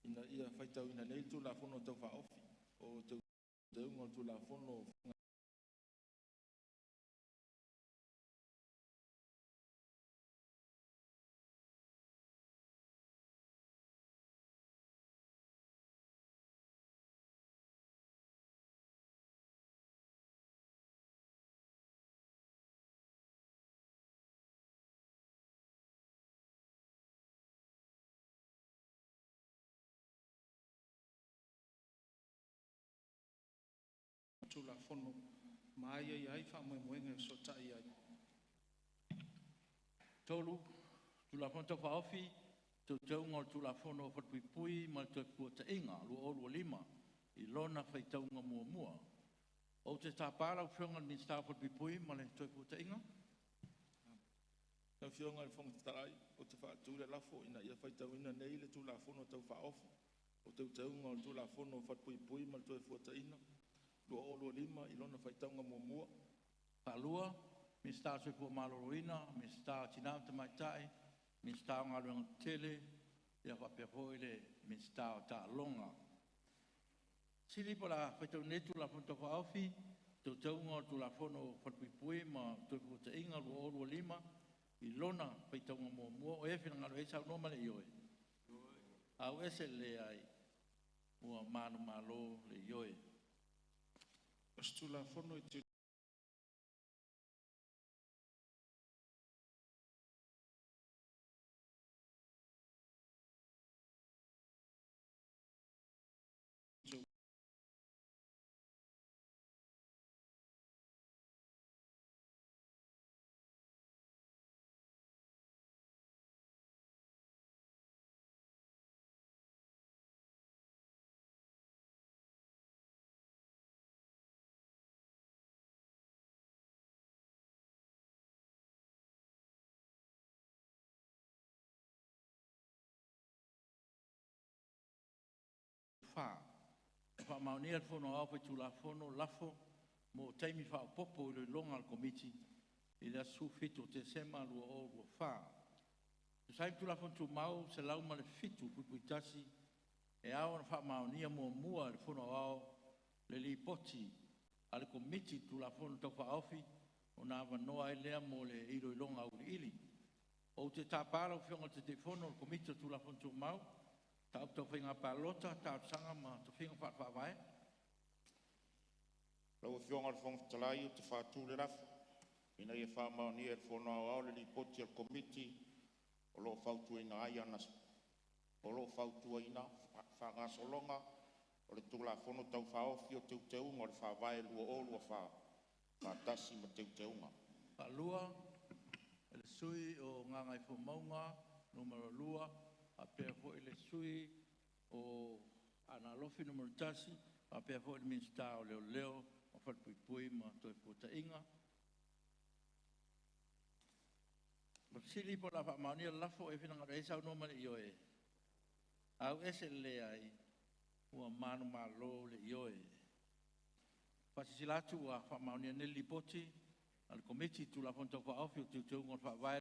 Ina ia whaitau ina nei tula whono tau whaofi. O teu ngol tula whono tula whono mai ai wha moenga e so tai ai. Tolu, tula fonto whaofi, teu ngol tula whono whatpuipui, ma te puata inga, lua lima, I lona whaitaunga mua. O te tāpāra o whionga ni stau whatpuipui, ma le te puata inga? Lau whionga le whongwhitarai, o te whaatū le lafo, ina ia whaitau ina nei le tula whono tau whaofi. O teu ngol tula whono whatpuipui, ma le te puata inga. Lua lima, I lona whaitaunga mua. Palua, mi stau sui pua maloroina, mi stau tinau tamaitai, mi stau ngā runga tele, ia whapehoile, mi stau tā longa. Sili po la whaitau netu la whanto whaofi, teu ngā tu la whono whatpuipui, ma tui puta inga lua lima, I lona whaitaunga mua, o e whina ngā rei sau noma le ioe. Au ese le ai, ua manu malo le ioe. Stula whono I te wha. Wha mauni al fono au pe tula fono lafo mo taimi wha popo i longa al komiti i la su fitu te sema lua o lua wha. Sai tula fono tu mau se lau ma le fitu pupuitasi e au na wha mauni a mua al fono au le li poti al komiti tula fono tau wha aufi o na wanoa e lea mo le iro i longa au ili. O te tāpara o whionga te fono o komiti tula fono tu mau tau tau whinga palota, tau sanga ma tau whinga whaatwhawai. Lau whionga le whonga talai o te whātū le rafu. Ina ia whamau ni e whono au le li poti al komiti o lo whautua ina ai ana. O lo whautua ina whangasolonga o le tula fono tau whaofi o teu teunga o le whawai lua o lua wha. Whatasi ma teu teunga. Lua, le sui o ngangai whumaunga, numero lua, a pēr fo i le sui o ana lofi numero tasi, a pēr fo i le minsta o leo leo, o whalpuipui ma toi puta inga. Ma sili po la whamauni a lafo e whina ngara e sau nomane i oe. Au ese le ai, ua manu malo le i oe. Pasisilatu a whamauni a neli poti, al komiti tu la fonta wha awhi o tu te ungon wha